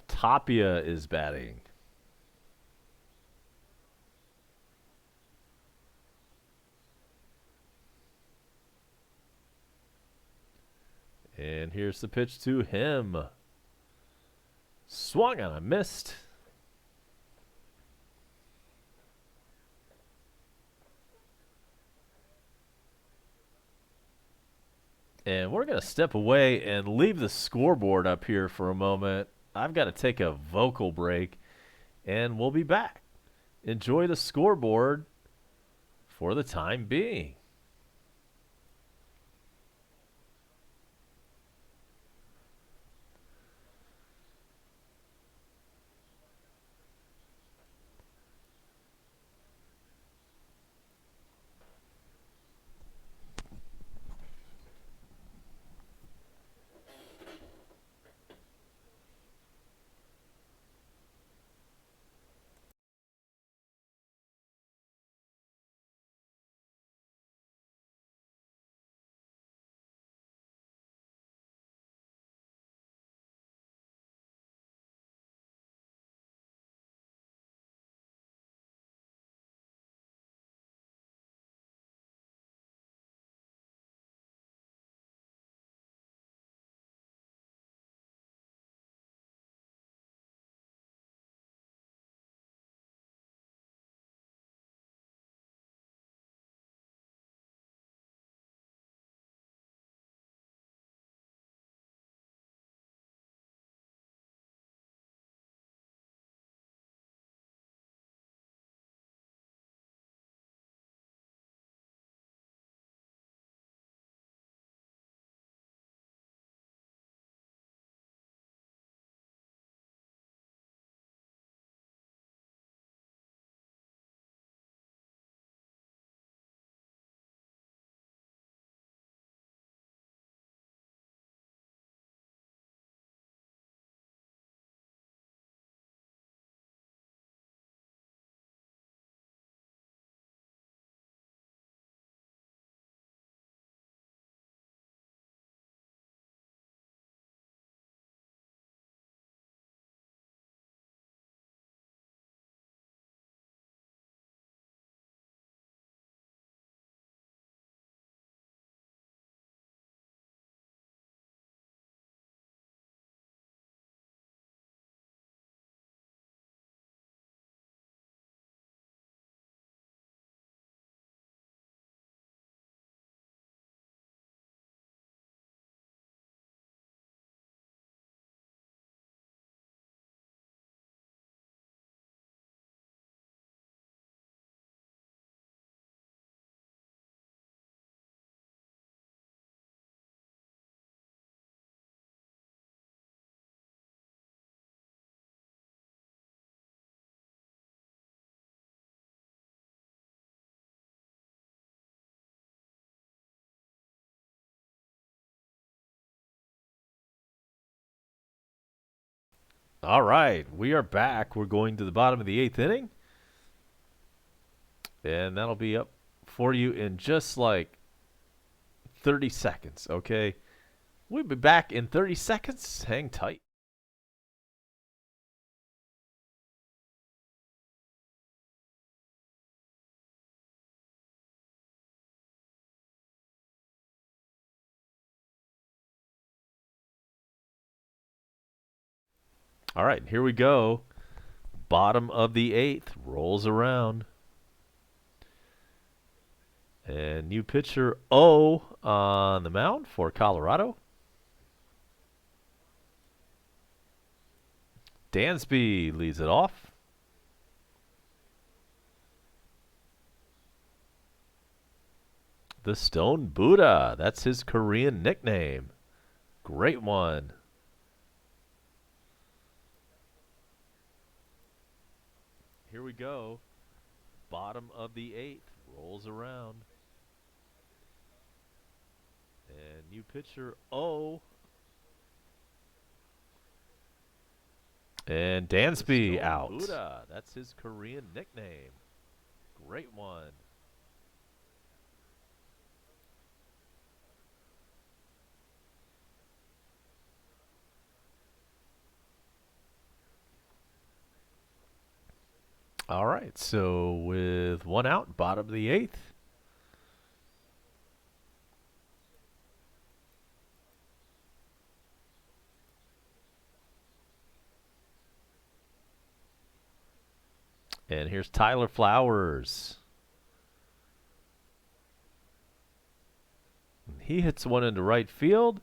Tapia is batting. And here's the pitch to him. Swung on a missed. And we're going to step away and leave the scoreboard up here for a moment. I've got to take a vocal break, and we'll be back. Enjoy the scoreboard for the time being. All right, we are back. We're going to the bottom of the 8th inning, and that'll be up for you in just like 30 seconds, okay? We'll be back in 30 seconds. Hang tight. All right, here we go. Bottom of the 8th rolls around. And new pitcher O on the mound for Colorado. Dansby leads it off. The Stone Buddha. That's his Korean nickname. Great one. Here we go. Bottom of the 8th rolls around. And new pitcher O. And Dansby out. Buddha. That's his Korean nickname. Great one. All right, so with one out, bottom of the 8th. And here's Tyler Flowers. He hits one into right field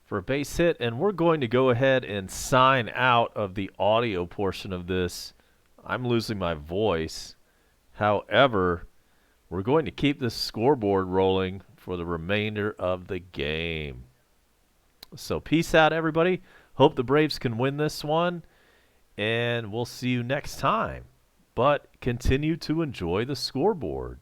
for a base hit, and we're going to go ahead and sign out of the audio portion of this. I'm losing my voice. However, we're going to keep this scoreboard rolling for the remainder of the game. So peace out, everybody. Hope the Braves can win this one, and we'll see you next time. But continue to enjoy the scoreboard.